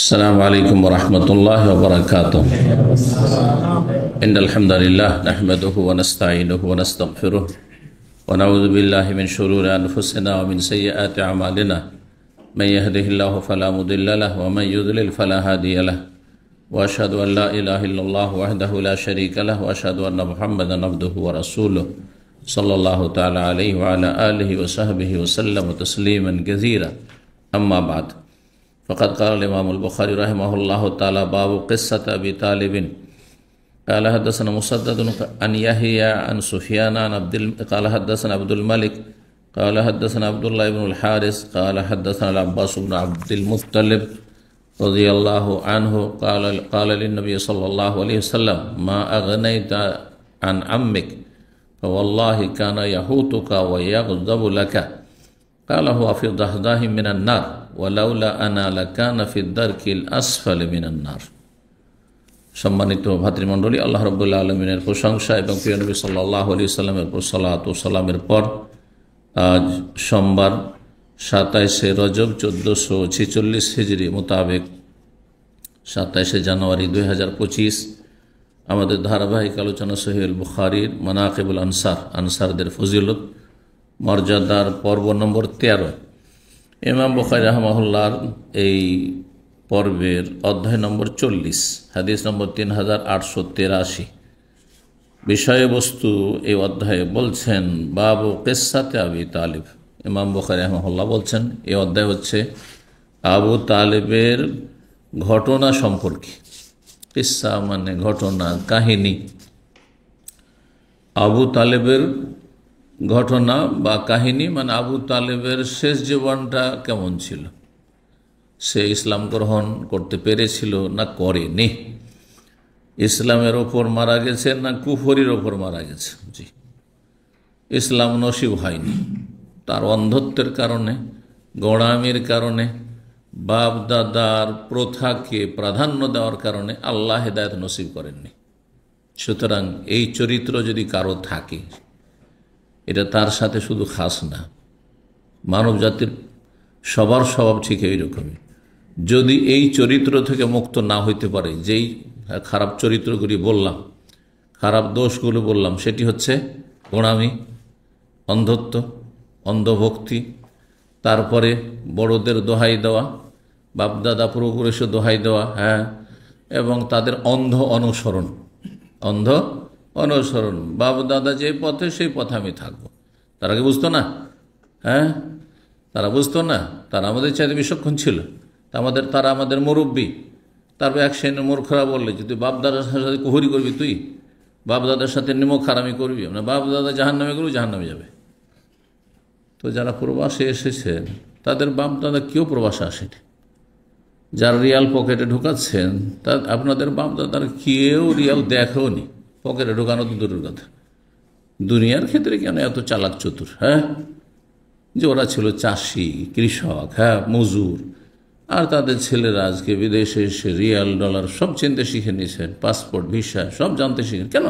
अस्सलामु अलैकुम वरहमतुल्लाहि वबरकातुह। इन्नल हम्दुलिल्लाह नहमदुहु व नस्तईनुहु व नस्तगफिरुह व नऊज़ु बिल्लाहि मिन शुरूरि अनफुसिना व मिन सय्यिआति अमालिना मन यहदिहिल्लाहु फला मुदिल्ल लहु व मन युद्लिल फला हादिय लहु व अशहदु अन ला इलाहा इल्लल्लाह वहदहु ला शरीका लहु व अशहदु अन्न मुहम्मदन अब्दुहु व रसूलुहु सल्लल्लाहु तआला अलैहि व अला आलिहि व सहबिहि व सल्लम तस्लीमन कसीरा। अम्मा बाद फ़क़द क़ाल इमामुल बुख़ारी रहमहुल्लाहु तआला बाबु क़िस्सत अबी तालिबिन क़ाल हद्दसना मुसद्ददुन अन यहया अन सुफ़यान क़ाल हद्दसना अब्दुल मलिक क़ाल हद्दसना अब्दुल्लाह इब्नुल हारिस क़ाल हद्दसना अल अब्बास इब्न अब्दुल मुत्तलिब रज़ियल्लाहु अन्हु क़ाल लिन्नबी सल्लल्लाहु अलैहि वसल्लम मा अग़नैता अन अम्मिक फ़वल्लाहि काना यहूतुका व यग़ज़बु लका क़ाल हुवा फ़ी दहदाहि मिनन नार वलाउला अना लाकाना फी दारकिल असफल मिनन नार। सम्मानित भातृमंडলী, আল্লাহ রাব্বুল আলামিনের প্রশংসা এবং প্রিয় নবী সাল্লাল্লাহু আলাইহি ওয়াসাল্লামের উপর সালাত ও সালামের পর আজ সোমবার 27শে রজব 1446 হিজরি মোতাবেক 27শে জানুয়ারি 2025 আমাদের ধারাবাহিক আলোচনা সহিহুল বুখারীর মানাকিবুল আনসার, আনসারদের ফজিলত মর্যাদার পর্ব নম্বর 13। ইমাম বুখারী রাহমাহুল্লাহর এই পর্বের অধ্যায় নম্বর 40, হাদিস নম্বর 3883। বিষয়বস্তু এই অধ্যায়ে বলছেন বাবু কিসসাতে আবি তালিব। ইমাম বুখারী রাহমাহুল্লাহ বলছেন এই অধ্যায় হচ্ছে আবু তালিবের ঘটনা সম্পর্কে। কিসসা মানে ঘটনা, কাহিনী। আবু তালিবের ঘটনা বা কাহিনী মানে আবু তালেবের শেষ জীবনটা কেমন ছিল, সে ইসলাম গ্রহণ করতে পেরেছিল না করেনি, ইসলামের ওপর মারা গেছে না কুফরির ওপর মারা গেছে। জি, ইসলাম নসিব হয়নি, তার অন্ধত্বের কারণে, গোঁড়ামির কারণে, বাপ দাদার প্রথাকে প্রাধান্য দেওয়ার কারণে আল্লাহ হেদায়েত নসিব করেননি। সুতরাং এই চরিত্র যদি কারো থাকে, এটা তার সাথে শুধু খাস না, মানব জাতির সবার স্বভাব ঠিক এইরকমই। যদি এই চরিত্র থেকে মুক্ত না হইতে পারে, যেই খারাপ চরিত্রগুলি বললাম, খারাপ দোষগুলো বললাম, সেটি হচ্ছে গোঁড়ামি, অন্ধত্ব, অন্ধভক্তি, তারপরে বড়দের দোহাই দেওয়া, বাপদাদা পূর্বপুরুষের দোহাই দেওয়া, হ্যাঁ, এবং তাদের অন্ধ অনুসরণ, অন্ধ অনুসরণ। বাপ দাদা যে পথে সেই পথে আমি থাকবো। তারা কি বুঝতো না? হ্যাঁ, তারা বুঝতো না, তারা আমাদের চাইতে বিচক্ষণ ছিল। তারা আমাদের মুরব্বী। তারপর এক শ্রেণীর মূর্খরা বললে, যদি বাপ দাদার সাথে কুহুরি করবি, তুই বাপ দাদার সাথে নিমক হারামি করবি, মানে বাপ দাদা জাহান্নামে করবি, জাহান্নামে যাবে। তো যারা প্রবাসে এসেছেন তাদের বাপ দাদা কেউ প্রবাসে আসেনি। যারা রিয়াল পকেটে ঢুকাচ্ছেন আপনাদের বাপ দাদার কেউ রিয়াল দেখেও নি, পকেটে ঢোকানো তো দূরের কথা। দুনিয়ার ক্ষেত্রে কেন এত চালাক চতুর? হ্যাঁ, যে ওরা ছিল চাষি, কৃষক, হ্যাঁ, মজুর, আর তাদের ছেলেরা আজকে বিদেশে এসে রিয়াল ডলার সব চিনতে শিখে নিয়েছেন, পাসপোর্ট ভিসা সব জানতে শিখেন। কেন?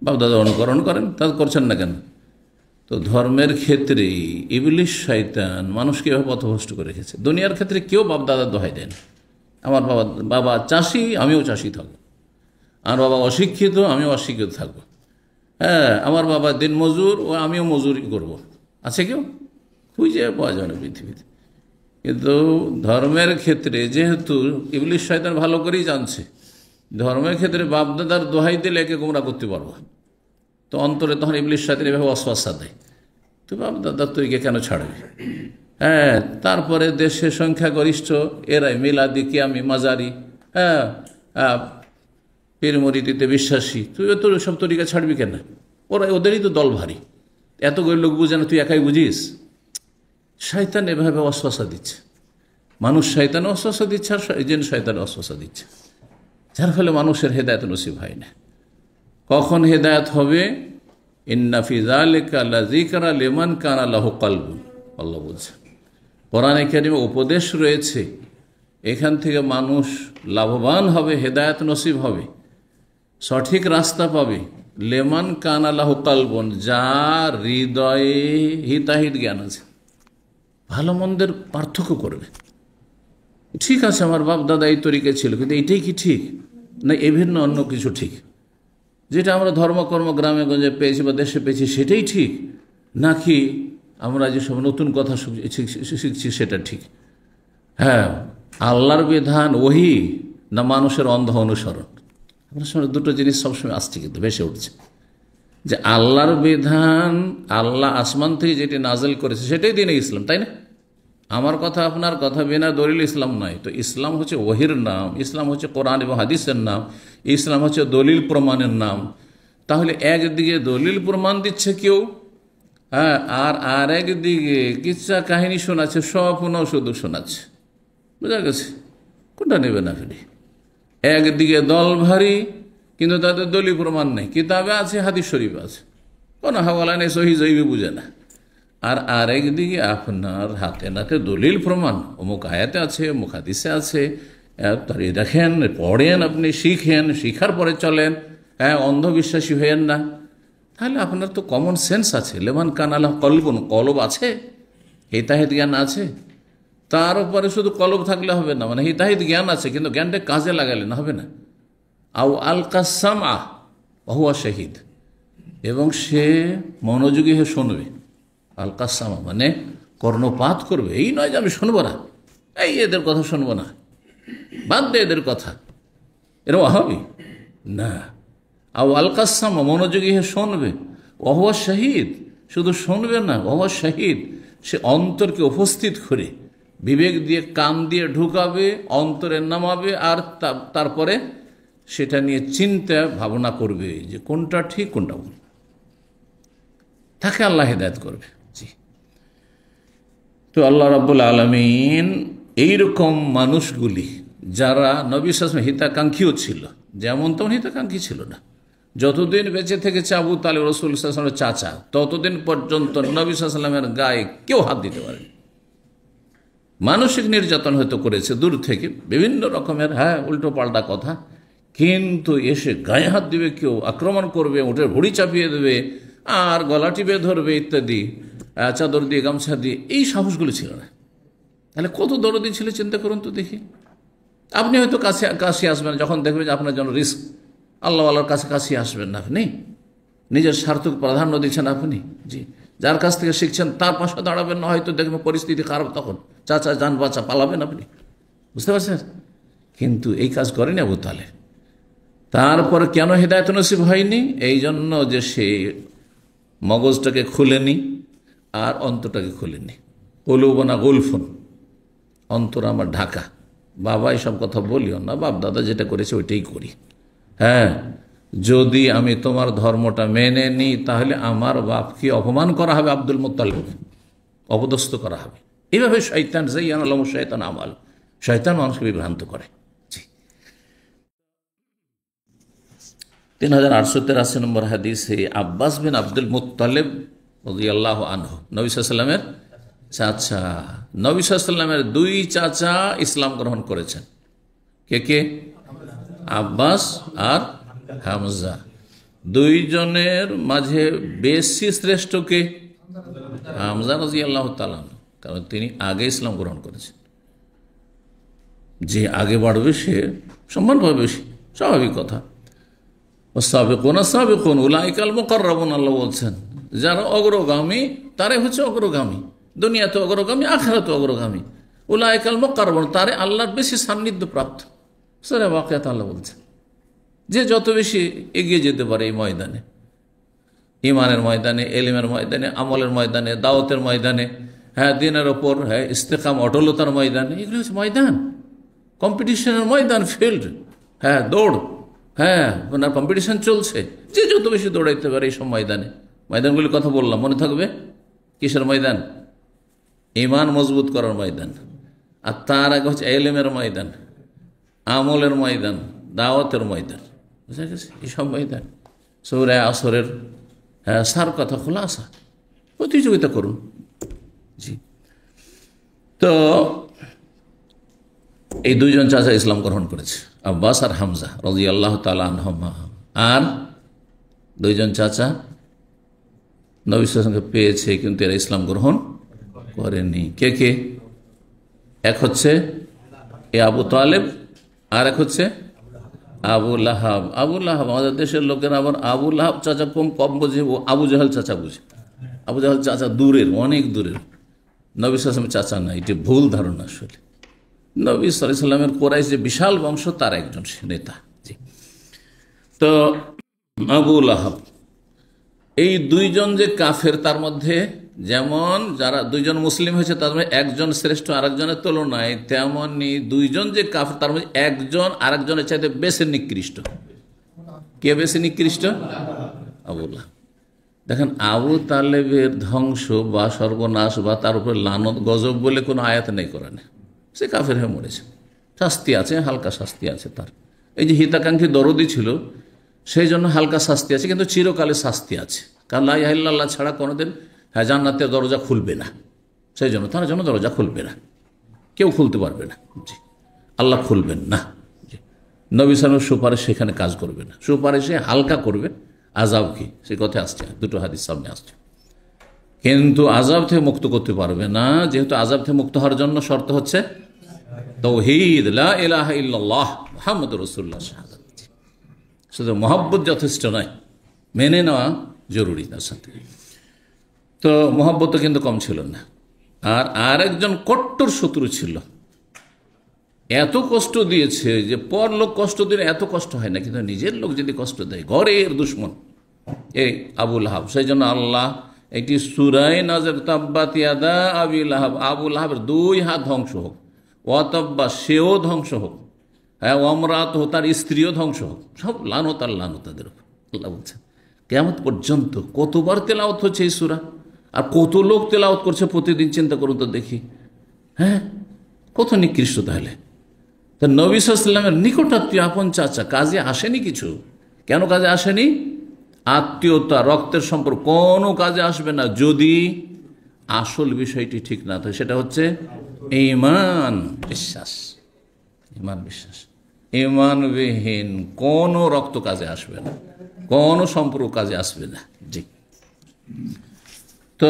বাপদাদা অনুকরণ করেন, তা করছেন না কেন? তো ধর্মের ক্ষেত্রে ইবলিশ শয়তান মানুষকে এভাবে পথভ্রষ্ট করে রেখেছে। দুনিয়ার ক্ষেত্রে কেউ বাপদাদার দোহাই দেন, আমার বাবা চাষি, আমিও চাষি থাকবো, আমার বাবা অশিক্ষিত, আমিও অশিক্ষিত থাকবো, হ্যাঁ, আমার বাবা দিন মজুর, ও আমিও মজুরি করব। আছে কেউ? খুঁজে পাওয়া যায় না পৃথিবীতে। কিন্তু ধর্মের ক্ষেত্রে যেহেতু ইবলিশ শয়তান ভালো করেই জানছে, ধর্মের ক্ষেত্রে বাপদাদার দোহাই দিলে একে গোমরা করতে পারবো, তো অন্তরে তখন ইবলিশ শয়তান এভাবে ওয়াসওয়াসা দেয়, তো বাপদাদার তো একে কেন ছাড়বে? হ্যাঁ, তারপরে দেশের সংখ্যাগরিষ্ঠ এরাই মিলাদি, কিয়ামি, মাজারি, হ্যাঁ, পীর মুরিদিতে বিশ্বাসী, তুই তো সব তরিকা ছাড়বি কেন? ওদেরই তো দল ভারী, এতগুলো লোক বুঝে না, তুই একাই বুঝিস? শয়তান এভাবে ওয়াসওয়াসা দিচ্ছে, মানুষ শয়তান ওয়াসওয়াসা দিচ্ছে, আর জিন শয়তান ওয়াসওয়াসা দিচ্ছে, যার ফলে মানুষের হেদায়েত নসিব হয় না। কখন হেদায়েত হবে? ইন্না ফি যালিকা লাযিকরা লিমান কানা লাহু কলবুন, আল্লাহ বলছেন। কোরআনে কারিমে উপদেশ রয়েছে, এখান থেকে মানুষ লাভবান হবে, হেদায়েত নসিব হবে, সঠিক রাস্তা পাবে। লেমান কানা লাহু কলবুন, যার হৃদয়ে হিতাহিত জ্ঞান আছে, ভালো মন্দের পার্থক্য করবে, ঠিক আছে, আমার বাপ দাদা এই তরিকে ছিল, কিন্তু এইটাই কি ঠিক, না এ ভিন্ন অন্য কিছু ঠিক? যেটা আমরা ধর্মকর্ম গ্রামে গঞ্জে পেয়েছি বা দেশে পেয়েছি সেটাই ঠিক, নাকি আমরা যেসব নতুন কথা শিখছি সেটা ঠিক? হ্যাঁ, আল্লাহর বিধান ওহী না মানুষের অন্ধ অনুসরণ? আপনার সামনে দুটো জিনিস সবসময় আসছে, কিন্তু ভেসে উঠছে যে আল্লাহর বিধান, আল্লাহ আসমান থেকে যেটি নাজেল করেছে সেটাই দিনে ইসলাম, তাই না? আমার কথা আপনার কথা বিনা দলিল ইসলাম নয়। তো ইসলাম হচ্ছে ওহির নাম, ইসলাম হচ্ছে কোরআন এবং হাদিসের নাম, ইসলাম হচ্ছে দলিল প্রমাণের নাম। তাহলে একদিকে দলিল প্রমাণ দিচ্ছে কেউ, হ্যাঁ, আর একদিকে কিচ্ছা কাহিনী শোনাচ্ছে, স্বপ্ন শুধু শোনাচ্ছে। বোঝা গেছে? কোনটা নেবেন আপনি? একদিকে দল ভারী, কিন্তু তাদের দলিল প্রমাণ নেই, কিতাবে আছে, হাদিস শরীফ আছে, কোনো হাওয়ালা নেই, সহি জৈবি বুঝে না। আর আরেকদিকে আপনার হাতে নাতে দলিল প্রমাণ, অমুক আয়াতে আছে, অমুক হাদিসে আছে, তার দেখেন, পড়েন, আপনি শিখেন, শিখার পরে চলেন, হ্যাঁ, অন্ধবিশ্বাসী হয়েন না। তাহলে আপনার তো কমন সেন্স আছে, লেমান কান আল্লাহ কলবন, কলব আছে, হিতাহিত জ্ঞান আছে। তার উপরে শুধু কলব থাকলে হবে না, মানে হিতাহিত জ্ঞান আছে, কিন্তু জ্ঞানটা কাজে লাগালে না হবে না। আউ আল কাসাম হুয়া শহীদ, এবং সে মনোযোগী হয়ে শুনবে। আল কাসামা মানে কর্ণপাত করবে, এই নয় যে আমি শুনবো না, এই এদের কথা শুনবো না, বাদ দে এদের কথা, এরকম হবে না। আউ আল কাসামা মনোযোগী হয়ে শুনবে, ওহুয়া শহীদ, শুধু শুনবে না, ওহুয়া শহীদ, সে অন্তরকে উপস্থিত করে বিবেক দিয়ে কান দিয়ে ঢুকাবে, অন্তরে নামাবে, আর তারপরে সেটা নিয়ে চিন্তা ভাবনা করবে যে কোনটা ঠিক কোনটা ভুল। তাকে আল্লাহ হেদায়েত করবে। জি, তো আল্লাহ রাব্বুল আলামিন এইরকম মানুষগুলি যারা নবী সাল্লাল্লাহু আলাইহি ওয়াসাল্লাম হিতাকাঙ্ক্ষীও ছিল, যেমন তেমন হিতাকাঙ্ক্ষী ছিল না। যতদিন বেঁচে থেকেছে আবু তালিব রাসূল সাল্লাল্লাহু আলাইহি ওয়াসাল্লামের চাচা, ততদিন পর্যন্ত নবী সাল্লাল্লাহু আলাইহি ওয়াসাল্লামের গায়ে কেউ হাত দিতে পারেনি। মানসিক নির্যাতন হয়তো করেছে দূর থেকে, বিভিন্ন রকমের, হ্যাঁ, উল্টো পাল্টা কথা, কিন্তু এসে গায়ে হাত দিবে কেউ, আক্রমণ করবে, উঠে ভুড়ি চাপিয়ে দেবে, আর গলা টিপে ধরবে ইত্যাদি, চাদর দিয়ে গামছা দিয়ে, এই সাহসগুলো ছিল না। তাহলে কত দরদি ছিল চিন্তা করুন তো দেখি। আপনি হয়তো কাছে আসবেন যখন দেখবেন যে আপনার জন্য রিস্ক, আল্লাহ আল্লাহর কাছে আসবেন না, আপনি নিজের স্বার্থক প্রাধান্য দিচ্ছেন আপনি। জি, যার কাছ থেকে শিখছেন তার পাশে দাঁড়াবেন না, হয়তো দেখবেন পরিস্থিতি খারাপ, তখন চাচা যান বাঁচা পালাবেন আপনি, বুঝতে পারছেন? কিন্তু এই কাজ করেনি আবু তালেব। তারপর কেন হেদায়েত নসিব হয়নি? এই জন্য যে সে মগজটাকে খুলেনি আর অন্তরটাকে খুলেনি। কলুবনা গুলফুন, অন্তর আমার ঢাকা। বাবা এসব কথা বলিও না, বাপ দাদা যেটা করেছে ওইটাই করি। হ্যাঁ, যদি আমি তোমার ধর্মটা মেনে নিই তাহলে আমার বাপকে অপমান করা হবে, আব্দুল মুত্তালিব অপদস্থ করা হবে। এইভাবে শয়তান যাইয়ান আলম শয়তান আমাল, শয়তান মানুষকে বিভ্রান্ত করে। 3883 নম্বর হাদিসে আব্বাস বিন আব্দুল মুত্তালিব রাদিয়াল্লাহু আনহু, নবী সাল্লাল্লাহু আলাইহি ওয়াসাল্লামের চাচা, নবী সাল্লাল্লাহু আলাইহি ওয়াসাল্লামের দুই চাচা ইসলাম গ্রহণ করেছেন। কে কে? আব্বাস আর হামজা। দুইজনের মাঝে বেশি শ্রেষ্ঠ কে? হামজা রাদিয়াল্লাহু তাআলা, কারণ তিনি আগে ইসলাম গ্রহণ করেছেন। যে আগে বাড়বে সে সম্মান পাবে বেশি, স্বাভাবিক কথা। সাবিকুন উলাইকাল মুকাররাবুন, আল্লাহ বলছেন যারা অগ্রগামী তারাই হচ্ছে অগ্রগামী, দুনিয়াতে অগ্রগামী, আখিরাতে অগ্রগামী। উলাইকাল মুকাররাবুন, তারে আল্লাহর বেশি সান্নিধ্য প্রাপ্ত। সূরা ওয়াকিয়াত আল্লাহ বলছেন যে যত বেশি এগিয়ে যেতে পারে এই ময়দানে, ইমানের ময়দানে, এলিমের ময়দানে, আমলের ময়দানে, দাওয়াতের ময়দানে, হ্যাঁ, দিনের ওপর, হ্যাঁ, ইস্তেকাম অটলতার ময়দানে, এগুলো হচ্ছে ময়দান, কম্পিটিশনের ময়দান, ফিল্ড, হ্যাঁ, দৌড়, হ্যাঁ, ওনার কম্পিটিশন চলছে। যে যত বেশি দৌড়াইতে পারে এইসব ময়দানে, ময়দানগুলির কথা বললাম, মনে থাকবে কিসের ময়দান? ইমান মজবুত করার ময়দান। আর তার আগে হচ্ছে এলেমের ময়দান, আমলের ময়দান, দাওয়াতের ময়দান, বুঝা গেছে? এইসব ময়দান সূরা আসরের, হ্যাঁ, সার কথা খোলা আসা, প্রতিযোগিতা করুন। জি, তো এই দুইজন চাচা ইসলাম গ্রহণ করেছে, আব্বাস আর হামজা রাদিয়াল্লাহু তাআলা আনহুমা। আর দুইজন চাচা নবী সাল্লাল্লাহু আলাইহি ওয়াসাল্লামকে পেয়েছে, কিন্তু এরা ইসলাম গ্রহণ করেনি। কে কে? এক হচ্ছে এ আবু তালেব, আর এক হচ্ছে আবু লাহাব। আবু লাহাব আমাদের দেশের লোকেরা আবার আবু লাহাব চাচা কম কম বোঝে, ও আবু জাহাল চাচা বুঝে। আবু জাহাল চাচা দূরের, অনেক দূরের, নবী সাল্লাল্লাহু আলাইহি ওয়াসাল্লামের চাচা না। এটি ভুল ধারণা আসলে। নবী সাল্লাল্লাহু আলাইহি ওয়াসাল্লামের কুরাইশ যে বিশাল বংশ, তার একজন নেতা। জি। তো আবু লাহাব, এই দুইজন যে কাফের, তার মধ্যে যেমন যারা দুইজন মুসলিম হয়েছে তার মধ্যে একজন শ্রেষ্ঠ আরেকজনের তুলনায়, তেমনি দুইজন যে কাফের তার মধ্যে একজন আরেকজনের চাইতে বেশি নিকৃষ্ট। কে বেশি নিকৃষ্ট? আবু লাহাব। দেখেন, আবু তালেবের ধ্বংস বা সর্বনাশ বা তার উপর লানত গজব বলে কোনো আয়াত নেই কোরআনে। সে কাফের হয়ে মরেছে, শাস্তি আছে, হালকা শাস্তি আছে তার। এই যে হিতাকাঙ্ক্ষী দরদি ছিল, সেই জন্য হালকা শাস্তি আছে, কিন্তু চিরকালে শাস্তি আছে। কারণ লা ইলাহা ইল্লাল্লাহ ছাড়া কোনোদিন জান্নাতের দরজা খুলবে না, সেই জন্য তার জন্য দরজা খুলবে না, কেউ খুলতে পারবে না। জি, আল্লাহ খুলবেন না। জি, নবী সাল্লাল্লাহু আলাইহি ওয়াসাল্লামের সুপারিশ সেখানে কাজ করবে না, সুপারিশে হালকা করবে। আযাব কি, সে কথা আসছে, দুটো হাদিস সামনে আসছে। কিন্তু আযাব থেকে মুক্ত করতে পারবে না, যেহেতু আযাব থেকে মুক্ত হওয়ার জন্য শর্ত হচ্ছে তাওহীদ, লা ইলাহা ইল্লাল্লাহ মুহাম্মাদুর রাসূলুল্লাহ, শাহাদাত। শুধু মহব্বত যথেষ্ট নয়, মেনে নেওয়া জরুরি তার সাথে। তো মহব্বত কিন্তু কম ছিল না। আর আরেকজন কট্টর শত্রু ছিল, এত কষ্ট দিয়েছে যে পর লোক কষ্ট দিলে এত কষ্ট হয় না, কিন্তু নিজের লোক যদি কষ্ট দেয়, ঘরের দুশ্মন এই আবু লাহাব। সেই জন্য আল্লাহ একটি সূরায়ে নাযিল, তাব্বাত ইয়াদা আবি লাহাব, আবু লাহাবের দুই হাত ধ্বংস হোক, ওয়াতাব্বা, সেও ধ্বংস হোক, হ্যাঁ, ওয়ামরাত, তার স্ত্রীও ধ্বংস হোক, সব লানত আর লানত তাদের উপর। আল্লাহ বলছেন কিয়ামত পর্যন্ত কতবার তেলাওয়াত হচ্ছে এই সূরা, আর কত লোক তেলাওয়াত করছে প্রতিদিন, চিন্তা করুন তো দেখি। হ্যাঁ, কত নিকৃষ্ট। তাহলে তা নবী সাল্লাল্লাহু আলাইহি ওয়াসাল্লামের নিকটাত্মীয় আপন চাচা কাজে আসেনি কিছু। কেন কাজে আসেনি? আত্মীয়তা, রক্তের সম্পর্ক কোনো কাজে আসবে না যদি আসল বিষয়টি ঠিক না থাকে। সেটা হচ্ছে ঈমান, বিশ্বাস। ঈমান, বিশ্বাস। ঈমানবিহীন কোনো রক্ত কাজে আসবে না, কোনো সম্পর্ক কাজে আসবে না। জি। তো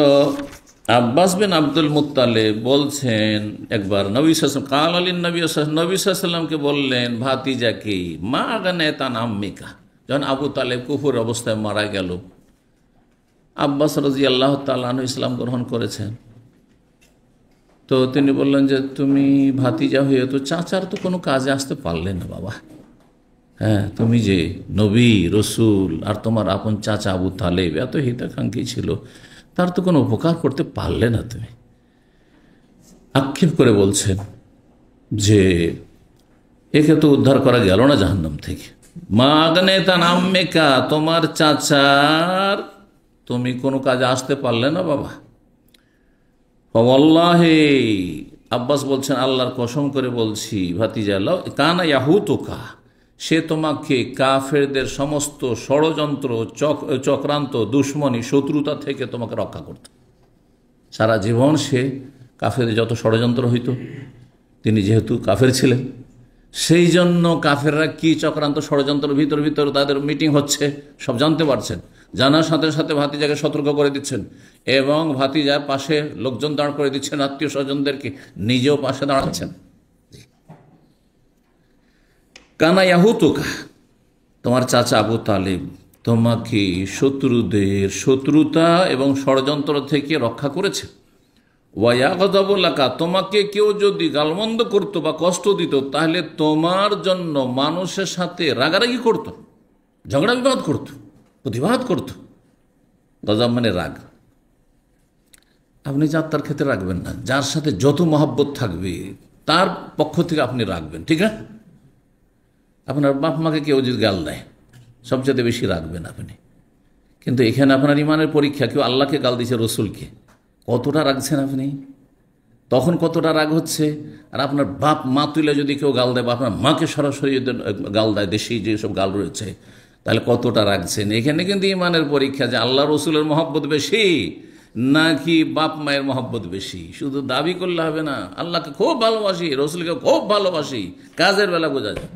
আব্বাস বিন আব্দুল মুত্তালিব বলছেন, একবার নবী সাল্লাল্লাহু কাল আলীন নবী সাল্লাল্লাহু আলাইহি ওয়াসাল্লামকে বললেন, ভাতিজাকে, মা আগানাতান আম্মিকা, যখন আবু তালেব কুফর অবস্থায় মারা গেল, আব্বাস রাদিয়াল্লাহু তাআলা আনহু ইসলাম গ্রহণ করেছেন। তো তিনি বললেন যে তুমি ভাতিজা হয়ে তো চাচার তো কোনো কাজে আসতে পারলে না বাবা। হ্যাঁ, তুমি যে নবী রসুল, আর তোমার আপন চাচা আবু তালেব এত হিতাকাঙ্ক্ষী ছিল, তার তো কোনো উপকার করতে পারলে না তুমি। আক্ষেপ করে বলছেন যে একে তো উদ্ধার করা গেল না জাহান্নাম থেকে। মা আগনাতান আম্মিকা, তোমার চাচার তুমি কোনো কাজে আসতে পারলে না বাবা। ওয়াল্লাহি, আব্বাস বলছেন আল্লাহর কসম করে বলছি ভাতিজা, কানা ইয়াহুতুকা, সে তোমাকে কাফেরদের সমস্ত ষড়যন্ত্র, চক্রান্ত, দুশ্মনী, শত্রুতা থেকে তোমাকে রক্ষা করত। সারা জীবন সে কাফেরদের যত ষড়যন্ত্র হইত, তিনি যেহেতু কাফের ছিলেন, সেই জন্য কাফেররা কি চক্রান্ত, ষড়যন্ত্র, ভিতর ভিতর তাদের মিটিং হচ্ছে সব জানতে পারছেন। জানার সাথে সাথে ভাতিজাকে সতর্ক করে দিচ্ছেন, এবং ভাতিজার পাশে লোকজন দাঁড় করে দিচ্ছেন, আত্মীয় স্বজনদেরকে, নিজেও পাশে দাঁড়াচ্ছেন। কানা ইয়াহুতুকা, তোমার চাচা আবু তালেব তোমাকে শত্রুদের শত্রুতা এবং ষড়যন্ত্র থেকে রক্ষা করেছে। ওয়ায়াগযাবুলাকা, তোমাকে কেউ যদি গালমন্দ করত বা কষ্ট দিত, তাহলে তোমার জন্য মানুষের সাথে রাগারাগি করত, ঝগড়া বিবাদ করত, প্রতিবাদ করত। গজব মানে রাগ। আপনি যার তার ক্ষেত্রে রাখবেন না, যার সাথে যত মহব্বত থাকবে তার পক্ষ থেকে আপনি রাখবেন, ঠিক আছে? আপনার বাপ মাকে কেউ যদি গাল দেয়, সবচেয়ে বেশি রাখবেন আপনি। কিন্তু এখানে আপনার ইমানের পরীক্ষা, কেউ আল্লাহকে গাল দিচ্ছে, রসুলকে, কতটা রাখছেন আপনি? তখন কতটা রাগ হচ্ছে? আর আপনার বাপ মা তুলে যদি কেউ গাল দেয়, বা আপনার মাকে সরাসরি গাল দেয়, দেশি যেসব গাল রয়েছে, তাহলে কতটা রাখছেন? এখানে কিন্তু ইমানের পরীক্ষা, যে আল্লাহ রসুলের মহব্বত বেশি নাকি বাপ মায়ের মহব্বত বেশি। শুধু দাবি করলে হবে না, আল্লাহকে খুব ভালোবাসি, রসুলকে খুব ভালোবাসি, কাজের বেলা বোঝা যায়।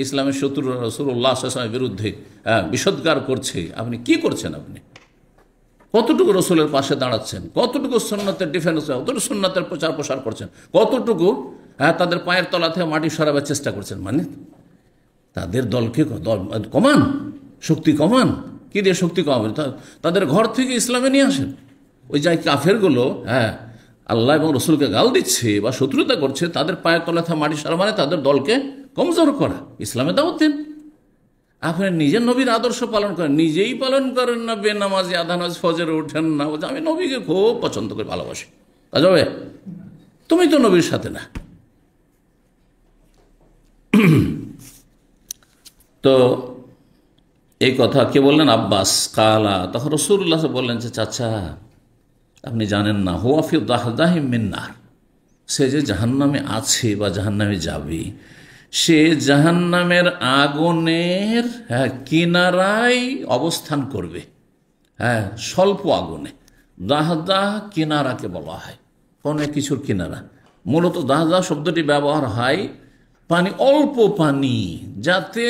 ইসলামের শত্রু রাসূলুল্লাহ সাল্লাল্লাহু আলাইহি ওয়াসাল্লামের বিরুদ্ধে বিষোদ্গার করছে, আপনি কি করছেন? আপনি কতটুকু রসুলের পাশে দাঁড়াচ্ছেন? কতটুকু সুন্নতের ডিফেন্স, কতটুকু সুন্নতের প্রচার প্রসার করছেন? কতটুকু হ্যাঁ, তাদের পায়ের তলা থেকে মাটি সরাবার চেষ্টা করছেন, মানে তাদের দলকে কমান, শক্তি কমান। কি দিয়ে শক্তি কমাবেন? তাদের ঘর থেকে ইসলামে নিয়ে আসেন। ওই যাই কাফেরগুলো হ্যাঁ আল্লাহ এবং রসুলকে গাল দিচ্ছে বা শত্রুতা করছে, তাদের পায়ের তলা থেকে মাটি সরা মানে তাদের দলকে কমজোর করা। ইসলামে দাওয়াত দেন। আপনি নিজের নবীর আদর্শ পালন করেন, নিজেই পালন করেন না, বেনামাজি আধা নামাজ ফজরে ওঠেন না, বলছে আমি নবীকে খুব পছন্দ করি, ভালোবাসি। তা যাবে? তুমি তো নবীর সাথে না। তো এই কথা কে বললেন? আব্বাস। কালা, তখন রাসূলুল্লাহ বললেন যে চাচা আপনি জানেন না, হুয়া ফি দাহদাহি মিন নার, সে যে জাহান্নামে আছে বা জাহান্নামে যাবে, সে জাহান্নামের আগুনের কিনারায় অবস্থান করবে। হ্যাঁ, স্বল্প আগুনে। দাহদাহ কিনারাকে বলা হয়, কোনো কিছুর কিনারা। মূলত দাহদাহ শব্দটি ব্যবহার হয় পানি, অল্প পানি, যাতে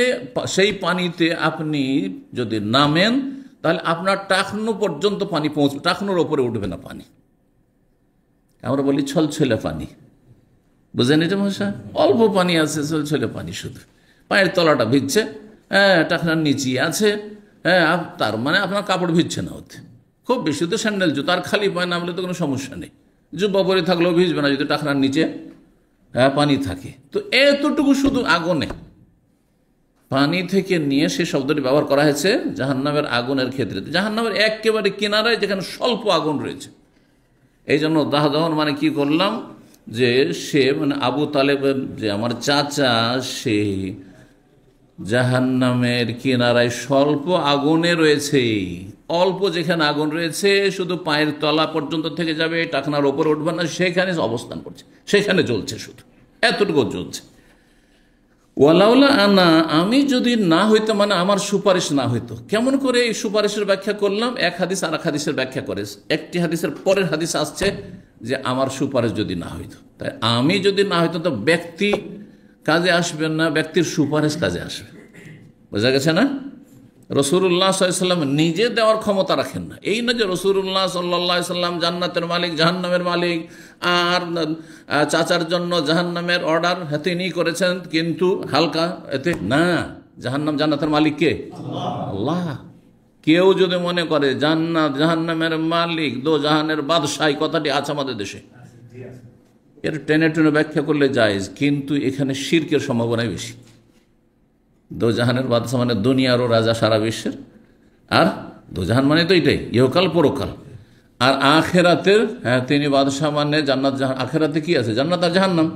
সেই পানিতে আপনি যদি নামেন তাহলে আপনার টাকনো পর্যন্ত পানি পৌঁছবে, টাকনোর ওপরে উঠবে না পানি। আমরা বলি ছলছলে পানি, বুঝেন এটা ভাষা? অল্প পানি আছে, ছলছলে পানি, শুধু পায়ের তলাটা ভিজছে, হ্যাঁ, টাকনার নিচে আছে, হ্যাঁ, তার মানে আপনার কাপড় ভিজছে না ওতে। খুব বেশি তো স্যান্ডেল জুতো, আর খালি পায়ে নামলে তো কোনো সমস্যা নেই, জুব্বা পরে থাকলেও ভিজবে না যদি টাকনার নিচে পানি থাকে। তো এতটুকু শুধু আগুনে, পানি থেকে নিয়ে সে শব্দটি ব্যবহার করা হয়েছে জাহান্নামের আগুনের ক্ষেত্রে। জাহান্নামের একেবারে কিনারায় যেখানে স্বল্প আগুন রয়েছে। এই জন্য দাহদহন মানে কি করলাম, যে সে মানে আবু তালেব, যে আমার চাচা, সে জাহান্নামের কিনারায় স্বল্প আগুনে রয়েছে। অল্প যেখানে আগুন রয়েছে, শুধু পায়ের তলা পর্যন্ত থেকে যাবে, টাকনার ওপর উঠবে না, সেখানে অবস্থান করছে, সেখানে জ্বলছে, শুধু এতটুকু জ্বলছে। ওয়ালাউলা আনা, আমি যদি না হইতো, মানে আমার সুপারিশ না হইতো। কেমন করে এই সুপারিশের ব্যাখ্যা করলাম? এক হাদিস আর এক হাদিসের ব্যাখ্যা করে, একটি হাদিসের পরের হাদিস আসছে যে আমার সুপারিশ যদি না হইতো। তাই আমি যদি না হইতো তো ব্যক্তি কাজে আসবেন না, ব্যক্তির সুপারিশ কাজে আসবে। বোঝা গেছে না? রাসূলুল্লাহ সাল্লাল্লাহু আলাইহি ওয়াসাল্লাম নিজে দেওয়ার ক্ষমতা রাখেন না। এই না যে রাসূলুল্লাহ সাল্লাল্লাহু আলাইহি ওয়াসাল্লাম জান্নাতের মালিক, জাহান্নামের মালিক, আর চাচার জন্য জাহান্নামের অর্ডার তিনিই করেছেন, কিন্তু হালকা এতে না। জাহান্নাম জান্নাতের মালিক কে? আল্লাহ। কেউ যদি মনে করে জান্নাত জাহান্নামের মালিক, দো জাহানের বাদশাহ, কথাটি আছে আমাদের দেশে, এর টেনে টেনে ব্যাখ্যা করলে জায়েজ, কিন্তু এখানে শিরকের সম্ভাবনাই বেশি। দো জাহানের বাদশাহ মানে দুনিয়ারও রাজা সারা বিশ্বের, আর দো জাহান মানে তো এটাই, ইহকাল পরকাল। আর আখেরাতের, হ্যাঁ, তিনি বাদশাহ মানে জান্নাত জাহান। আখেরাতে কি আছে? জান্নাত আর জাহান্নাম,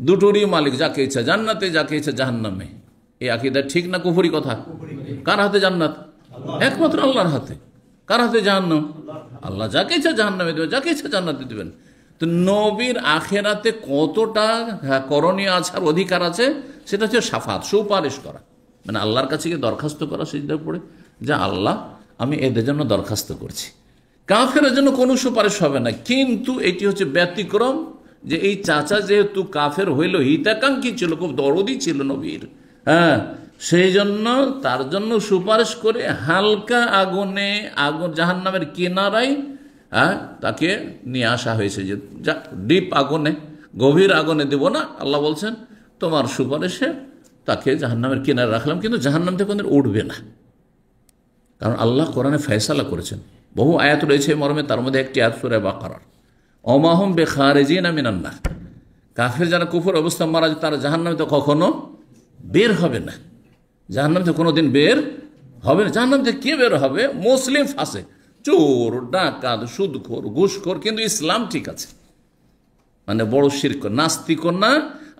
দুটোরই মালিক, যাকে ইচ্ছা জান্নাতে, যাকে ইচ্ছা জাহান্নামে। এই আকীদা ঠিক না কুফরি কথা? কার হাতে জান্নাত? একমাত্র আল্লাহর হাতে। কার হাতে জাহান্নাম? আল্লাহ যাকে ইচ্ছা জাহান্নামে দেবেন, যাকে ইচ্ছা জান্নাতে দেবেন। তো নবীর আখেরাতে কতটা করণীয় আছে আর অধিকার আছে, সেটা হচ্ছে শাফাত, সুপারিশ করা, মানে আল্লাহর কাছে গিয়ে দরখাস্ত করা, সিজদা পড়ে, যে আল্লাহ আমি এদের জন্য দরখাস্ত করছি। কাফেরের জন্য কোনো সুপারিশ হবে না, কিন্তু এটি হচ্ছে ব্যতিক্রম, যে এই চাচা যেহেতু কাফের হইল, হিতাকাঙ্ক্ষী ছিল, খুব দরদি ছিল নবীর, হ্যাঁ, সেই জন্য তার জন্য সুপারিশ করে হালকা আগুনে, আগুন জাহান্নামের কিনারায়, হ্যাঁ, তাকে নিয়ে আসা হয়েছে। যে যা ডিপ আগুনে, গভীর আগুনে দেব না, আল্লাহ বলছেন তোমার সুপারিশে তাকে জাহান্নামের কিনারে রাখলাম, কিন্তু জাহান্নাম থেকে ওদের উঠবে না। কারণ আল্লাহ কোরআনে ফয়সালা করেছেন, বহু আয়াত রয়েছে মর্মে, তার মধ্যে একটি আয়াত সূরা বাকারার, ওমাহুম বিখারিজিনা মিনান নার, কাফের যারা কুফর অবস্থা মারা যায় তারা জাহান্নামে তো কখনো বের হবে না। জাহান্নাম থেকে কোনোদিন বের হবে না। জাহান্নাম থেকে কে বের হবে? মুসলিম ফাসিক, চোর, ডাকাত, সুদখোর, ঘুষখোর, কিন্তু ইসলাম ঠিক আছে, মানে বড় শিরক, নাস্তিকও না,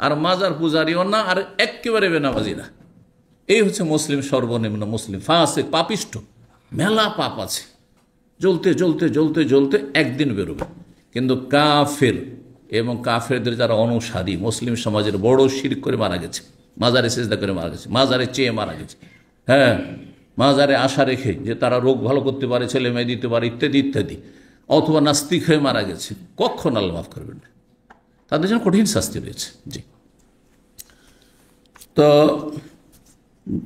আর মাজার পূজারিও না, আর একেবারে বেনামাজি না। এই হচ্ছে মুসলিম, সর্বনিম্ন মুসলিম। ফাসিক, পাপিষ্ঠ, মেলা পাপ আছে, জ্বলতে জ্বলতে জ্বলতে জ্বলতে একদিন বেরোবে। কিন্তু কাফের এবং কাফেরদের যারা অনুসারী, মুসলিম সমাজের বড় শিরক করে মারা গেছে, মাজারে সেজদা করে মারা গেছে, মাজারে চেয়ে মারা গেছে, হ্যাঁ, মাজারে আশা রেখে যে তারা রোগ ভালো করতে পারে, ছেলে মেয়ে দিতে পারে, ইত্যাদি ইত্যাদি, অথবা নাস্তিক হয়ে মারা গেছে, কখন আল্লাহ মাফ করবেন না, তাদের জন্য কঠিন শাস্তি রয়েছে। জি, তো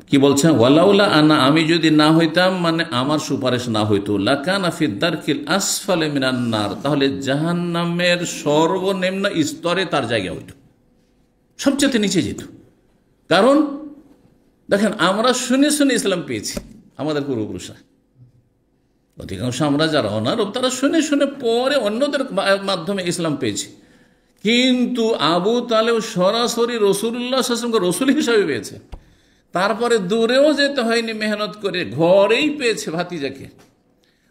কি বলছেন? ওয়ালাউলা আনা, আমি যদি না হইতাম, মানে আমার সুপারিশ না হইতো, লাকানা ফি দারকিল আসফালে মিনান নার, তাহলে জাহান্নামের সর্বনিম্ন স্তরে তার জায়গা হইতো। সবচেয়ে নিচে যেত। কারণ দেখেন, আমরা শুনে শুনে ইসলাম পেয়েছি, আমাদের পূর্বপুরুষরা, অধিকাংশ আমরা যারা অনারব তারা শুনে শুনে পরে অন্যদের মাধ্যমে ইসলাম পেয়েছি। কিন্তু আবু তালেব সরাসরি রসুল্লাহ সাল্লাল্লাহু আলাইহি রসুল হিসাবে পেয়েছে। তারপরে দূরেও যেতে হয়নি, মেহনত করে ঘরেই পেয়েছে ভাতিজাকে,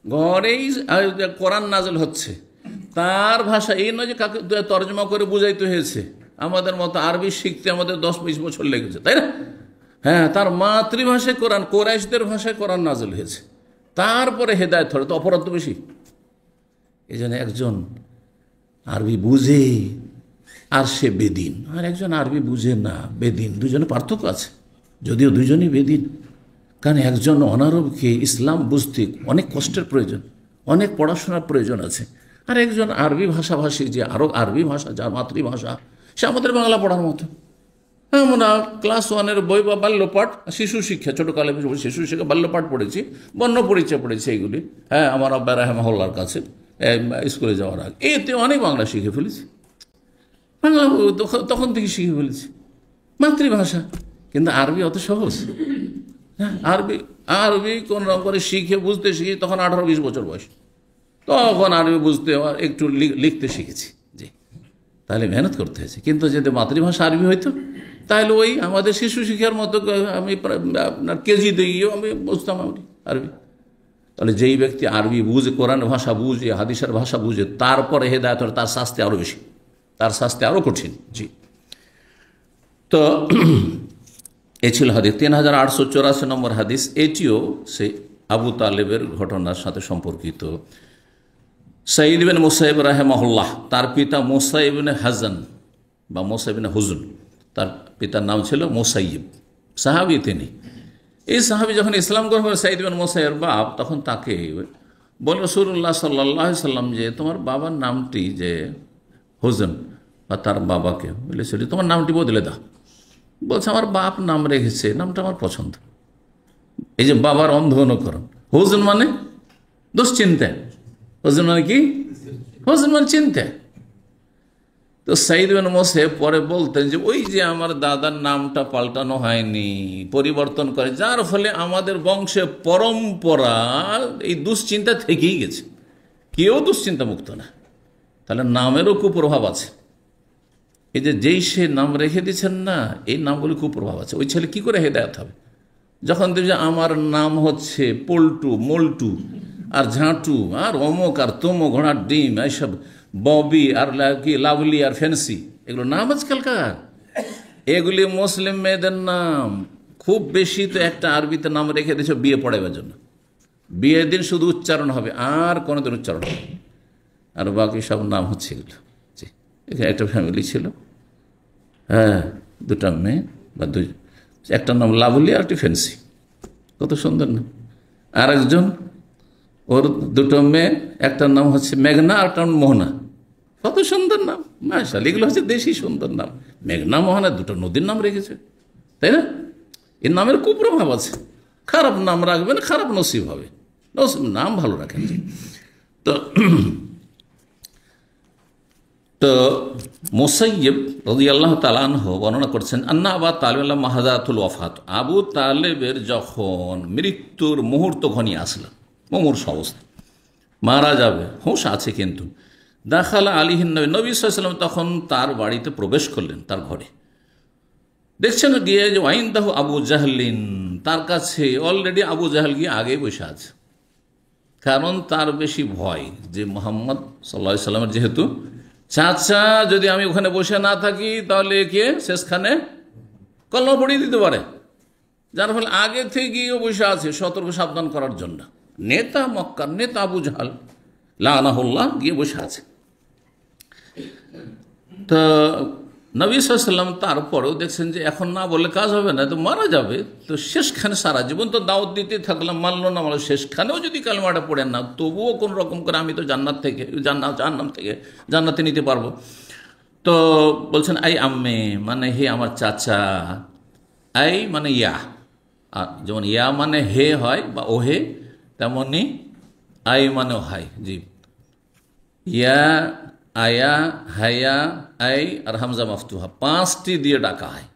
ঘরেই কোরআন নাযিল হচ্ছে তার ভাষা। এই নয় যে কাকে তর্জমা করে বুঝাইতে হয়েছে, আমাদের মতো আরবি শিখতে আমাদের 10-20 বছর লেগেছে, তাই না? হ্যাঁ, তার মাতৃভাষায় কোরআন, কোরাইশদের ভাষায় কোরআন নাযিল হয়েছে, তারপরে হেদায়েত হলো। তো অপরাধ তো বেশি। এই জন্য একজন আরবি বুঝে আর সে বেদিন, আর একজন আরবি বুঝে না বেদিন, দুজনে পার্থক্য আছে, যদিও দুজনই বেদিন। কারণ একজন অনারবকে ইসলাম বুঝতে অনেক কষ্টের প্রয়োজন, অনেক পড়াশোনার প্রয়োজন আছে। আর একজন আরবি ভাষাভাষী, যে আরও আরবি ভাষা যার মাতৃভাষা, সে আমাদের বাংলা পড়ার মতো। আমরা ক্লাস 1-এর বই বা বাল্যপাঠ, শিশু শিক্ষা, ছোটোকালে শিশু শিক্ষা বাল্যপাঠ পড়েছি, বর্ণ পরিচয় পড়েছি এগুলি। হ্যাঁ, আমার আব্বা রাহেমাহুল্লাহর কাছে স্কুলে যাওয়ার আগে এতে অনেক বাংলা শিখে ফেলেছি, বাংলা তখন থেকে শিখে ফেলেছি, মাতৃভাষা। কিন্তু আরবি অত সহজ? হ্যাঁ, আরবি কোন রকম করে শিখে বুঝতে শিখি তখন 18-20 বছর বয়স, তখন আরবি বুঝতে একটু লিখতে শিখেছি। জি, তাহলে মেহনত করতে হয়েছে। কিন্তু যদি মাতৃভাষা আরবি হইতো তাহলে ওই আমাদের শিশু শিক্ষার মতো আমি আপনার কেজি দিয়েও আমি বুঝতাম আরবি। তাহলে যেই ব্যক্তি আরবি বুঝে, কোরআন ভাষা বুঝে, হাদিসের ভাষা বুঝে, তারপরে হেদায়েত হলে তার শাস্তি আরও বেশি, তার শাস্তি আরও কঠিন। জি, তো এ ছিল হাদিস 3884 নম্বর হাদিস। এটিও সে আবু তালেবের ঘটনার সাথে সম্পর্কিত। সাঈদ ইবনে মুসাইয়িব রাহিমাহুল্লাহ, তার পিতা মুসাইয়িব ইবনে হাজান বা মুসাইয়িব ইবনে হুজুন, তার পিতার নাম ছিল মুসাইয়িব, সাহাবী তিনি। এই সাহাবী যখন ইসলাম গ্রহণ করে সাঈদ ইবনে মুসাইয়িবের বাপ, তখন তাকে বলে রাসূলুল্লাহ সাল্লাল্লাহু আলাইহি সাল্লাম যে তোমার বাবার নামটি যে হুজুন, বা তার বাবাকে বলেছিল তোমার নামটি বদলে দাও। বলছে আমার বাপ নাম রেখেছে, নামটা আমার পছন্দ। এই যে বাবার অন্ধ অনুকরণ। হুজুন মানে দুশ্চিন্তা, হুজুন মানে কি? হুজুন মানে চিন্তা। তো সাঈদ ইবনে মুসাইয়িব পরে বলতেন যে ওই যে আমার দাদার নামটা পাল্টানো হয়নি, পরিবর্তন করে, যার ফলে আমাদের বংশে পরম্পরা এই দুশ্চিন্তা থেকেই গেছে, কেউ দুশ্চিন্তা মুক্ত না। তাহলে নামেরও কুপ্রভাব আছে। এই যে যেই সে নাম রেখে দিচ্ছেন না, এই নামগুলি কুপ্রভাব আছে। ওই ছেলে কি করে হেদায়েত হবে যখন দেখবে আমার নাম হচ্ছে পল্টু, মল্টু আর ঝাঁটু আর অমুক আর তমুক, ঘোড়ার ডিম, এইসব ববি আর কি লাভলি আর ফ্যান্সি, এগুলো নাম আজকালকার। এগুলি মুসলিম মেয়েদের নাম। খুব বেশি তো একটা আরবিতে নাম রেখে দিয়েছে বিয়ে পড়াইবার জন্য, বিয়ের দিন শুধু উচ্চারণ হবে, আর কোনোদিন উচ্চারণ হবে, আর বাকি সব নাম হচ্ছে এগুলো। জি, এখানে একটা ফ্যামিলি ছিল, হ্যাঁ, দুটা মেয়ে বা একটা নাম লাভলি আর একটি ফ্যান্সি, কত সুন্দর নাম। আর একজন, ওর দুটো মেয়ে, একটার নাম হচ্ছে মেঘনা আর একটা মোহনা, কত সুন্দর নাম, মাশাআল্লাহ। এগুলো হচ্ছে দেশি সুন্দর নাম। মেঘনা, মোহনা দুটো নদীর নাম রেখেছে, তাই না? এর নামের কুপ্রভাব আছে। খারাপ নাম রাখবেন, খারাপ নসিব হবে, নাম ভালো রাখেন। তো তো মুসাইয়িব রাদিয়াল্লাহু তাআলা আনহু বর্ণনা করছেন, আন্না আবু তালেব মাহাদাতুল ওয়াফাত, আবু তালেবের যখন মৃত্যুর মুহূর্ত ঘনিয়ে আসলো, মুমূর্ষু অবস্থা, মারা যাবে, হুঁশ আছে কিন্তু, দাখালা আলাইহিন নবী, নবী সাল্লাল্লাহু আলাইহি ওয়াসাল্লাম তখন তার বাড়িতে প্রবেশ করলেন, তার ঘরে। দেখছেন গিয়ে যে ওয়াইনদাহু আবু জাহলিন, তার কাছে অলরেডি আবু জাহল গিয়ে আগে বসে আছে। কারণ তার বেশি ভয় যে মুহাম্মদ সাল্লাল্লাহু আলাইহি ওয়াসাল্লামের যেহেতু চাচা, যদি আমি ওখানে বসে না থাকি তাহলে কে শেষখানে কলমা পড়িয়ে দিতে পারে, যার ফলে আগে থেকে গিয়েও বসে আছে সতর্ক সাবধান করার জন্য। নেতা, মক্কার নেতা আবু জাহল লাআনাহুল্লাহ গিয়ে বসে আছে। তো নবী সাল্লাল্লাহু আলাইহি ওয়াসাল্লাম তারপরেও দেখছেন যে এখন না বললে কাজ হবে না, তো মারা যাবে, তো শেষখানে সারা জীবন তো দাওয়াত দিতে থাকলাম, মানলো না, মানে শেষখানেও যদি কালেমাটা পড়েন না, তবুও কোন রকম করে আমি তো জান্নাত থেকে জাহান্নাম থেকে জান্নাতে নিতে পারবো। তো বলছেন আই আম্মে, মানে হে আমার চাচা, আই মানে ইয়া, যেমন ইয়া মানে হে হয় বা ওহে, তেমনি আই মানেও হাই। জি, ইয়া আয়া, হায়া, আই আর হামজা মাফতুহা, 5টি দিয়ে ডাকা হয়।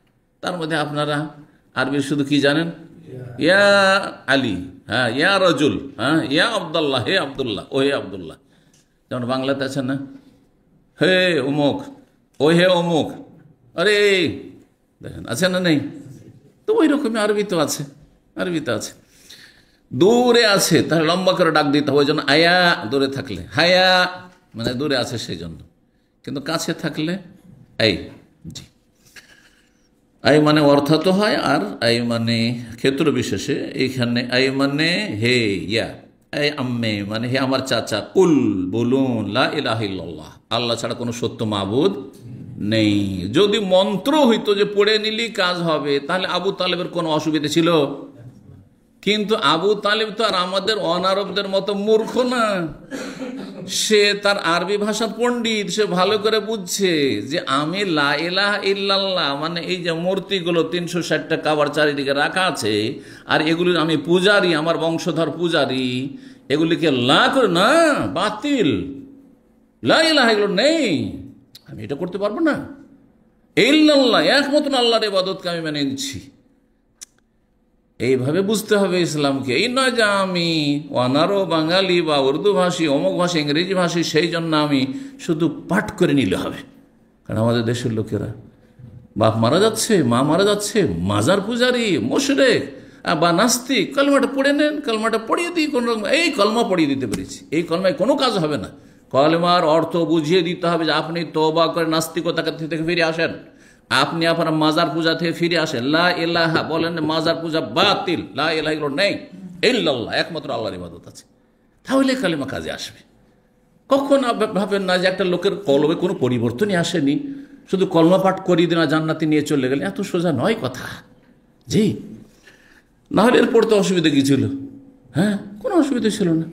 তার মধ্যে আপনারা আরবি শুধু কি জানেন? ইয়া আলী, হ্যাঁ, ইয়া রজুল, হ্যাঁ, ইয়া আব্দুল্লাহ, হে আব্দুল্লাহ, ও হে আব্দুল্লাহ। যেমন বাংলাতে আছে না, হে অমুক, ও হে অমুক, আরে দেখেন আছে না নেই? তো ওই রকমই আরবিতে আছে, আরবিতে আছে। দূরে আছে তাহলে লম্বা করে ডাক দিতে হবে, ওই জন্য আয়া, দূরে থাকলে হায়া মানে দূরে আছে সেই জন্য, কিন্তু কাছে থাকলে এই, জি। আই মানে অর্থাৎ হয়, আর আই মানে ক্ষেত্র বিশেষে, এইখানে আই মানে হে ইয়া, আই আম্মে মানে হে আমার চাচা, কুল বলুন লা ইলাহা ইল্লাল্লাহ, আল্লাহ ছাড়া কোনো সত্য মাবুদ নেই। যদি মন্ত্র হইতো যে পড়ে নিলি কাজ হবে, তাহলে আবু তালেবের কোনো অসুবিধা ছিল? কিন্তু আবু তালেব তো আর আমাদের অনারবদের মতো মূর্খ না, সে তার আরবি ভাষা পণ্ডিত, সে ভালো করে বুঝছে যে আমি লা ইলাহা ইল্লাল্লাহ মানে এই যে মূর্তিগুলো 360টা কাবার চারিদিকে রাখা আছে, আর এগুলি আমি পূজারি, আমার বংশধর পূজারি, এগুলিকে লা করে না, বাতিল, লা ইলাহা এগুলো নেই, আমি এটা করতে পারবো না। ইল্লাল্লাহ একমাত্র আল্লাহর ইবাদতকে আমি মেনে নিচ্ছি। এইভাবে বুঝতে হবে ইসলামকে। এই নয় যে আমি অনারো বাঙালি বা উর্দু ভাষী, অমুক ভাষী, ইংরেজি ভাষী, সেই জন্য আমি শুধু পাঠ করে নিলে হবে। কারণ আমাদের দেশের লোকেরা বাপ মারা যাচ্ছে, মা মারা যাচ্ছে, মাজার পূজারি, মুশরিক বা নাস্তিক, কলমাটা পড়ে নেন, কলমাটা পড়িয়ে দিই, কোন রকম এই কলমা পড়িয়ে দিতে পেরেছি, এই কলমায় কোনো কাজ হবে না। কলমার অর্থ বুঝিয়ে দিতে হবে যে আপনি তওবা করে নাস্তিকতা থেকে ফিরে আসেন, আপনি আপনার মাজার পূজা থেকে ফিরে আসেন, লা ইলাহা বলেন, মাজার পূজা বাতিল, লা ইলাহা এগুলো নেই, ইল্লাল্লাহ একমাত্র আল্লাহর ইবাদত আছে, তাহলে কালিমা কাজে আসবে। কখন ভাবেন না যে একটা লোকের কলমে কোনো পরিবর্তনই আসেনি, শুধু কলমা পাঠ করিয়ে দিন জান্নাতে নিয়ে চলে গেলেন, এত সোজা নয় কথা। জি, না হলে এর পড়তে অসুবিধা কি ছিল? হ্যাঁ, কোনো অসুবিধা ছিল না।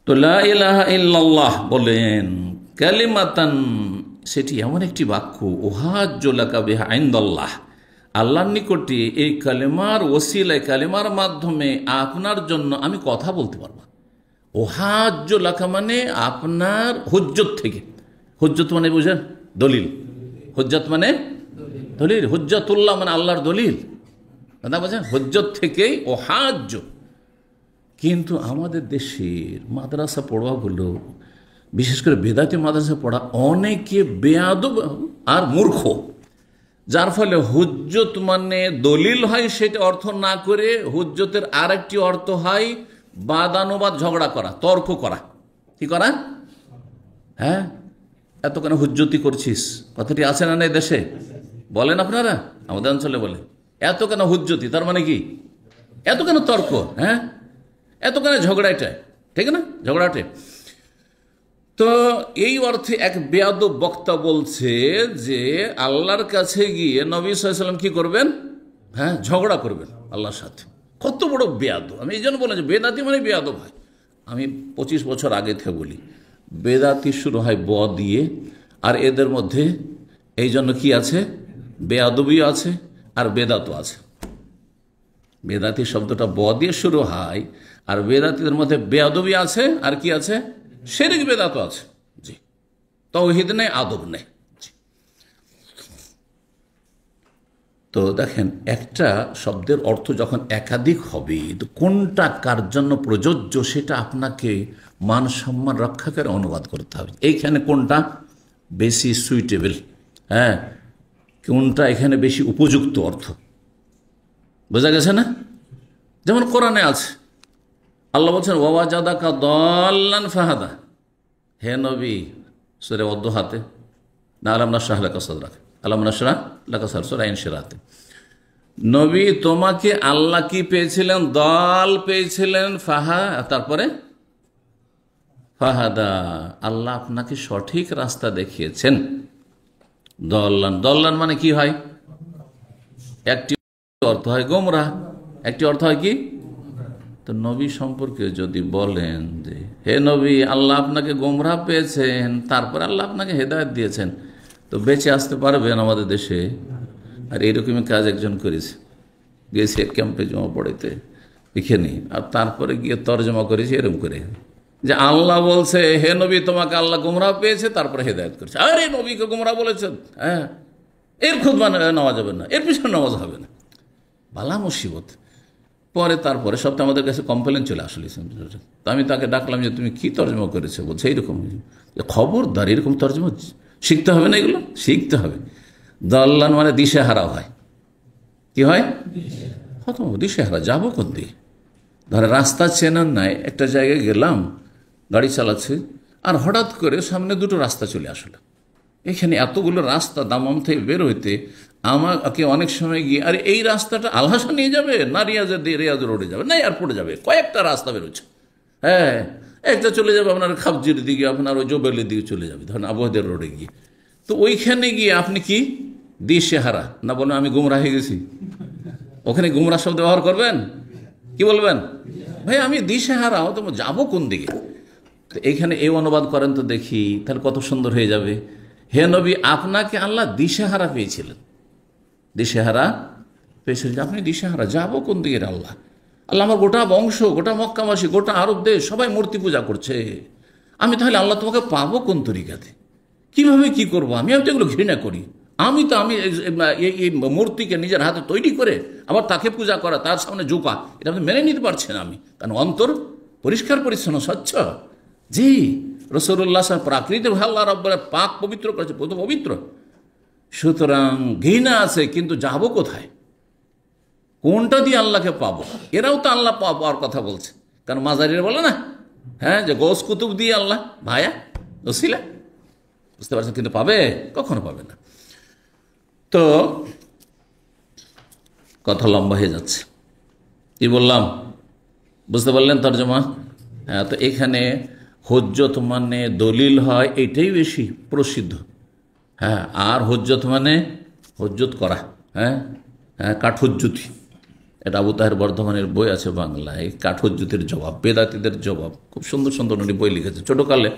তো লা ইলাহা ইল্লাল্লাহ বলেন কালিমাতান, সেটি এমন একটি বাক্য, উহাজ্জু লাকা বিহা ইনদাল্লাহ, আল্লাহর নিকটে এই কালেমার ওসিলায়, কালেমার মাধ্যমে আপনার জন্য আমি কথা বলতে পারবো। উহাজ্জু লাকা মানে আপনার হুজ্জত থেকে, হুজ্জত মানে বুঝেন দলিল, হুজ্জত মানে দলিল, হুজ্জতুল্লাহ মানে আল্লাহর দলিল, কথা বোঝেন, হুজ্জত থেকেই উহাজ্জু। কিন্তু আমাদের দেশের মাদ্রাসা পড়ুয়াগুলো, বিশেষ করে বেদাতি মাদ্রাসা পড়া, অনেকে বেয়াদব আর মূর্খ, যার ফলে হুজ্জত মানে দলিল হয় সেটা অর্থ না করে হুজ্জতের আরেকটি অর্থ হয় বাদানুবাদ, ঝগড়া করা, তর্ক করা। কি করা? হ্যাঁ, এত কেন হুজ্জতি করছিস, কথাটি আছে না এই দেশে? বলেন আপনারা, আমাদের অঞ্চলে বলে এত কেন হুজ্জতি, তার মানে কি এত কেন তর্ক, হ্যাঁ, এত কেন ঝগড়া, এটা ঠিক না, ঝগড়াটে। তো এই অর্থে এক বেয়াদব বক্তা বলছে যে আল্লাহর কাছে গিয়ে নবী সাল্লাল্লাহু আলাইহি ওয়াসাল্লাম কি করবেন? হ্যাঁ, ঝগড়া করবেন আল্লাহর সাথে। কত বড় বেয়াদব! আমি এই জন্য বললাম যে বেদাতি মানে বেয়াদব হয়। আমি 25 বছর আগে থেকে বলি, বেদাতি শুরু হয় ব দিয়ে, আর এদের মধ্যে এই জন্য কি আছে, বেয়াদবিও আছে আর বেদাতও আছে। বেদাতি শব্দটা ব দিয়ে শুরু হয়, আর বেদাতিদের মধ্যে বেয়াদবি আছে, আর কি আছে, শিরক বেদাত আছে। জি, তাওহীদ নেই, আদব নেই। তো দেখেন, একটা শব্দের অর্থ যখন একাধিক হবে, তো কোনটা কার জন্য প্রযোজ্য সেটা আপনাকে মান সম্মান রক্ষা করে অনুবাদ করতে হবে। এইখানে কোনটা বেশি সুইটেবল, হ্যাঁ, কোনটা এখানে বেশি উপযুক্ত অর্থ, বোঝা গেছে না? যেমন কোরআনে আছে, আল্লাহ বলছেন ওয়াজাদাকা দাল্লান ফাহাদা, হে নবী, সূরা ওয়াদুহাতে না, আলাম নাশরাহ লাকা সাদরাক, আলাম নাশরাহ লাকা সাদরাক, সূরা ইনশিরাতে, নবী তোমাকে আল্লাহ কি পেয়েছিলেন? দল পেয়েছিলেন, তারপরে ফাহাদা, আল্লাহ আপনাকে সঠিক রাস্তা দেখিয়েছেন। দল্লান, দল্লান মানে কি হয়? একটি অর্থ হয় গোমরাহ, একটি অর্থ হয় কি? তো নবী সম্পর্কে যদি বলেন যে হে নবী, আল্লাহ আপনাকে গোমরাহ পেয়েছেন, তারপরে আল্লাহ আপনাকে হেদায়েত দিয়েছেন, তো বেঁচে আসতে পারবেন আমাদের দেশে? আর এইরকমই কাজ একজন করেছে, গিয়েছে ক্যাম্পে জমা পড়াইতে, লিখে নি, আর তারপরে গিয়ে তর্জমা করেছে এরকম করে, যে আল্লাহ বলছে হে নবী তোমাকে আল্লাহ গুমরাহ পেয়েছে, তারপরে হেদায়েত করেছে। আরে নবীকে গুমরাহ বলেছেন, হ্যাঁ, এর খুতবা নেওয়া যাবে না, এর পিছনে নামাজ হবে না, বালা মুসিবত। তারপরে সবটা আমাদের কাছে কমপ্লেন চলে আসলে। তো আমি তাকে ডাকলাম যে তুমি কি তর্জমা করেছো? বলছে এইরকম। খবরদার, এরকম তর্জমা শিখতে হবে না, এগুলো শিখতে হবে। দল্লান মানে দিশেহারা হয়। কি হয়? খতম, দিশেহারা। যাবো কোন দিকে? ধরে রাস্তা চেনার নাই, একটা জায়গায় গেলাম, গাড়ি চালাচ্ছে, আর হঠাৎ করে সামনে দুটো রাস্তা চলে আসলো। এখানে এতগুলো রাস্তা, দামাম থেকে বের হইতে আমাকে অনেক সময় গিয়ে, আরে এই রাস্তাটা আলহাসা নিয়ে যাবে না রিয়াজ রোডে যাবে না এয়ারপোর্টে যাবে, কয়েকটা রাস্তা বেরোচ্ছে। হ্যাঁ, একটা চলে যাবে আপনার খাবজির দিকে, আপনার ওই জোবেলের দিকে চলে যাবে, ধরেন আবহাওয়াদের রোডে গিয়ে। তো ওইখানে গিয়ে আপনি কি দিশেহারা না বলেন আমি গুমরাহ হয়ে গেছি? ওখানে গুমরাহ শব্দ ব্যবহার করবেন? কি বলবেন? ভাই আমি দিশেহারা, তো যাবো কোন দিকে? এইখানে এই অনুবাদ করেন তো দেখি, তাহলে কত সুন্দর হয়ে যাবে। হে নবী, আপনাকে আল্লাহ দিশেহারা পেয়েছিলেন, দিশেহারা পেয়েছিলেন, আপনি দিশেহারা, যাবো কোন দিকে? আল্লাহ আমার গোটা বংশ, গোটা মক্কাবাসী, গোটা আরব দেশ সবাই মূর্তি পূজা করছে, আমি তাহলে আল্লাহ তোমাকে পাবো কোন তরিকাতে? কিভাবে কি করবো? আমি তো এগুলো ঘৃণা করি। আমি এই মূর্তিকে নিজের হাতে তৈরি করে আবার তাকে পূজা করা, তার সামনে ঝুঁকা, এটা আমি মেনে নিতে পারছি না। আমি কারণ অন্তর পরিষ্কার পরিচ্ছন্ন স্বচ্ছ। জি, রাসূলুল্লাহ প্রাকৃতিক আল্লাহ রাব্বুল পাক পবিত্র করেছে, পবিত্র। সুতরাং ঘৃণা আছে, কিন্তু যাবো কোথায়? কোনটা দিয়ে আল্লাহকে পাবো? এরাও তো আল্লাহ পাওয়ার কথা বলছে, কারণ মাজারিরা বলে না, হ্যাঁ, যে গোস কুতুব দিয়ে আল্লাহ ভায়া ওসিলা, বুঝতে পারছেন? কিন্তু পাবে? কখনো পাবে না। তো কথা লম্বা হয়ে যাচ্ছে, কি বললাম বুঝতে পারলেন তর্জমা? হ্যাঁ, তো এখানে হুজ্জত মানে দলিল হয়, এটাই বেশি প্রসিদ্ধ। হ্যাঁ, আর হুজ্জত মানে হুজ্জত করা, হ্যাঁ হ্যাঁ, কাঠহুজ্জতি। এটা আবু তাহের বর্ধমানের বই আছে বাংলায়, কাঠহুজ্জতির জবাব, বেদাতিদের জবাব। খুব সুন্দর সুন্দর উনি বই লিখেছে। ছোটকালে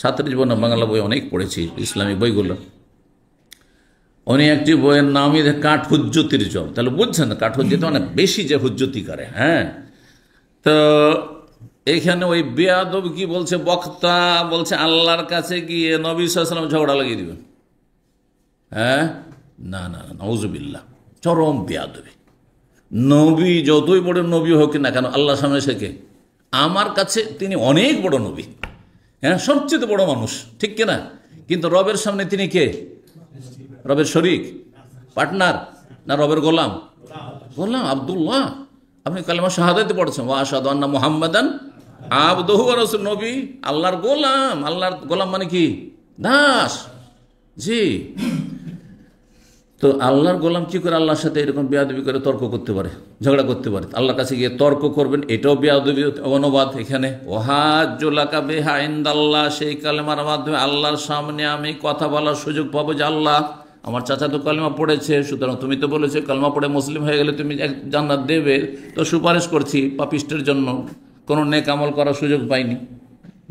ছাত্র জীবনে বাংলা বই অনেক পড়েছি, ইসলামিক বইগুলো। উনি একটি বইয়ের নামই কাঠহুজ্জতির জবাব। তাহলে বুঝছেন কাঠহুজ্জতি মানে বেশি যে হুজ্জতি করে। হ্যাঁ, তো এখানে ওই বেয়াদব কি বলছে, বক্তা বলছে আল্লাহর কাছে গিয়ে নবী সাল্লাল্লাহু আলাইহি ওয়াসাল্লাম ঝগড়া লাগিয়ে দিবেন। হ্যাঁ, না না, নাউজুবিল্লাহ, চরম বেয়াদবি। নবী যতই বড় নবী হোক না কেন, আল্লাহর সামনে শেখে আমার কাছে তিনি অনেক বড় নবী, হ্যাঁ, সবচেয়ে বড় মানুষ, ঠিক কিনা? কিন্তু রবের সামনে তিনি কে? রবের শরীক, পার্টনার, না রবের গোলাম? গোলাম, আব্দুল্লাহ। আপনি কালেমা শাহাদাতে পড়েছেন, ওয়া আশহাদু আন্না মুহাম্মাদান আবদুহু ওয়া রাসূলুহু। নবী আল্লাহর গোলাম। আল্লাহর গোলাম মানে কি? দাস। জি, তো আল্লাহর গোলাম কি করে আল্লাহর সাথে এরকম বেয়াদবি করে তর্ক করতে পারে, ঝগড়া করতে পারে? আল্লাহর কাছে গিয়ে তর্ক করবেন, এটাও বেয়াদবি অনুবাদ। এখানে ওয়াহাজ্জুলাকা বিহা ইনদাল্লাহ, সেই কালেমার মাধ্যমে আল্লাহর সামনে আমি কথা বলার সুযোগ পাবো যে আল্লাহ আমার চাচা তো কালেমা পড়েছে, সুতরাং তুমি তো বলেছো কালেমা পড়ে মুসলিম হয়ে গেলে তুমি জান্নাত দেবে, তো সুপারিশ করছি পাপিষ্টের জন্য, কোনো নেক আমল করার সুযোগ পাইনি।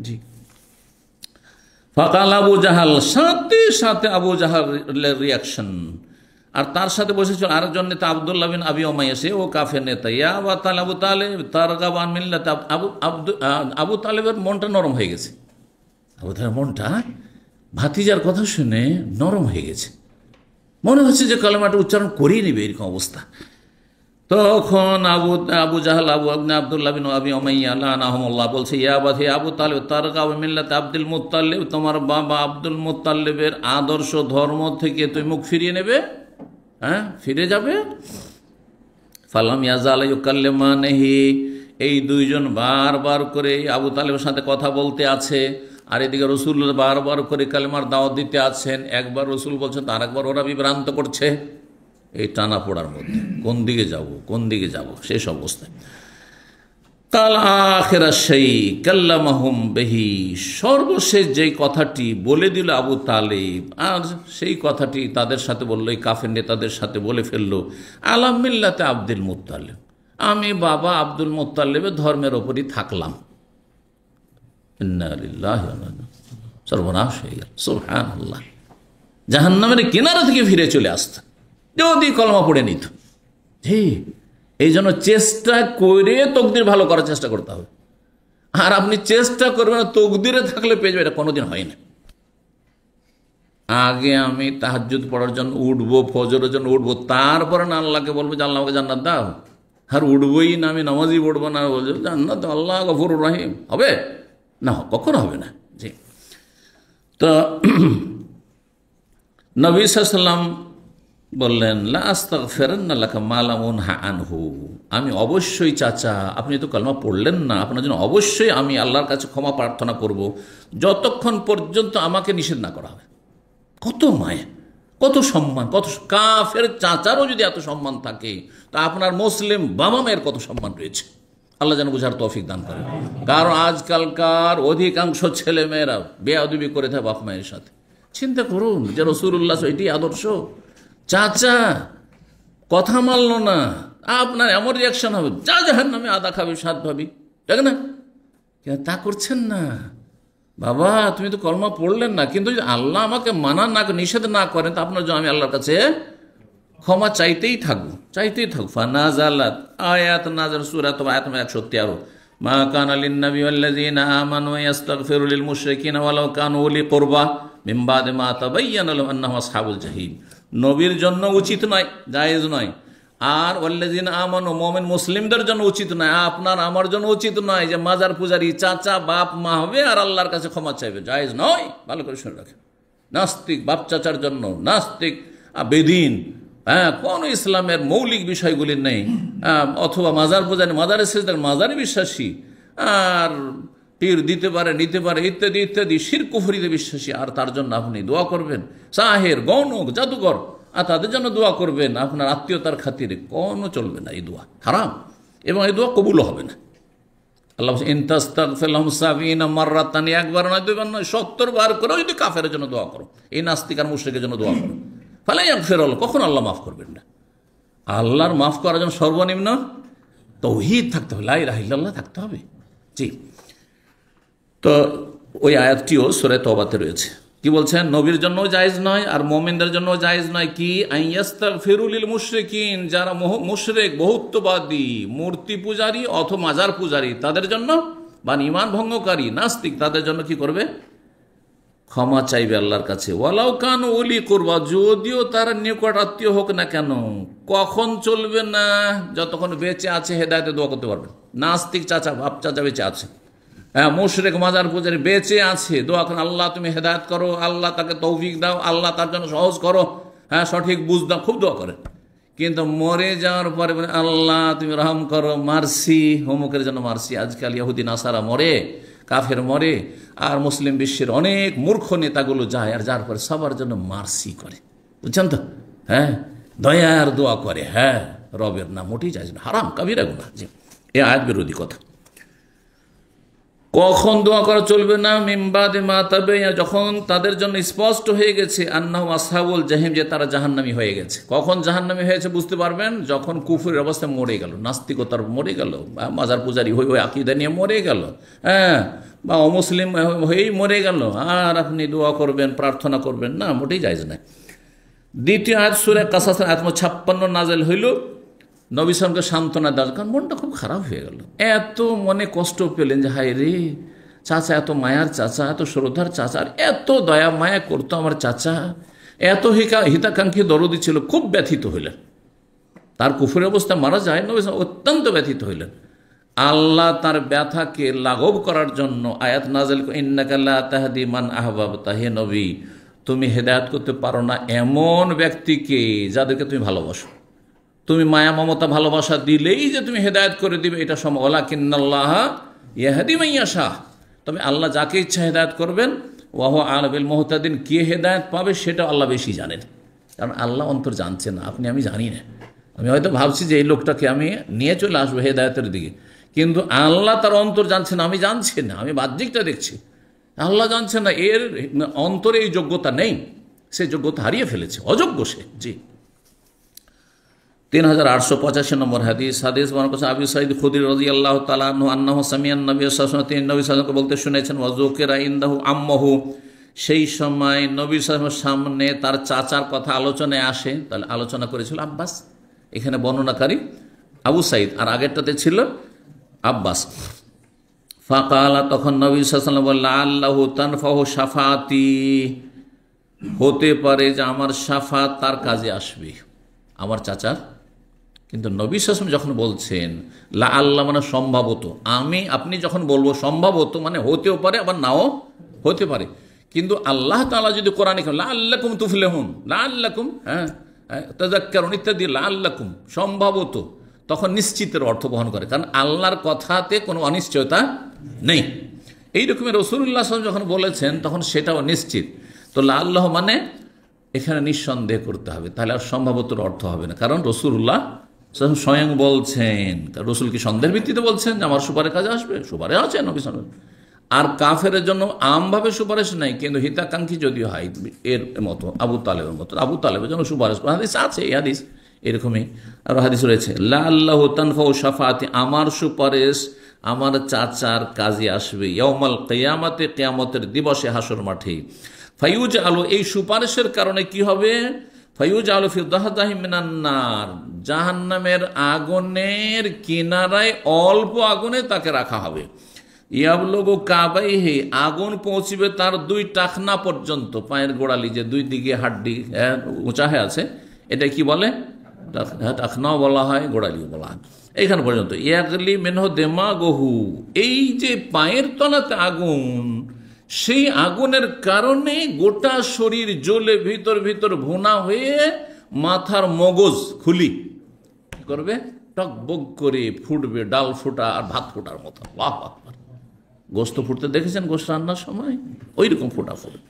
জি, ফাকাল আবু জাহাল, সাথে সাথে আবু জাহালের রিয়াকশন। আর তার সাথে বসেছিল আরেকজন নেতা আব্দুল্লাহ বিন আবি উমাইয়া, সে ও কাফের নেতা। ইয়া আবু তালেব, আবু তালেব তারগাবান মিল্লাত, আবু তালেবের মনটা নরম হয়ে গেছে। আবু তালেবের মনটা ভাতিজার কথা শুনে নরম হয়ে গেছে, মনে হচ্ছে যে কালেমাটা উচ্চারণ করিয়ে নেবে, এরকম অবস্থা। তখন আবু জাহাল, আব্দুল্লাহ বিন আবি উমাইয়া লানাহুমুল্লাহ বলছে, ইয়া বাথি আবু তালেব তারগাব মিল্লাত আব্দুল মুত্তালিব, তোমার বাবা আব্দুল মুত্তালিবের আদর্শ ধর্ম থেকে তুমি মুখ ফিরিয়ে নেবে, হ্যাঁ, ফিরে যাবে। ফালাম ইয়াজাল ইউকাল্লিমানিহি, এই দুইজন বারবার করে আবু তালেবের সাথে কথা বলতে আছে, আর এদিকে রসুল বারবার করে কালেমার দাওয়াত দিতে আছেন। একবার রসুল বলছেন, আর একবার ওরা বিভ্রান্ত করছে। এই টানা পড়ার মধ্যে কোন দিকে যাব, কোন দিকে যাব, শেষ অবস্থায় কাল আখিরা সেই কাল্লামাহুম বিহি, সর্বশেষ যেই কথাটি বলে দিল আবু তালেব, আর সেই কথাটি তাদের সাথে বললো, এই কাফের নেতাদের সাথে বলে ফেললো, আলা মিল্লাতে আব্দুল মুত্তালিব, আমি বাবা আব্দুল মুত্তালিবের ধর্মের ওপরই থাকলাম। ইন্না লিল্লাহি ওয়া ইন্না ইলাইহি রাজিউন। সর্বনাশ হয়ে গেল, সুবহানাল্লাহ। জাহান্নামের কিনারা থেকে ফিরে চলে আসতো যদি কলমা পড়ে নিত। জি, এই জন্য চেষ্টা করে তকদির ভালো করার চেষ্টা করতে হবে। আর আপনি চেষ্টা করবেন তকদিরে থাকলে পেয়ে যাবে, এটা কোনোদিন হয় না। আগে আমি তাহাজ্জুদ পড়ার জন্য উঠবো, ফজরের জন্য উঠবো, তারপরে না আল্লাহকে বলবো যে আল্লাহ আমাকে জান্নাত দাও। আর উঠবই না, আমি নামাজই পড়বো না, বলবো জান্নাত আল্লাহ গফুরুর রহিম, হবে না? কখনো হবে না। জি। তো নবী সাল্লাল্লাহু আলাইহি ওয়াসাল্লাম বললেন, লা আস্তাগফিরান্না লাকা মা লাম উনহা আনহু, আমি অবশ্যই চাচা, আপনি তো কালমা পড়লেন না, আপনার জন্য অবশ্যই আমি আল্লাহর কাছে ক্ষমা প্রার্থনা করব যতক্ষণ পর্যন্ত আমাকে নিষেধ না করা হবে। কত মায়া, কত সম্মান, কত কাফের চাচারও যদি এত সম্মান থাকে, তা আপনার মুসলিম বাবা মায়ের কত সম্মান রয়েছে। আল্লাহ যেন বুঝার তৌফিক দান করে। কারণ আজকালকার অধিকাংশ ছেলে মেয়েরা বেয়াদবি করে থাকে বাপ মায়ের সাথে। চিন্তা করুন যে রাসূলুল্লাহ এটি আদর্শ। চাচা কথা মানল না, আপনার এমন রিয়াকশন হবে, যা জাহান্নামে আদা খাবি সাত ভাবি, ঠিক না? তা করছেন না বাবা, তুমি তো কলমা পড়লেন না, কিন্তু যদি আল্লাহ আমাকে মানা না নিষেধ না করেন, তা আপনার জন্য আমি আল্লাহর কাছে ক্ষমা চাইতেই থাকবো, চাইতেই থাকবো। ফানাজালাত, আয়াত নাযিল, সূরা তোবা আয়াত 113, মা কানা লিন-নবী ওয়াল্লাযীনা আমানু ইয়াস্তাগফিরু লিল মুশরিকিনা ওয়ালাউ কানু উলি কুরবা মিন বাদি মা তাবায়্যানা লাহুম আন্নাহুম আসহাবুল জাহিম। নবীর জন্য উচিত নয়, জায়েজ নয়। আর ওয়াল্লাযীনা আমানু, মুমিন মুসলিমদের জন্য উচিত নয়, আপনার আমার জন্য উচিত নয় যে মাজার পূজারি চাচা বাপ মা হবে আর আল্লাহর কাছে ক্ষমা চাইবে, জায়েজ নয়। ভালো করে শুনে রাখেন। নাস্তিক বাপ চাচার জন্য, নাস্তিক বেদিন, কোন ইসলামের মৌলিক বিষয়গুলি নেই, অথবা মাজার পূজারি, মাজারে সিজদার, মাজারে বিশ্বাসী, আর পীর দিতে পারে নিতে পারে ইত্যাদি ইত্যাদি শিরক কুফরিতে বিশ্বাসী, আর তার জন্য আপনি দোয়া করবেন। সাহের, গণক, জাদুঘর, আর তাদের জন্য দোয়া করবেন আপনার আত্মীয়তার খাতিরে, কোনো চলবে না। এই দোয়া হারাম এবং এই দোয়া কবুল হবে না। আল্লাহ ইনতাস্তাগফির লাহুম ৭০ মাররাতান, একবার নয় দুইবার নয় ৭০ বার করে যদি কাফেরের জন্য দোয়া করো, এই নাস্তিক আর মুশরিকের জন্য দোয়া করো, ফালা ইয়াগফিরুল্লাহ, কখন আল্লাহ মাফ করবেন না। আল্লাহর মাফ করার জন্য সর্বনিম্ন তাওহীদ থাকতে হবে, লা ইলাহা ইল্লাল্লাহ থাকতে হবে। জি। তো ওই আয়াতটিও সূরা তওবাতে রয়েছে। কি বলছেন? নবীর জন্য জায়েজ নয় আর মুমিনদের জন্য জায়েজ নয় কি, আইয়াস্তাগফিরু লিল মুশরিকিন, যারা মুশরিক, বহুত্ববাদী, মূর্তি পূজারী অথবা মাজার পূজারী, তাদের জন্য, বা ঈমান ভঙ্গকারী নাস্তিক, তাদের জন্য কি করবে? ক্ষমা চাইবে আল্লাহর কাছে। ওয়ালাউ কানু উলি কুরবা, যদিও তার নিকট আত্মীয় হোক না কেন। কখন চলবে না? যতক্ষণ বেঁচে আছে হেদায়েতে দোয়া করতে পারবেন। নাস্তিক চাচা বাপ চাচা বেঁচে আছে, মুশরিক মাজার পূজারী বেঁচে আছে, দোয়া করেন আল্লাহ তুমি হেদায়েত করো, আল্লাহ তাকে তৌফিক দাও, আল্লাহ তার জন্য সহজ করো, সঠিক বুঝ দাও, খুব দোয়া করেন। কিন্তু মরে যাওয়ার পরে আল্লাহ তুমি রহম করো, মার্সি, হোমকের জন্য মার্সি। আজকাল ইহুদি নাসারা মরে, কাফের মরে, আর মুসলিম বিশ্বের অনেক মূর্খ নেতাগুলো যায় আর যার পরে সবার জন্য মার্সি করে, বুঝছেন তো? দয়ার দোয়া করে, রবের নাম মোটেই যায় না, হারাম, কাবিরা গুনাহ। জি, এ আয়াত বিরোধী কথা। কখন দোয়া করা চলবে না? মিন বাদি মা তাবায়্যানা, যখন তাদের জন্য স্পষ্ট হয়ে গেছে আন্নাহুম আসহাবুল জাহিম, যে তারা জাহান্নামী হয়ে গেছে। কখন জাহান্নামী হয়েছে বুঝতে পারবেন? যখন কুফরের অবস্থায় মরে গেল, নাস্তিকতার মরে গেল, মাজার পূজারি হয়ে ওই আকীদা নিয়ে মরে গেল, বা অমুসলিম হয়েই মরে গেল, আর আপনি দোয়া করবেন, প্রার্থনা করবেন না, মোটেই জায়েজ নাই। দ্বিতীয় আয়াত সূরা কাসাস আয়াত 56 নাযিল হইল নবী সাল্লাল্লাহু আলাইহি ওয়াসাল্লামকে সান্ত্বনা দেওয়ার, কারণ মনটা খুব খারাপ হয়ে গেল। এত মনে কষ্ট পেলেন যে হায় রে, চাচা এত মায়ার চাচা, এত শ্রদ্ধার চাচা, আর এত দয়া মায়া করতো আমার চাচা, এত হিতাকাঙ্ক্ষী দরদি ছিল, খুব ব্যথিত হইলেন। তার কুফরের অবস্থা মারা যায়, নবী সাল্লাল্লাহু আলাইহি ওয়াসাল্লাম অত্যন্ত ব্যথিত হইলেন। আল্লাহ তার ব্যথাকে লাঘব করার জন্য আয়াত নাযিল, ইন্নাকা লা তাহদি মান আহবাবতা, হে নবী তুমি হেদায়েত করতে পারো না এমন ব্যক্তিকে যাদেরকে তুমি ভালোবাসো। তুমি মায়া মমতা ভালোবাসা দিলেই যে তুমি হেদায়েত করে দিবে এটা সম্ভব, ওয়ালাকিন্নাল্লাহ ইয়াহদি মান ইয়াশা, তবে আল্লাহ যাকে ইচ্ছা হেদায়েত করবেন। ওয়া হুয়া আ'লামু বিল মুহতাদিন, কে হেদায়েত পাবে সেটা আল্লাহ বেশি জানেন, কারণ আল্লাহ অন্তর জানছে না, আপনি আমি জানি না। আমি হয়তো ভাবছি যে এই লোকটাকে আমি নিয়ে চলে আসবো হেদায়েতের দিকে, কিন্তু আল্লাহ তার অন্তর জানছে না, আমি জানছি না, আমি বাহ্যিকটা দেখছি, আল্লাহ জানছে না, এর অন্তরে এই যোগ্যতা নেই, সে যোগ্যতা হারিয়ে ফেলেছে, অযোগ্য সে। জি। 3885 নম্বর হাদিস বর্ণনা করেছেন আবু সাঈদ খুদরি রাদিয়াল্লাহু তাআলা আনহু আন্নাহু সামিআন নবী সাল্লাল্লাহু আলাইহি ওয়াসাল্লাম, তিনি নবী সাল্লাল্লাহু আলাইহি ওয়াসাল্লামকে বলতে শুনেছেন, ওয়া যুকিরা ইনদাহু আম্মাহু, সেই সময় নবী সাল্লাল্লাহু আলাইহি ওয়াসাল্লামের সামনে তার চাচার কথা আলোচনায় আসে। তাহলে আলোচনা করেছিল আব্বাস, এখানে বর্ণনাকারী আবু সাঈদ, আর আগেরটাতে ছিল আব্বাস। ফাকালা, তখন নবী সাল্লাল্লাহু আলাইহি ওয়াসাল্লাম বললেন, আল্লাহু তানফাহু শাফাতি, হতে পারে যে আমার শাফাত তার কাজে আসবে, আমার চাচার। কিন্তু নবী সাল্লাল্লাহু আলাইহি ওয়াসাল্লাম যখন বলছেন লা আল্লাহ মানে সম্ভবত, আপনি যখন বলবো সম্ভবত মানে হতেও পারে আবার নাও হতে পারে, কিন্তু আল্লাহ তাআলা যদি কোরআনে লা আল্লাকুম তুফলিহুন, লা আল্লাকুম তাযাক্কারুন ইত্যাদি, লা আল্লাকুম সম্ভবত, তখন নিশ্চিতের অর্থ বহন করে, কারণ আল্লাহর কথাতে কোনো অনিশ্চয়তা নেই। এইরকমই রাসূলুল্লাহ সাল্লাল্লাহু আলাইহি ওয়াসাল্লাম যখন বলেছেন তখন সেটাও নিশ্চিত। তো লা আল্লাহ মানে এখানে নিঃসন্দেহ করতে হবে, তাহলে আর সম্ভবতর অর্থ হবে না, কারণ রাসূলুল্লাহ স্বয়ং বলছেন। রসুল কি সন্দেহের ভিত্তিতে বলছেন যে আমার সুপারিশ কাজে আসবে? সুপারিশ আছে নবী সাল্লাল্লাহু আলাইহি ওয়াসাল্লাম। আর কাফেরের জন্য আমভাবে সুপারিশ নাই, কিন্তু হিতাকাঙ্ক্ষী যদি হয় এর মতো আবু তালেবের মতো, আবু তালেবের জন্য সুপারিশ হাদিস আছে, এই হাদিস এরকমই আরো হাদিস রয়েছে, লা আল্লাহু তানফাউ শাফাআতি, আমার সুপারিশ আমার চাচার কাজে আসবে, ইয়াউমাল কিয়ামাতে, কিয়ামতের দিবসে, হাসর মাঠে। ফায়ুজ আলো, এই সুপারিশের কারণে কি হবে? ফায়ুজ আলো ফি দাহদাহি মিনান নার, জাহান্নামের আগুনের কিনারায় অল্প আগুনে তাকে রাখা হবে। ইয়াবলুগু কাবাইহি, আগুন পৌঁছবে তার দুই টাকনা পর্যন্ত, পায়ের গোড়ালি যে দুই দিকে হাড্ডি উঁচা হয়ে আছে, এটা কি বলে? টাকনাও বলা হয়, গোড়ালিও বলা হয়, এইখান পর্যন্ত। ইয়াগলি মিনহু দিমাগুহু, এই যে পায়ের তলাতে আগুন, সেই আগুনের কারণে গোটা শরীর জ্বলে ভিতর ভিতর ভুনা হয়ে মাথার মগজ খুলি করবে, টকবক করে ফুটবে, ডাল ফোটা আর ভাত ফোটার মতো। আল্লাহু আকবার। গোস্ত ফুটতে দেখেছেন গোস্ত রান্নার সময়? ওই রকম ফোটা ফুটবে।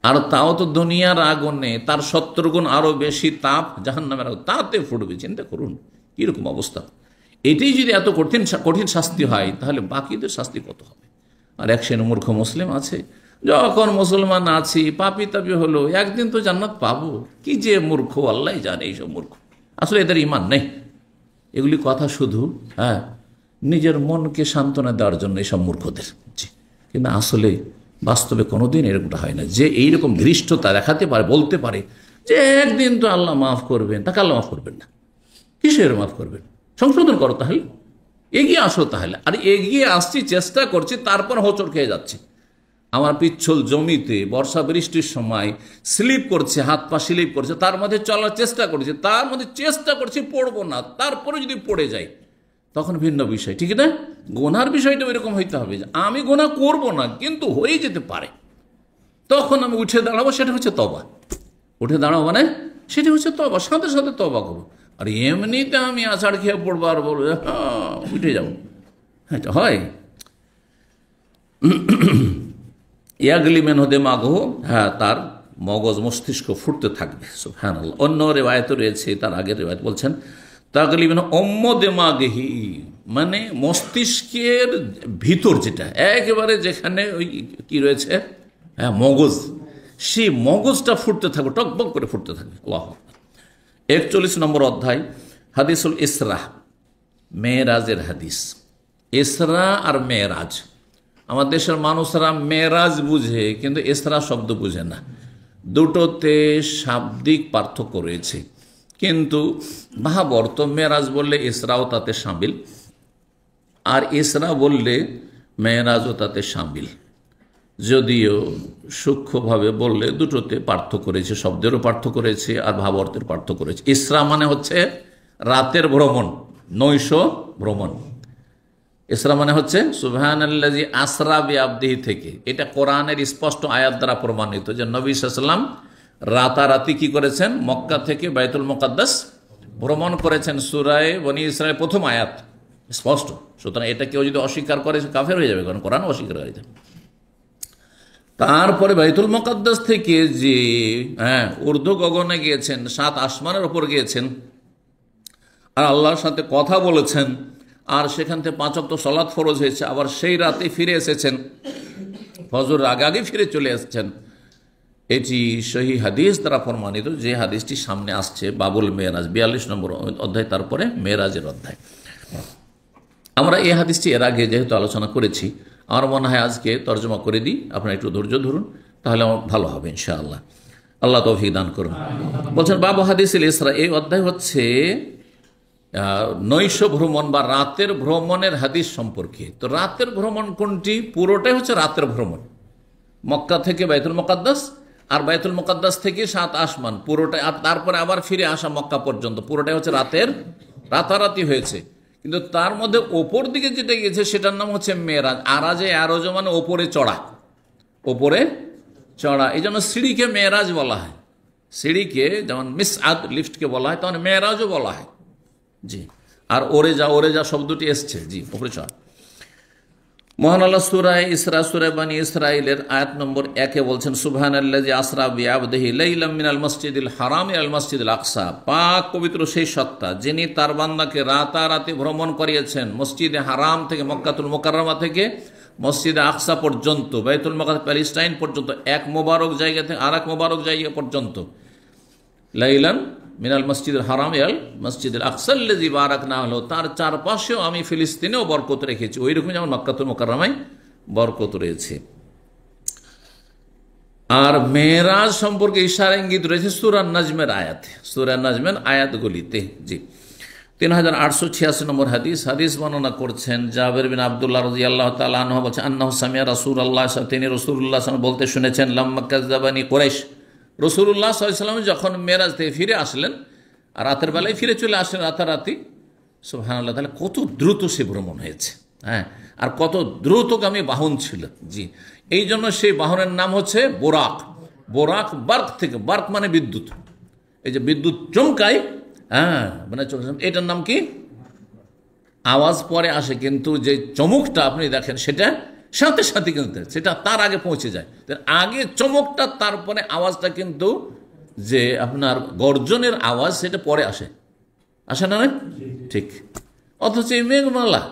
আর তাও তো দুনিয়ার আগুনে, তার 70 গুণ আরো বেশি তাপ জাহান্নামের আগুন, তাতে ফুটবে। চিন্তা করুন কিরকম অবস্থা। এটাই যদি এত কঠিন শাস্তি হয়, তাহলে বাকিদের শাস্তি কত হবে? আর এক শ্রেণী মূর্খ মুসলিম আছে, যখন মুসলমান আছি পাপি তাপি হলো, একদিন তো জান্নাত পাবো। কি যে মূর্খ, আল্লাহ জানে এইসব মূর্খ, আসলে এদের ইমান নেই। এগুলি কথা শুধু নিজের মনকে সান্ত্বনা দেওয়ার জন্য এইসব মূর্খদের, কিন্তু আসলে বাস্তবে কোনোদিন এরকমটা হয় না। যে এইরকম ধৃষ্টতা দেখাতে পারে, বলতে পারে যে একদিন তো আল্লাহ মাফ করবেন, তাকে আল্লাহ মাফ করবেন না। কিসের মাফ করবেন? সংশোধন করো, তাহলে এগিয়ে আসো। তাহলে আর এগিয়ে আসছি, চেষ্টা করছি, তারপর হোঁচট খেয়ে যাচ্ছে। আমার পিচ্ছল জমিতে বর্ষা বৃষ্টির সময় স্লিপ করছে, হাত পা স্লিপ করছে, তার মধ্যে চলার চেষ্টা করছে, তার মধ্যে চেষ্টা করছি পড়বো না, তারপরে যদি পড়ে যাই তখন ভিন্ন বিষয়, ঠিক না? গোনার বিষয়টা এরকম হইতে হবে যে আমি গোনা করব না, কিন্তু হয়ে যেতে পারে, তখন আমি উঠে দাঁড়াবো, সেটা হচ্ছে তওবা। উঠে দাঁড়াবো মানে সেটা হচ্ছে তওবা, সাথে সাথে তওবা করবো। আর এমনিতে আমি আছাড় খেয়ে পড়বো আর বলবো হ্যাঁ উঠে যাবো, হ্যাঁ এটা হয়। ইয়াগলি মেন হদে মাগহ, হ্যাঁ তার মগজ মস্তিষ্ক ফুটতে থাকবে। সুবহানাল্লাহ। অন্য রেওয়ায়েত রয়েছে, তার আগের রেওয়ায়েত বলছেন তাগলি মেন অম্ম দেমাগহি, মানে মস্তিষ্কের ভিতর যেটা একেবারে যেখানে ওই কি রয়েছে, হ্যাঁ মগজ, সেই মগজটা ফুটতে থাকবে, টকবক করে ফুটতে থাকবে। আল্লাহু আকবার। 41 নম্বর অধ্যায়, হাদিসুল ইসরা, মেরাজের হাদিস। ইসরা আর মেরাজ, আমার দেশের মানুষরা মেরাজ বুঝে কিন্তু ইসরা শব্দ বুঝে না। দুটোতে শাব্দিক পার্থক্য রয়েছে, কিন্তু মহাভারত মেরাজ বললে ইসরাও তাতে শামিল, আর ইসরা বললে মেরাজও তাতে শামিল। যদিও সূক্ষ্মভাবে বললে দুটোতে পার্থক্য রয়েছে, শব্দেরও পার্থক্য রয়েছে আর ভাবার্থের পার্থক্য রয়েছে। ইসরা মানে হচ্ছে রাতের ভ্রমণ, নৈশ ভ্রমণ। ইসরা মানে হচ্ছে সুবহানাল্লাযী আসরা বিআবদিহি থেকে, এটা কোরআনের স্পষ্ট আয়াত দ্বারা প্রমাণিত যে নবী সাল্লাল্লাহু আলাইহি ওয়াসাল্লাম রাতারাতি কি করেছেন, মক্কা থেকে বাইতুল মুকাদ্দাস ভ্রমণ করেছেন। সূরা বনী ইসরাঈল প্রথম আয়াত স্পষ্ট। সুতরাং এটা কেউ যদি অস্বীকার করে সে কাফের হয়ে যাবে, কারণ কোরআন অস্বীকার করে। তারপরে বাইতুল মুকাদ্দাস থেকে যে ঊর্ধ্ব গগনে গিয়েছেন, 7 আসমানের ওপর গিয়েছেন, আর আল্লাহর সাথে কথা বলেছেন, আর সেখান থেকে 5 ওয়াক্ত সালাত ফরজ হয়েছে, আবার সেই রাতে ফিরে এসেছেন, ফজর আগে ফিরে চলে এসেছেন। এটি সহি হাদিস দ্বারা প্রমাণিত, যে হাদিসটি সামনে আসছে, বাবুল মেরাজ 42 নম্বর অধ্যায়, তারপরে মেরাজের অধ্যায়। আমরা এই হাদিসটি এর আগে যেহেতু আলোচনা করেছি, আমার মনে হয় আজকে তর্জমা করে দিই, আপনারা একটু ধৈর্য ধরুন, তাহলে আমার ভালো হবে ইনশাআল্লাহ। আল্লাহ তৌফিক দান করুন। বলছেন বাবু হাদিসুল ইসরা, এই অধ্যায় হচ্ছে নৈশ ভ্রমণ বা রাতের ভ্রমণের হাদিস সম্পর্কে। তো রাতের ভ্রমণ কোনটি? পুরোটাই হচ্ছে রাতের ভ্রমণ, মক্কা থেকে বাইতুল মুকাদ্দাস আর বাইতুল মুকাদ্দাস থেকে 7 আসমান পুরোটাই, আর তারপরে আবার ফিরে আসা মক্কা পর্যন্ত পুরোটাই হচ্ছে রাতারাতি হয়েছে। কিন্তু তার মধ্যে ওপর দিকে যেটা গিয়েছে সেটার নাম হচ্ছে মেরাজ। আরাজে আরজ মানে ওপরে চড়া, ওপরে চড়া। এই জন্য সিঁড়িকে মেরাজ বলা হয়। সিঁড়িকে যেমন মিসআদ লিফটকে বলা হয়, তেমন মেরাজও বলা হয়। জি, আর ওরে যা শব্দটি এসছে, জি, ওপরে চড়া। মহান আল্লাহ সূরা ইসরা, সূরা বনী ইসরাঈলের আয়াত নম্বর 1-এ বলছেন, সুবহানাল্লাযী আসরা বিআবদিহি লাইলাম মিনাল মসজিদিল হারাম ইলাল মসজিদিল আকসা। পাক পবিত্র সেই সত্তা যিনি তার বান্দাকে রাতারাতি ভ্রমণ করিয়েছেন মসজিদে হারাম থেকে, মক্কাতুল মুকাররমা থেকে মসজিদে আকসা পর্যন্ত, বাইতুল মুকাদ্দাস প্যালেস্টাইন পর্যন্ত, এক মোবারক জায়গা থেকে আরেক মোবারক জায়গা পর্যন্ত। লাইলান মিনাল মসজিদুল হারাম ইলাল মসজিদুল আকসাল্লাযী বারাকনা হলো, তার চারপাশেও আমি ফিলিস্তিনেও বরকত রেখেছি, ওই রকম যেমন মক্কাতুল মুকাররমায় বরকত রয়েছে। আর মেরাজ সম্পর্কে ইশারা ইঙ্গিত রয়েছে সূরা নাজমের আয়াতে, সূরা নাজমের আয়াতগুলিতে। জি, 3886 নম্বর হাদিস বর্ণনা করছেন জাবের বিন আব্দুল্লাহ রাদিয়াল্লাহু তাআলা আনহু বলেছেন, আন্নাহু সামিয়া রাসূলুল্লাহ, তিনি রাসূলুল্লাহ সাল্লাল্লাহু আলাইহি ওয়াসাল্লাম বলতে শুনেছেন, লাম্মা কাযাবানি কুরাইশ, রাসূলুল্লাহ সাল্লাল্লাহু আলাইহি ওয়াসাল্লাম যখন মেরাজ থেকে ফিরে আসলেন, আর রাতের বেলায় ফিরে চলে আসলেন রাতারাতি, সুবহানাল্লাহ, তাহলে কত দ্রুত সে ভ্রমণ হয়েছে, হ্যাঁ, আর কত দ্রুতগামী বাহন ছিল। জি, এই জন্য সেই বাহনের নাম হচ্ছে বোরাক। বোরাক বার্ক থেকে, বার্ক মানে বিদ্যুৎ, এই যে বিদ্যুৎ চমকায়, হ্যাঁ, মানে এটার নাম কি? আওয়াজ পরে আসে, কিন্তু যে চমকটা আপনি দেখেন সেটা সাথে সাথে কিন্তু সেটা তার আগে পৌঁছে যায়। আগে চমকটা, তারপরে আওয়াজটা কিন্তু যে আপনার গর্জনের আওয়াজ সেটা পরে আসে না? ঠিক। অথচ এই মেঘমালা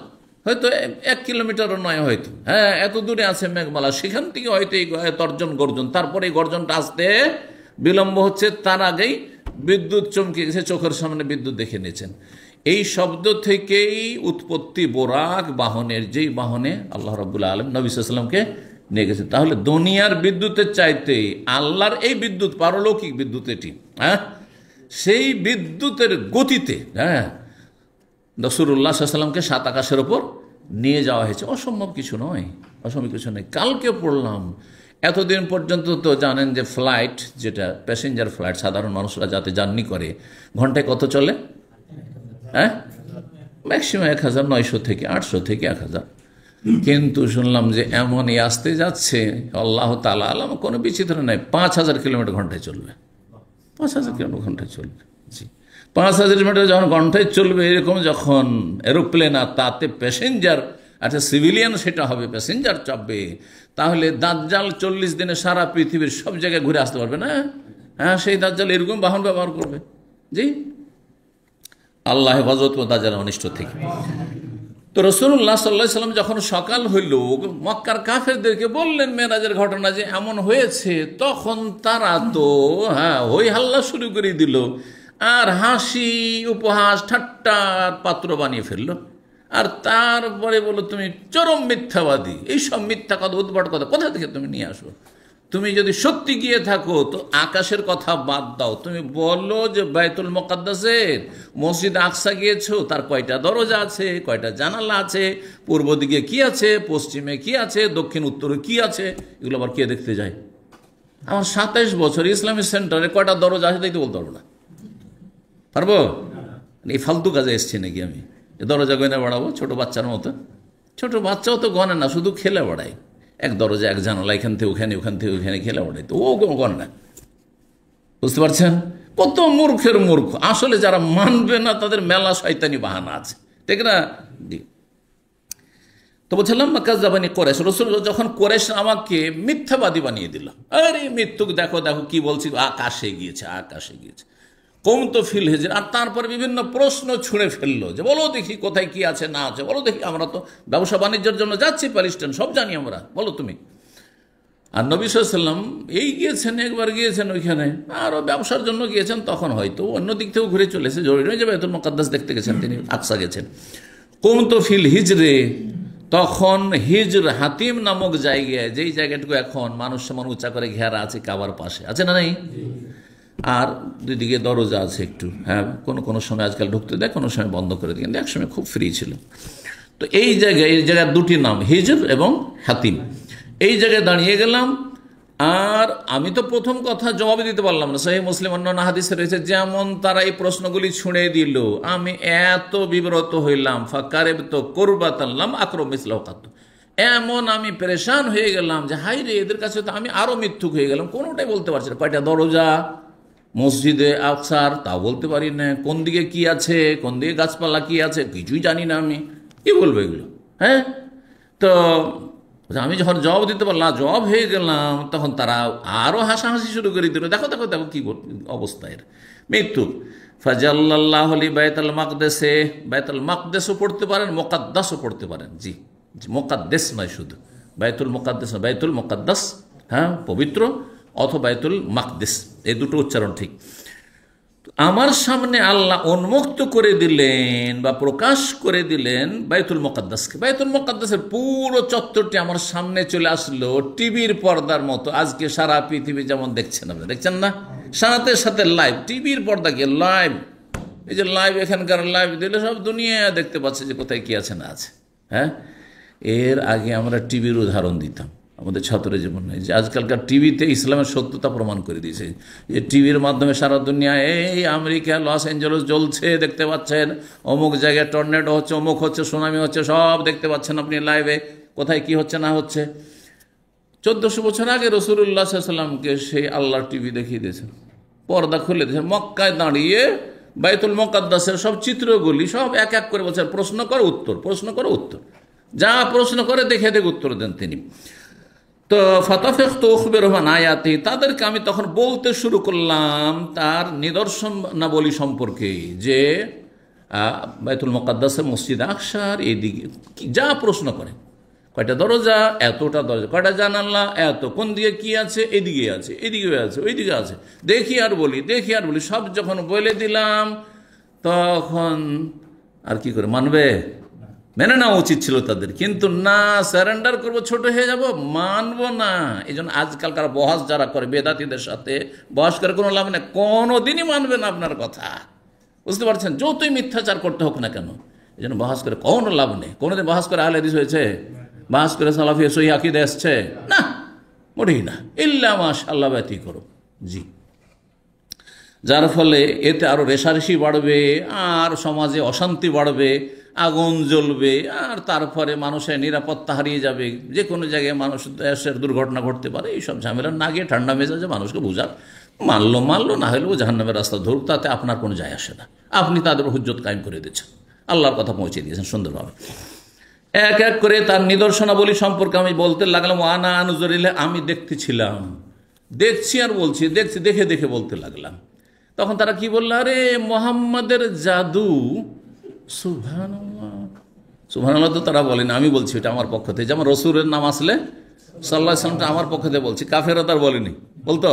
হয়তো 1 কিলোমিটারও নয়, হয়তো, হ্যাঁ, এত দূরে আছে মেঘমালা, সেখান থেকে হয়তো এই তর্জন গর্জন, তারপরে এই গর্জনটা আসতে বিলম্ব হচ্ছে, তার আগেই বিদ্যুৎ চমকে গেছে, চোখের সামনে বিদ্যুৎ দেখে নিয়েছেন। এই শব্দ থেকেই উৎপত্তি বোরাক বাহনের, যেই বাহনে আল্লাহ রাব্বুল আলামিন নবী সাল্লাল্লাহু আলাইহি ওয়াসাল্লামকে নিয়ে গেছে। তাহলে দুনিয়ার বিদ্যুতের চাইতে আল্লাহর এই বিদ্যুৎ, পারলৌকিক বিদ্যুৎ এটি, হ্যাঁ, সেই বিদ্যুতের গতিতে, হ্যাঁ, রাসূলুল্লাহ সাল্লাল্লাহু আলাইহি ওয়াসাল্লামকে 7 আকাশের ওপর নিয়ে যাওয়া হয়েছে। অসম্ভব কিছু নয়, অসম্ভব কিছু নয়। কালকে পড়লাম, এতদিন পর্যন্ত তো জানেন যে ফ্লাইট, যেটা প্যাসেঞ্জার ফ্লাইট, সাধারণ মানুষরা যাতে জার্নি করে, ঘন্টায় কত চলে? হ্যাঁ, ম্যাক্সিমাম 1900 থেকে 800 থেকে 1000। কিন্তু শুনলাম যে এমনই আসতে যাচ্ছে, আল্লাহ তাআলা আলাম, কোনো বিচিত্র নাই, 5000 কিলোমিটার ঘন্টায় চলবে, 5000 কিলোমিটার ঘন্টায় চলবে। জি, 5000 কিলোমিটার যখন ঘন্টায় চলবে, এরকম যখন এরোপ্লেন, আর তাতে প্যাসেঞ্জার, আচ্ছা সিভিলিয়ান সেটা হবে, প্যাসেঞ্জার চাপবে, তাহলে দাজ্জাল 40 দিনে সারা পৃথিবীর সব জায়গায় ঘুরে আসতে পারবে না? হ্যাঁ, সেই দাজ্জাল এরকম বাহন ব্যবহার করবে। জি, আল্লাহ হেফাজত করুন দাজ্জালের অনিষ্ট থেকে। তো রাসূলুল্লাহ সাল্লাল্লাহু আলাইহি ওয়াসাল্লাম যখন সকাল হইল, মক্কার কাফেরদেরকে বললেন মেরাজের ঘটনা যে এমন হয়েছে, তখন তারা তো হই হাল্লা শুরু করে দিল, আর হাসি উপহাস ঠাট্টার পাত্র বানিয়ে ফেললো। আর তারপরে বলো তুমি চরম মিথ্যাবাদী, এইসব মিথ্যা কথা, উদ্ভট কথা কোথা থেকে তুমি নিয়ে আসো? তুমি যদি সত্যি গিয়ে থাকো তো আকাশের কথা বাদ দাও, তুমি বলো যে বাইতুল মুকাদ্দাসের মসজিদ আকসা গিয়েছো, তার কয়টা দরজা আছে, কয়টা জানালা আছে, পূর্ব দিকে কি আছে, পশ্চিমে কি আছে, দক্ষিণ উত্তরে কি আছে, এগুলো আবার কে দেখতে যায়? আমার 27 বছর ইসলামিক সেন্টারে কয়টা দরজা আছে দেখতে বলতে পারবো না, পারবো? এই ফালতু কাজে এসছি নাকি আমি? দরজা গয়না বাড়াবো ছোট বাচ্চার মতো? ছোট বাচ্চাও তো গনে না, শুধু খেলে বেড়ায়, এক দরজা এক জানালা, এখান থেকে ওখানে, ওখান থেকে ওখানে খেলে বেড়ায়, তো ও গনে না। বুঝতে পারছেন কত মূর্খের মূর্খ? আসলে যারা মানবে না তাদের মেলা শয়তানি বাহানা আছে, ঠিক না? জি, তো বলছিলাম কাযাবানি কুরাইশ, রাসূল যখন কুরাইশ আমাকে মিথ্যাবাদী বানিয়ে দিল, আরে মৃত্যুক দেখো দেখো কি বলছি, আকাশে গিয়েছে, আকাশে গিয়েছে, কম তো ফিল হেজের, আর তারপরে বিভিন্ন প্রশ্ন ছুঁড়ে ফেললো যে বলো দেখি কোথায় কি আছে না আছে, বলো দেখি, আমরা তো ব্যবসা বাণিজ্যের জন্য যাচ্ছি প্যালেস্টাইন, সব জানি আমরা, বলো তুমি। আর নবী সাল্লাল্লাহু আলাইহি ওয়াসাল্লাম এই গিয়েছেন, একবার গিয়েছেন ওইখানে, আরও ব্যবসার জন্য গিয়েছেন, তখন হয়তো অন্য দিক থেকেও ঘুরে চলেছে, জরুরি নয় যে বাইতুল মুকাদ্দাস দেখতে গেছেন, তিনি আকসা গেছেন। কম তো ফিল হিজরে, তখন হিজর হাতিম নামক জায়গায়, যেই জায়গাটুকু এখন মানুষ সমান উঁচা করে ঘেরা আছে কাবার পাশে, আছে না নাই? আর দুই দিকে দরজা আছে একটু, হ্যাঁ, কোনো সময় আজকাল ঢুকতে দেয়, কোনো সময় বন্ধ করে দেয়, কিন্তু একসময় খুব ফ্রি ছিল। তো এই জায়গার দুটি নাম, হিজর এবং হাতিম। এই জায়গায় দাঁড়িয়ে গেলাম, আর আমি তো প্রথম কথা জবাব দিতে পারলাম না। সহিহ মুসলিম অন্যান্য হাদিসে রয়েছে, যেমন তারা এই প্রশ্নগুলি ছুঁড়ে দিল, আমি এত বিব্রত হইলাম, ফাকারেব তো করবাতাল্লাম আক্রম ইসলাকাত, এমন আমি পেরেশান হয়ে গেলাম যে হাই রে, এদের কাছে তো আমি আরো মিথ্যুক হয়ে গেলাম, কোনোটাই বলতে পারছি না। কয়টা দরজা মসজিদে আকসার তাও বলতে পারি না, কোন দিকে কি আছে, কোন দিকে গাছপালা কি আছে, কিছুই জানি না, আমি কি বলবো এগুলো? হ্যাঁ, তো আমি যখন জবাব দিতে পারলাম, জবাব হয়ে গেলাম, তখন তারা আরো হাসাহাসি শুরু করে দিল, দেখো দেখো দেখো কি অবস্থা এর, মৃত্যু। ফাজাল্লাল্লাহু লি বাইতুল মাকদেসে, বাইতুল মাকদেসও পড়তে পারেন, মুকাদ্দাসও পড়তে পারেন। জি, মুকাদ্দেস নয় শুধু, বাইতুল মুকাদ্দেস নয়, বাইতুল মুকাদ্দাস, হ্যাঁ, পবিত্র, অথবা বাইতুল মাকদেস, এই দুটো উচ্চারণ ঠিক। আমার সামনে আল্লাহ উন্মুক্ত করে দিলেন বা প্রকাশ করে দিলেন বাইতুল মুকাদ্দাসকে। বাইতুল মুকাদ্দাসের পুরো চত্বরটি আমার সামনে চলে আসলো, টিভির পর্দার মতো। আজকে সারা পৃথিবী যেমন দেখছেন, আপনি দেখছেন না, সাথে সাথে লাইভ, টিভির পর্দা গিয়ে লাইভ, এই যে লাইভ, এখানকার লাইভ দিলে সব দুনিয়া দেখতে পাচ্ছে যে কোথায় কি আছে না আছে। হ্যাঁ, এর আগে আমরা টিভির উদাহরণ দিতাম আমাদের ছাত্র জীবনে, যে আজকালকার টিভিতে ইসলামের সত্যতা প্রমাণ করে দিয়েছে, যে টিভির মাধ্যমে সারা দুনিয়া, এই আমেরিকা লস অ্যাঞ্জেলস জ্বলছে দেখতে পাচ্ছেন, অমুক জায়গায় টর্নেডো হচ্ছে, অমুক হচ্ছে, সুনামি হচ্ছে, সব দেখতে পাচ্ছেন আপনি লাইভে, কোথায় কি হচ্ছে না হচ্ছে। 1400 বছর আগে রাসূলুল্লাহ সাল্লাল্লাহু আলাইহি ওয়াসাল্লামকে সেই আল্লাহর টিভি দেখিয়ে দিয়েছেন, পর্দা খুলে দিয়েছেন, মক্কায় দাঁড়িয়ে বাইতুল মুকাদ্দাসের সব চিত্রগুলি সব এক এক করে বলছেন, প্রশ্ন করো উত্তর, প্রশ্ন করো উত্তর, যা প্রশ্ন করে দেখে দেখে উত্তর দেন তিনি। তো ফাতাফিকতু উখবিরুহুম আন আয়াতি, তাদেরকে আমি তখন বলতে শুরু করলাম তার নিদর্শনাবলী সম্পর্কে, যে বাইতুল মুকাদ্দাসের মসজিদ আকসার এইদিকে যা প্রশ্ন করে, কয়টা দরজা, এতটা দরজা, কয়টা জানালা, এত, কোন দিকে কি আছে, এদিকে আছে, এদিকে আছে, ওইদিকে আছে, দেখি আর বলি, দেখি আর বলি, সব যখন বলে দিলাম, তখন আর কি করে মানবে? মেনে নেওয়া উচিত ছিল তাদের, কিন্তু না, সারেন্ডার করবো, ছোট হয়ে যাব, মানবো না। এই জন্য আজকালকার বহাস যারা করে বেদাতীদের সাথে বহাস করে কোনো লাভ নেই, কোনোদিনই মানবে না আপনার কথা, বুঝতে পারছেন? যতই মিথ্যাচার করতে হোক না কেন, এই জন্য বহাস করে কোনো লাভ নেই। কোনোদিন বহাস করে আহলে হাদিস হয়েছে? বহাস করে সালাফি সহিহ আকীদা এসছে? না, মোটেই না, ইল্লা মাশাআল্লাহ ব্যতি করো। জি, যার ফলে এতে আরো রেশারেশি বাড়বে, আর সমাজে অশান্তি বাড়বে, আগুন জ্বলবে, আর তারপরে মানুষের নিরাপত্তা হারিয়ে যাবে, যে কোনো জায়গায় মানুষের দুর্ঘটনা ঘটতে পারে। এইসব ঝামেলা না গিয়ে ঠান্ডা মেজাজে মানুষকে বোঝার, মানলো না হলেও জাহান্নামের রাস্তা ধরুক, তাতে আপনার কোনো যায় আসে না, আপনি তাদের হুজ্জত কায়েম করে দিচ্ছেন, আল্লাহর কথা পৌঁছে দিয়েছেন সুন্দরভাবে। এক এক করে তার নিদর্শনাবলী সম্পর্কে আমি বলতে লাগলাম, আনা আনুজরিল্লাহ, আমি দেখতেছিলাম, দেখছি আর বলছি, দেখছি, দেখে দেখে বলতে লাগলাম। তখন তারা কি বলল, আরে মোহাম্মদের জাদু, সুবহানাল্লাহ। সুবহানাল্লাহ তো তারা বলেন, আমি বলছি এটা আমার পক্ষ থেকে, যেমন রসুলের নাম আসলে সাল্লাল্লাহু আলাইহি ওয়াসাল্লামটা আমার পক্ষ থেকে বলছি, কাফেররা তার বলেনি, বলতো,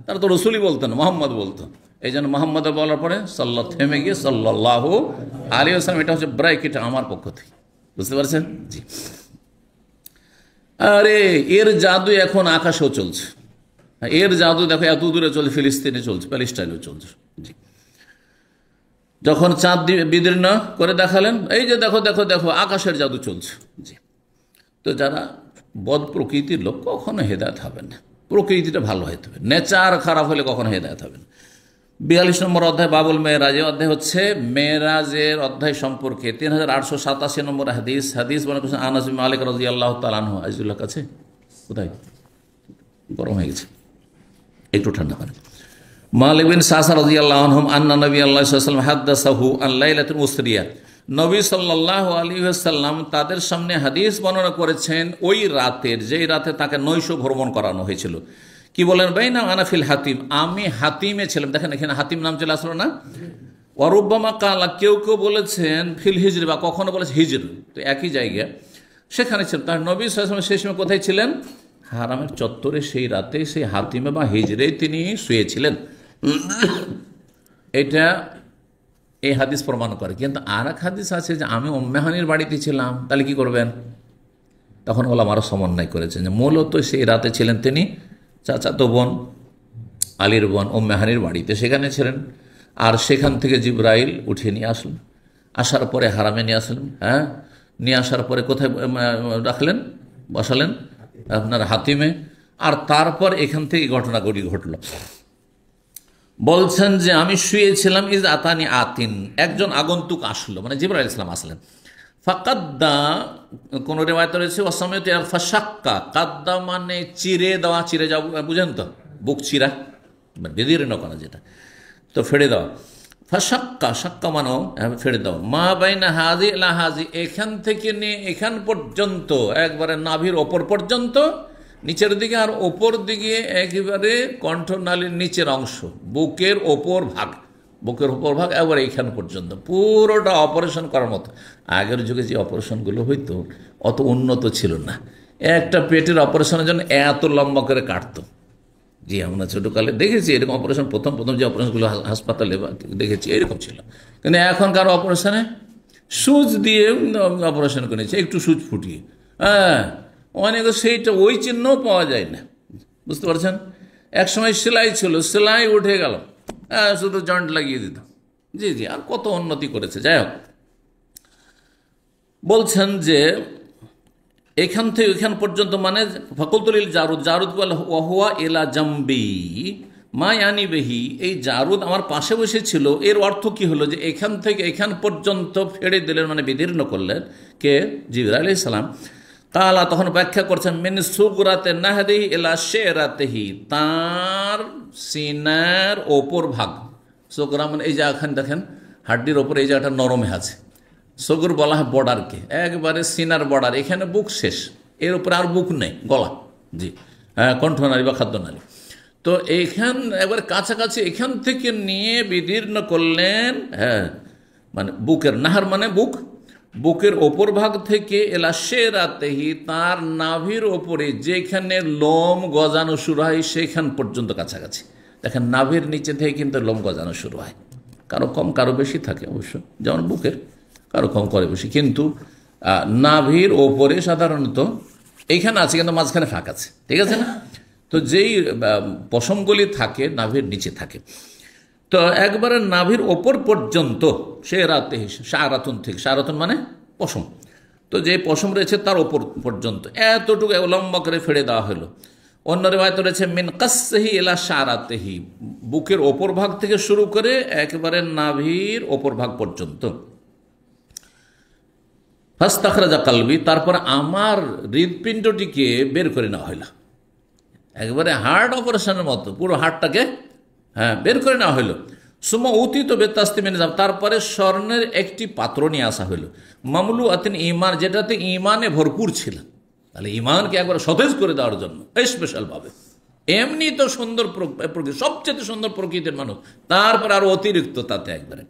তারা তো রসুলই বলতো না, মোহাম্মদ বলতো। এই জন্য মোহাম্মদ বলার পরে সাল্লাহ থেমে গিয়ে সাল্লাল্লাহু আলাইহি ওয়াসাল্লাম, এটা হচ্ছে ব্রাইক, এটা আমার পক্ষ থেকে, বুঝতে পারছেন? জি, আরে এর জাদু এখন আকাশেও চলছে, এর জাদু দেখো এত দূরে চলছে, ফিলিস্তিনে চলছে, প্যালেস্টাইনেও চলছে। জি, যখন চাঁদ বিদীর্ণ করে দেখালেন, এই যে দেখো দেখো দেখো আকাশের জাদু চলছে। জি, তো যারা বদ প্রকৃতির লোক কখনো হেদায়েত হবে না, প্রকৃতিটা ভালো হইতে হবে, নেচার খারাপ হলে কখনো হেদায়েত হবে না। 42 নম্বর অধ্যায় বাবুল মেয়েরাজের অধ্যায় হচ্ছে মেয়েরাজের অধ্যায় সম্পর্কে 3887 নম্বর হাদিস। হাদিস মনে করছেন আনাস বিন মালিক রাদিয়াল্লাহু তাআলা আনহু। আজিজুল্লাহ কাছে কোথায়? গরম হয়ে গেছে, একটু ঠান্ডা করে। মালিক বিন সাসা রাদিয়াল্লাহু আনহু আন্না নবী আল্লাহ সাল্লাল্লাহু আলাইহি ওয়াসাল্লাম হাদাসাহু আন লাইলাতুল উসরিয়া, নবী সাল্লাল্লাহু আলাইহি ওয়াসাল্লাম তাদের সামনে হাদিস বর্ণনা করেছেন ওই রাতের, যেই রাতে তাকে নৈশ ভ্রমণ করানো হয়েছিল। কি বলেন? বাইনা আনা ফিল হাতিম, আমি হাতিমে ছিলাম। দেখেন এখানে হাতিম নাম চলে আসলো না? ওয়ারুব্বামা কালা, কেউ কেউ বলেছেন ফিল হিজর, বা কখনো বলেছে হিজর, তো একই জায়গায় সেখানে ছিলেন। তার নবী সাল্লাল্লাহু আলাইহি ওয়াসাল্লাম সেই সময় কোথায় ছিলেন? হারামের চত্বরে, সেই রাতে সেই হাতিমে বা হিজরে তিনি শুয়েছিলেন। এটা এই হাদিস প্রমাণ করে। কিন্তু আর এক হাদিস আছে যে আমি উম্মে হানির বাড়িতে ছিলাম, তাহলে কি করবেন? তখন ওলামারা সমন্বয় করেছেন যে মূলত সেই রাতে ছিলেন তিনি চাচাতো বোন আলীর বোন উম্মে হানির বাড়িতে সেখানে ছিলেন। আর সেখান থেকে জিবরাইল উঠিয়ে নিয়ে আসলেন, আসার পরে হারামে নিয়ে আসলেন। হ্যাঁ, নিয়ে আসার পরে কোথায় রাখলেন, বসালেন আপনার হাতিমে। আর তারপর এখান থেকে ঘটনাগুলি ঘটল। বলছেন যে আমি শুয়েছিলাম, ইজ আতানি আতিন, একজন আগন্তুক আসলো, মানে জিবরাইল ইসলাম আসলেন। ফাকাদ্দা, কোন রেওয়ায়তে রয়েছে ওয়াসামিত ফাশাক্কা, কাদ্দা মানে চিরে দেওয়া, চিরে যাওয়া বুঝেন তো, বুক চিরা, বেদীর্ণ করা যেটা, তো ফেড়ে দেওয়া। ফাশাক্কা, সাক্কা মানো ফেড়ে দেওয়া। মা বাইনা হাজি এলা হাজি, এখান থেকে নিয়ে এখান পর্যন্ত, একবারে নাভির ওপর পর্যন্ত, নিচের দিকে আর ওপর দিকে একেবারে কণ্ঠনালীর নিচের অংশ, বুকের ওপর ভাগ, বুকের ওপর ভাগ একবারে এইখান পর্যন্ত পুরোটা অপারেশন করার মতো। আগের যুগে যে অপারেশনগুলো হইতো অত উন্নত ছিল না। একটা পেটের অপারেশনের জন্য এত লম্বা করে কাটতো। জি, আমরা ছোটোকালে দেখেছি এরকম অপারেশন, প্রথম প্রথম যে অপারেশনগুলো হাসপাতালে দেখেছি এরকম ছিল। কিন্তু এখনকার অপারেশনে সুচ দিয়ে অপারেশন করেছে, একটু সুচ ফুটিয়ে। হ্যাঁ, অনেকে সেইটা ওই চিহ্নও পাওয়া যায় না, বুঝতে পারছেন। একসময় সেলাই ছিল, সেলাই উঠে গেল, শুধু জয়েন্ট লাগিয়ে দিত। জি জি, আর কত উন্নতি করেছে। যাই হোক, বলছেন যে এখান থেকে এখান পর্যন্ত, মানে ফকুলতুল জারুদ, জারুদ বলে ওয়াহুয়া এলা জাম্বি মা ইয়ানি বেহি, এই জারুদ আমার পাশে বসেছিল। এর অর্থ কি হলো, যে এখান থেকে এখান পর্যন্ত ফেড়ে দিলেন, মানে বিদীর্ণ করলেন কে, জিবরাইল আলাইহিস সালাম। কালা, তখন ব্যাখ্যা করছেন, মিন সুগরাতে নাহদিহি ইলা শেরাতেহি, তার সিনার ওপর ভাগ। সুগরা মানে এই যে এখানে দেখেন হাড্ডির ওপর এই জায়গাটা নরমে আছে, সগুর বলা হয় বর্ডারকে, একবারে সিনার বর্ডার, এখানে বুক শেষ, এর উপরে আর বুক নেই, গলা। জি হ্যাঁ, কণ্ঠনালী বা খাদ্যনালী। তো এইখান একবারে কাছাকাছি, এখান থেকে নিয়ে বিদীর্ণ করলেন। হ্যাঁ, মানে বুকের, নাহার মানে বুক, বুকের ওপর ভাগ থেকে এলা শেরাতেহি, তার নাভির ওপরে যেখানে লোম গজানো শুরু হয় সেখান পর্যন্ত কাছাকাছি। দেখেন নাভির নিচে থেকে কিন্তু লোম গজানো শুরু হয়, কারো কম কারো বেশি থাকে অবশ্য, যেমন বুকের কারো কম করে বেশি, কিন্তু নাভির ওপরে সাধারণত এইখানে আছে, কিন্তু মাঝখানে ফাঁক আছে, ঠিক আছে না। তো যেই পশমগুলি থাকে নাভির নিচে থাকে, তো একবারে নাভির ওপর পর্যন্ত, সে রাতে সারাতুন থেকে, সারাতুন মানে পশম, তো যে পশম রয়েছে তার ওপর পর্যন্ত এতটুকু লম্বা করে ফেড়ে দেওয়া হলো। অন্য রেওয়ায়েতে রয়েছে মিন কাসহি ইলা সারাতেহি, বুকের ওপর ভাগ থেকে শুরু করে একেবারে নাভির ওপর ভাগ পর্যন্ত। ফাস্তাখরাজা কালবি, তারপর আমার হৃদপিণ্ডটিকে বের করে নেওয়া হইল, একবারে হার্ট অপারেশনের মতো পুরো হার্টটাকে বের করে নেওয়া হইল। সুমা উতিত বেতাস্তিমিন, তারপরে স্বর্ণের একটি পাত্র নিয়ে আসা হইল, মামলু আতিন ইমান, যেটাতে ইমানে ভরপুর ছিল। তাহলে ইমানকে একবার সতেজ করে দেওয়ার জন্য স্পেশাল ভাবে, এমনি তো সুন্দর প্রকৃতি, সবচেয়ে সুন্দর প্রকৃতির মানুষ, তারপর আরো অতিরিক্ত তাতে একবারে।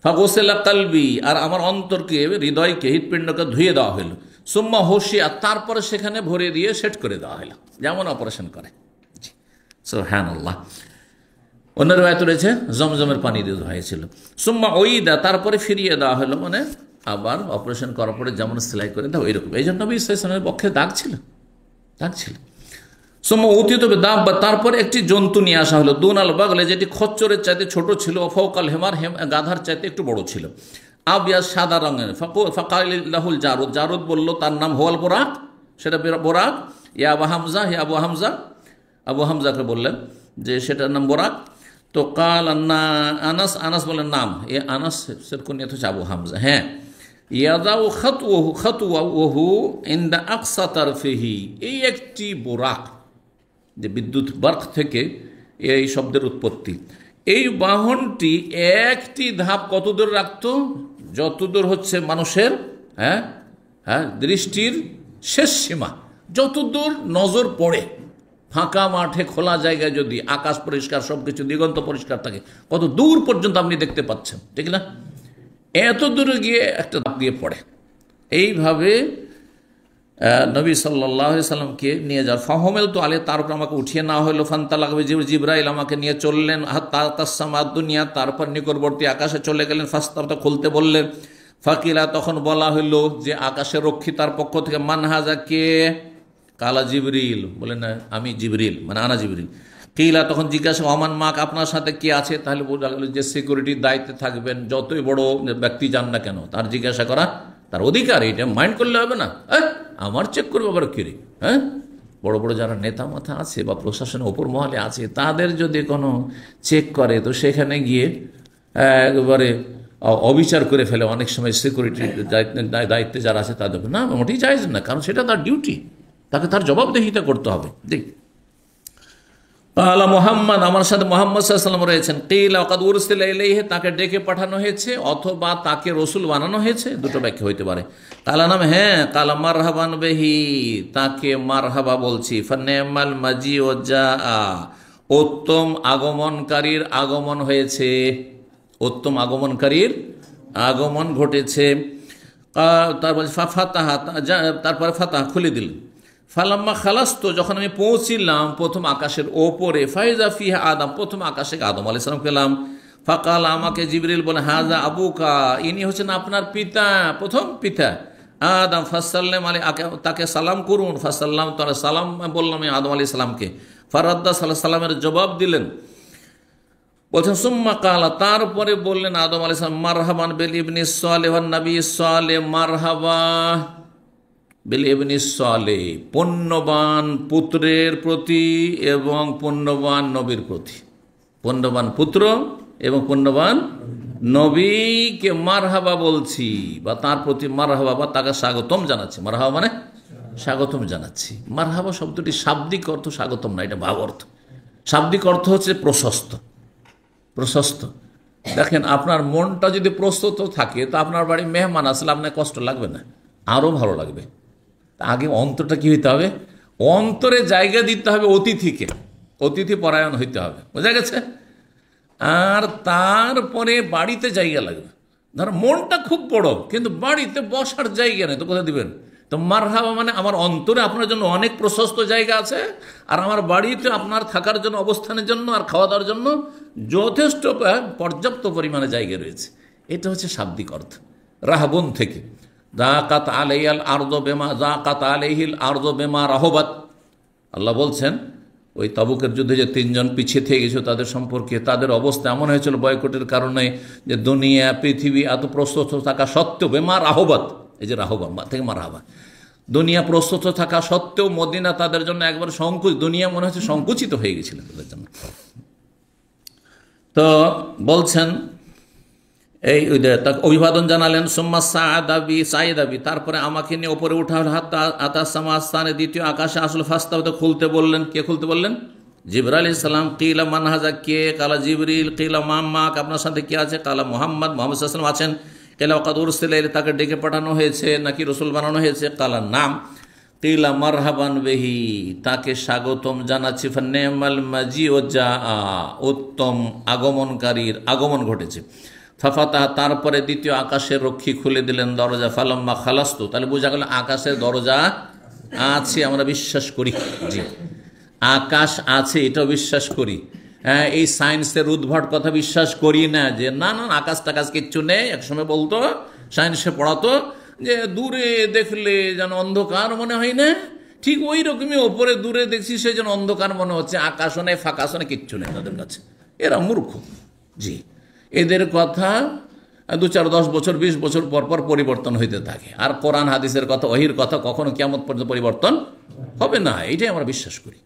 ফাগোসেলা কালবি, আর আমার অন্তরকে, হৃদয়কে, হৃৎপিণ্ডকে ধুয়ে দেওয়া হইল। সুম্মা হোসিয়া, তারপরে সেখানে ভরে দিয়ে সেট করে দেওয়া হইল, যেমন অপারেশন করে। সুবহানাল্লাহ। অন্য রিওয়ায়াতে রয়েছে জমজমের পানি দিয়ে ধোয়াইছিল। সুম্মা ওইদা, তারপরে ফিরিয়ে দেওয়া হলো, মানে আবার অপারেশন করার পরে যেমন সেলাই করে দাও এরকম। এই জন্য নবী সাল্লাল্লাহু আলাইহি ওয়াসাল্লামের বক্ষে দাগ ছিল, দাগ ছিল। সুম্মা উতিত বিদাব্বা, তারপরে একটি জন্তু নিয়ে আসা হলো, দুনাল বাগলে, যেটি খচ্চরের চাইতে ছোট ছিল, ফাওকাল হেমার, গাধার চাইতে একটু বড় ছিল, আবিয়া সাদা রঙের। ফাকালাহুল জারুদ, জারুদ বলল তার নাম হোয়াল বোরাক, সেটা বোরাক। ইয়া আবু হামজা, হে আবু হামজা, আবু হামজাকে বললেন যে সেটার নাম বোরাক। তো কাল আনাস, আনাস বলেন নাম, এ আনাস কুনিয়াত হচ্ছে আবু হামজা। হ্যাঁ, ইয়াদাউ খাতওয়াহু, খাতওয়াহু ইনদা আকসা তারফিহি, এই একটি বোরাক, যে বিদ্যুৎ বার্ক থেকে এই শব্দের উৎপত্তি। এই বাহনটি একটি ধাপ কত দূর রাখত, যতদূর হচ্ছে মানুষের দৃষ্টির শেষ সীমা, যতদূর নজর পড়ে। ফাঁকা মাঠে, খোলা জায়গায় যদি আকাশ পরিষ্কার, সবকিছু দিগন্ত পরিষ্কার থাকে, কত দূর পর্যন্ত আপনি দেখতে পাচ্ছেন, ঠিক না। এত দূরে গিয়ে একটা ধাপ গিয়ে পড়ে। এইভাবে নবী সাল্লাল্লাহু আলাইহি সাল্লামকে নিয়ে যাওয়ার, ফাহমেল তো আলে, তারপর আমাকে উঠিয়ে নেওয়া হলো। ফান্তালাকবে, জিবরাইল আমাকে নিয়ে চললেন, তাসামাদ দুনিয়া, তারপর নিকটবর্তী আকাশে চলে গেলেন। ফাস্তাবতা, খুলতে বললেন। ফাকিলা, তখন বলা হইল যে আকাশের রক্ষিতার পক্ষ থেকে, মানহাজা, কে? কালা জিবরিল, বলেন আমি জিবরিল, মানে আনা জিবরিল। কিলা তখন জিজ্ঞাসা অমান মাক আপনার সাথে কে আছে, তাহলে বোঝা গেল যে সিকিউরিটির দায়িত্বে থাকবেন যতই বড় ব্যক্তি যান না কেন তার জিজ্ঞাসা করা তার অধিকার, এটা মাইন্ড করলে হবে না। আমার চেক করবো আবার কিরে, হ্যাঁ বড় বড় যারা নেতা মাথা আছে বা প্রশাসনের ওপর মহলে আছে তাদের যদি কোনো চেক করে তো সেখানে গিয়ে একবারে অবিচার করে ফেলে অনেক সময় সিকিউরিটির দায়িত্বে যারা আছে তাদের, না মোটেই জায়েজ না, কারণ সেটা তার ডিউটি, তাকে তার জবাবদিহিতা করতে হবে। দেখ আলা মোহাম্মদ, আমার সাথে মোহাম্মদ সাল্লাল্লাহু আলাইহি ওয়াসাল্লাম রয়েছেন। কিলা ওয়াকাদ উরসিলা ইলাইহি, তাকে ডেকে পাঠানো হয়েছে অথবা তাকে রসুল বানানো হয়েছে, দুটো ব্যাখ্যা হইতে পারে। কালা নাম, হ্যাঁ কালা মারহাবান বিহি, তাকে মারহাবা বলছি। ফানিমাল মাজি ও জা, উত্তম আগমনকারীর আগমন হয়েছে, উত্তম আগমনকারীর আগমন ঘটেছে। তারপরে তারপরে ফাতাহ খুলে দিলেন। ফালাম্মা খালাস্ত, যখন আমি পৌঁছিলাম প্রথম আকাশের ওপরে, ফাইজা ফিহা আদম, প্রথম আকাশে আদম আলাইহিস সালাম পেলাম। ফাকাল, আমাকে জিবরিল বলে হাজা আবুকা, ইনি হচ্ছেন আপনার পিতা, প্রথম পিতা আদম। ফাসাল্লাম আলী, তাকে সালাম করুন। ফাসাল্লাম, তারা সালাম বললাম আদম আলাইহিস সালামকে। ফারাদ্দা সাল্লাল্লাহু সালামের জবাব দিলেন। বলছেন সুম্মা কালা, তারপরে বললেন আদম আলাইহিস সালাম মারহাবান বিল ইবনি সালেহ ওয়ান নবী সালেহ, মারহাবা বিল ইবনি সালেহ, পুণ্যবান পুত্রের প্রতি এবং পুণ্যবান নবীর প্রতি। পুণ্যবান পুত্র এবং পুণ্যবান নবীকে মারহাবা বলছি, বা তার প্রতি মারহাবা বা তাকে স্বাগতম জানাচ্ছি। মারহাবা মানে স্বাগতম জানাচ্ছি। মারহাবা শব্দটি শাব্দিক অর্থ স্বাগতম না, এটা ভাব অর্থ। শাব্দিক অর্থ হচ্ছে প্রশস্ত, প্রশস্ত। দেখেন আপনার মনটা যদি প্রস্তুত থাকে তো আপনার বাড়ি মেহমান আসলে আপনার কষ্ট লাগবে না, আরও ভালো লাগবে। আগে অন্তরটা কি হইতে হবে, অন্তরে জায়গা দিতে হবে অতিথিকে, অতিথি পরায়ণ হইতে হবে, বোঝা গেছে। আর তারপরে বাড়িতে জায়গা লাগবে। ধর মনটা খুব বড় কিন্তু বাড়িতে বসার জায়গা নেই, তো কোথায় দিবেন? তো মারহাবা মানে আমার অন্তরে আপনার জন্য অনেক প্রশস্ত জায়গা আছে, আর আমার বাড়িতে আপনার থাকার জন্য, অবস্থানের জন্য আর খাওয়া দাওয়ার জন্য যথেষ্ট পর্যাপ্ত পরিমাণে জায়গা রয়েছে। এটা হচ্ছে শাব্দিক অর্থ। রাহাবন থেকে যাকাত আলাইহিল আরদু বিমা যাকাত আলাইহিল আরদু বিমা রাহবাত, আল্লাহ বলছেন ওই তাবুকের যুদ্ধে যে তিনজন পিছিয়ে থেকে গেছিল তাদের সম্পর্কে, তাদের অবস্থা এমন হয়েছিল বয়কটের কারণে যে দুনিয়া পৃথিবী এত প্রস্তুত থাকা সত্ত্বেও, বেমা রাহবাত, এই যে রাহবা থেকে মারহাবা, দুনিয়া প্রস্তুত থাকা সত্ত্বেও মদিনা তাদের জন্য একবার দুনিয়া মনে হচ্ছে সংকুচিত হয়ে গেছিল তাদের জন্য। তো বলছেন এই তাকে অভিবাদন জানালেন। সুম্মা সাইদাবি, তারপরে আমাকে নিয়ে ওপরে উঠা হল। হাত্তা আতাসামা স্থানে, দ্বিতীয় আকাশে আসল। ফাস্তাবতে, খুলতে বললেন। কে খুলতে বললেন? জিবরাইল আলাইহিস সালাম। কিলা মান হাজা, কে? কালা জিবরিল। কিলা মাম্মাক, আপনার সাথে কে আছে? কালা মুহাম্মদ, মুহাম্মদ সাল্লাল্লাহু আলাইহি ওয়াসাল্লাম আছেন। কিলা ওয়াকাদ উরসিলা ইলাইহি, তাকে ডেকে পাঠানো হয়েছে নাকি রসুল বানানো হয়েছে? কালা নাম। কিলা মারহাবান বিহি, তাকে স্বাগতম জানাচ্ছি। ফানিমাল মাজি ও জা, উত্তম আগমনকারীর আগমন ঘটেছে। ফাফাতাহ, তারপরে দ্বিতীয় আকাশের রক্ষী খুলে দিলেন দরজা। ফালাম্মা খালাস্তু, তাহলে বোঝা গেল আকাশের দরজা আছে, আমরা বিশ্বাস করি। জি, আকাশ আছে এটাও বিশ্বাস করি। হ্যাঁ, এই সায়েন্সের উদ্ভট কথা বিশ্বাস করি না যে না না আকাশ টাকাশ কিচ্ছু নেই। একসময় বলতো, সায়েন্সে পড়াতো যে দূরে দেখলে যেন অন্ধকার মনে হয় না, ঠিক ওই রকমই ওপরে দূরে দেখছি সে যেন অন্ধকার মনে হচ্ছে। আকাশও নেই, ফাঁকাশও নেই, কিচ্ছু নেই তাদের কাছে। এরা মূর্খ। জি, এদের কথা 2, 4, 10 বছর 20 বছর পর পর পরিবর্তন হইতে থাকে। আর কোরআন হাদিসের কথা, ওহির কথা কখনো কিয়ামত পর্যন্ত পরিবর্তন হবে না, এটাই আমরা বিশ্বাস করি।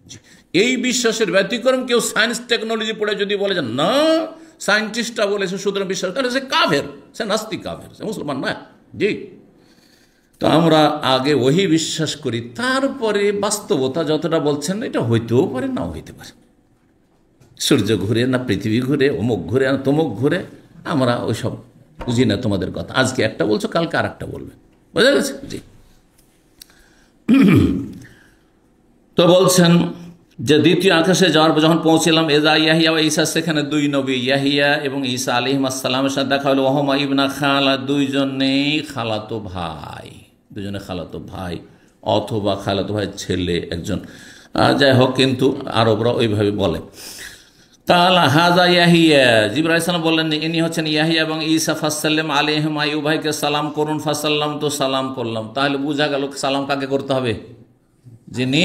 এই বিশ্বাসের ব্যতিক্রম কেউ সায়েন্স টেকনোলজি পড়ে যদি বলে যে না সায়েন্টিস্টরা বলেছে সুতরাং বিশ্বাস, তাহলে সে কাফের, সে নাস্তিক, কাফের, সে মুসলমান না। জি, তো আমরা আগে ওহি বিশ্বাস করি, তারপরে বাস্তবতা যতটা বলছেন এটা হইতেও পারে, নাও হইতে পারে। সূর্য ঘুরে না পৃথিবী ঘুরে, অমুক ঘুরে না তমুক ঘুরে, আমরা ওইসব বুঝি না তোমাদের কথা। আজকে একটা বলছো, কালকে আর একটা বলবে, বোঝা গেছে? জি। তো বলছেন যে দ্বিতীয় আকাশে যাওয়ার পর যখন পৌঁছলাম, এজা ইয়াহিয়া ও ঈসা, সেখানে 2 নবী ইয়াহিয়া এবং ঈসা আলাইহিস সালামের সাথে দেখা হলো। ওহমা ইবনা খালা, দুইজনেই খালাতো ভাই, দুজনে খালাতো ভাই অথবা খালাতো ভাইয়ের ছেলে একজন, যাই হোক, কিন্তু আরবরা ওইভাবে বলে। কালা হাজা ইয়াহিয়া, জিবরাইল আলাইহিস সালাম বললেন ইনি হচ্ছেন ইয়াহিয়া এবং ঈসা। ফাসাল্লাম আলাইহিমা, উভয়কে সালাম করুন। ফাসাল্লাম, তো সালাম করলাম। তাহলে বোঝা গেল সালাম কাকে করতে হবে? যিনি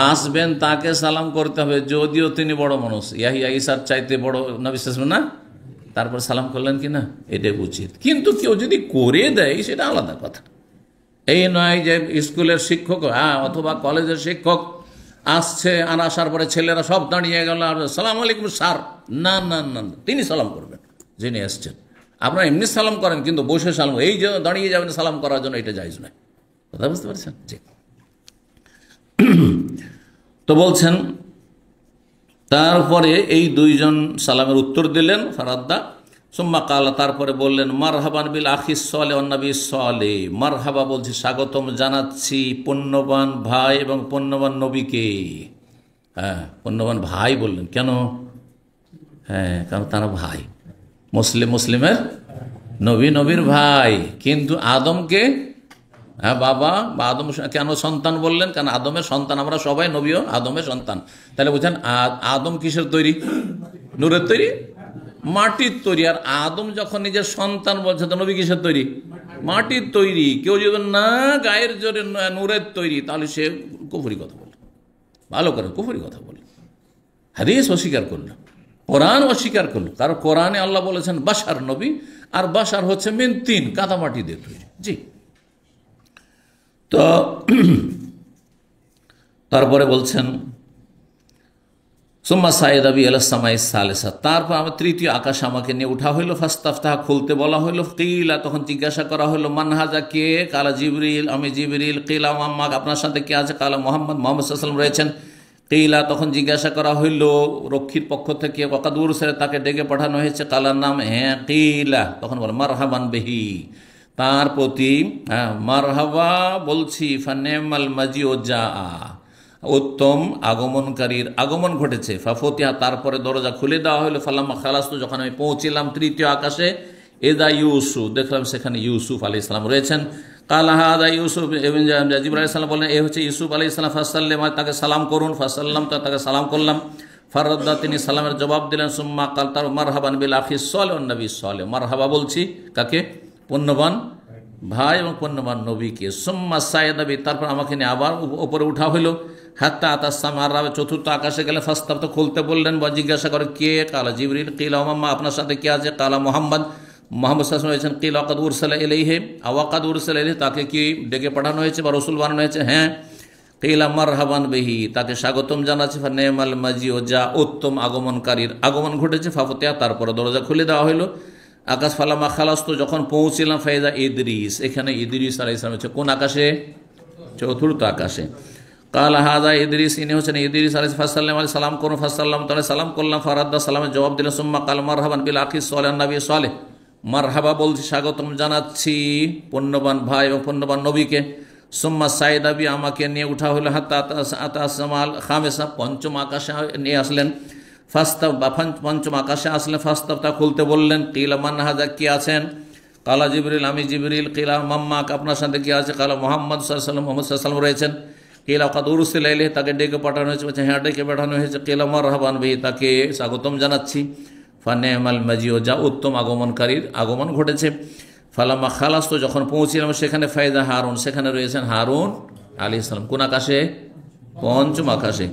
আসবেন তাকে সালাম করতে হবে, যদিও তিনি বড় মানুষ, ইয়াহিয়া ঈসার চাইতে বড় নবী সাল্লাল্লাহু আলাইহি ওয়াসাল্লাম না, তারপর সালাম করলেন কিনা, এটাই উচিত। কিন্তু কেউ যদি করে দেয় সেটা আলাদা কথা। এই নয় যে স্কুলের শিক্ষক অথবা কলেজের শিক্ষক আসছে, আর আসার পরে ছেলেরা সব দাঁড়িয়ে গেল আর সালাম আলাইকুম স্যার, না না না, তিনি সালাম করবেন যিনি আসছেন। আপনারা এমনি সালাম করেন, কিন্তু বসে সালাম, এই যে দাঁড়িয়ে যাবেন সালাম করার জন্য, এটা জায়েজ নয়। কথা বুঝতে পারছেন? জি। তো বলছেন তারপরে এই দুইজন সালামের উত্তর দিলেন, ফারাদ্দা সুম্মা কালা, তারপরে বললেন মারহাবান বিল আখিস সালেহ ওয়ান নবী সালেহ, মারহাবা বলছি স্বাগতম জানাচ্ছি পুণ্যবান ভাই এবং পুণ্যবান নবীকে। হ্যাঁ, পুণ্যবান ভাই বললেন কেন? হ্যাঁ, কারণ তারা ভাই, মুসলিমের নবী নবীর ভাই। কিন্তু আদমকে বাবা বা আদম কেন সন্তান বললেন? কারণ আদমের সন্তান আমরা সবাই, নবীও আদমের সন্তান। তাহলে বুঝছেন আদম কিসের তৈরি? নূরের তৈরি, মাটির তৈরি। আর আদম যখন নিজের সন্তান বলছে, তো নবী কিসের তৈরি? মাটির তৈরি। কেউ যদি না গায়ের জোরে নূরের তৈরি, তাহলে সে কুফরি কথা বলে, ভালো করে কুফরি কথা বলে, হাদিস অস্বীকার করলো, কোরআন অস্বীকার করলো। কারণ কোরআনে আল্লাহ বলেছেন বাশার নবী, আর বাশার হচ্ছে মিন তিন, কাদামাটি দিয়ে তৈরি। জি। তো তারপরে বলছেন সুম্মা সাইদাবি আলাসামাই সালেসা, তারপর আমার তৃতীয় আকাশ আমাকে নিয়ে উঠা হইল, ফাস্তাফতাহা খুলতে বলা হইল, কিলা তখন জিজ্ঞাসা করা হইল মানহাজা কে? কালা জিবরিল, আমি জিবরিল। কিলা মাম্মা আপনার সাথে কে আছে? কালা মোহাম্মদ, মোহাম্মদ সাল্লাল্লাহু আলাইহি ওয়াসাল্লাম রয়েছেন। কিলা তখন জিজ্ঞাসা করা হইল রক্ষীর পক্ষ থেকে, ওয়াকাদুর সেরে তাকে ডেকে পাঠানো হয়েছে, কালার নাম, হ্যাঁ। কিলা তখন বল মারহাবান বিহি, তার প্রতি মারহাবা বলছি, ফানেমাল মাজিও যা, উত্তম আগমনকারীর আগমন ঘটেছে। ফাফতিহা তারপরে দরজা খুলে দেওয়া হলো, ফালাম্মা খালাস্তু যখন আমি পৌঁছিলাম তৃতীয় আকাশে, এদা ইউসুফ দেখলাম সেখানে ইউসুফ আলাইহিস সালাম রয়েছেন। কাল হাদা ইউসুফ, জিবরাইল আলাইহিস সালাম বলেন এ হচ্ছে ইউসুফ আলাইহিস সালাম, ফাসাল্লাম তাকে সালাম করুন, ফাসাল্লাম তাকে সালাম করলাম। ফারাদ্দা তিনি সালামের জবাব দিলেন। সুম্মা কাল তার মারহাবান বিল আখিস সালেহ ওয়ান নবী সালেহ, মারহাবা বলছি কাকে? পুণ্যবান ভাই এবং পুণ্যবান নবীকে। সুম্মা সাইদাবি তারপর আমাকে নিয়ে আবার উপরে উঠা হইল, হাত্তা আতাসাম আর চতুর্থ আকাশে গেলে ফাস্তাব তো খুলতে বললেন বা জিজ্ঞাসা করে কে? কালা জিবরিল। কিলা মাম্মা আপনার সাথে কে আছে? কালা মোহাম্মদ, মোহাম্মদ সাল্লাল্লাহু আলাইহি ওয়াসাল্লাম। কিলা ওয়াকাদ উরসিলা ইলাইহি, ওয়াকাদ উরসিলা ইলাইহি তাকে কি ডেকে পাঠানো হয়েছে বা রসুল বানানো হয়েছে? হ্যাঁ। কিলা মারহাবান বিহি তাকে স্বাগতম জানাচ্ছে, ফানেমাল মাজিও যা উত্তম আগমনকারীর আগমন ঘটেছে। ফাফতিহা তারপরে দরজা খুলে দেওয়া হলো আকাশ। ফালামা খালাস্তু যখন পৌঁছিলাম, ফাইজা ইদ্রিস, এখানে ইদ্রিস আলাইহিস সালাম হচ্ছে কোন আকাশে? চতুর্থ আকাশে। কাল হাদা ইদ্রিস, ইনি হচ্ছেন ইদ্রিস আলাইহিস ফাসাল্লাম আলাইহি সালাম করুন, ফাসাল্লাম তাহলে সালাম করলাম। ফারাদ্দা সালামের জবাব দিলেন। সুম্মা কাল মারহাবান বিল আখিস সালেহ নবী সালেহ, মারহাবা বলছি স্বাগতম জানাচ্ছি পুণ্যবান ভাই এবং পুণ্যবান নবীকে। সুম্মা সাইদাবি আমাকে নিয়ে উঠা হলো, হাত্তা আতাসামাল খামেসা পঞ্চম আকাশে নিয়ে আসলেন। ফাস্তাব বা পঞ্চম আকাশে আসলেন, ফাস্তাব তা খুলতে বললেন। কিলা মানহাজা কি আছেন? কালা জিবরিল, আমি জিবরিল। কিলা মাম্মা আপনার সাথে কি আছে? কালা মোহাম্মদ সাল্লাল্লাহু আলাইহি ওয়াসাল্লাম, মোহাম্মদ সাল্লাল্লাহু আলাইহি ওয়াসাল্লাম রয়েছেন। কিলা ওয়াকাদ উরসিলা ইলাইহি তাকে ডেকে পাঠানো হয়েছে, বলছে হ্যাঁ ডেকে পাঠানো হয়েছে। কিলা মারহাবান বিহি তাকে স্বাগতম জানাচ্ছি। ফানেমাল মাজিও যা উত্তম আগমনকারীর আগমন ঘটেছে। ফালাম্মা খালাস্তু যখন পৌঁছিলাম সেখানে, ফাইদা হারুন সেখানে রয়েছেন হারুন আলাইহিস সালাম। কোন আকাশে? পঞ্চম আকাশে।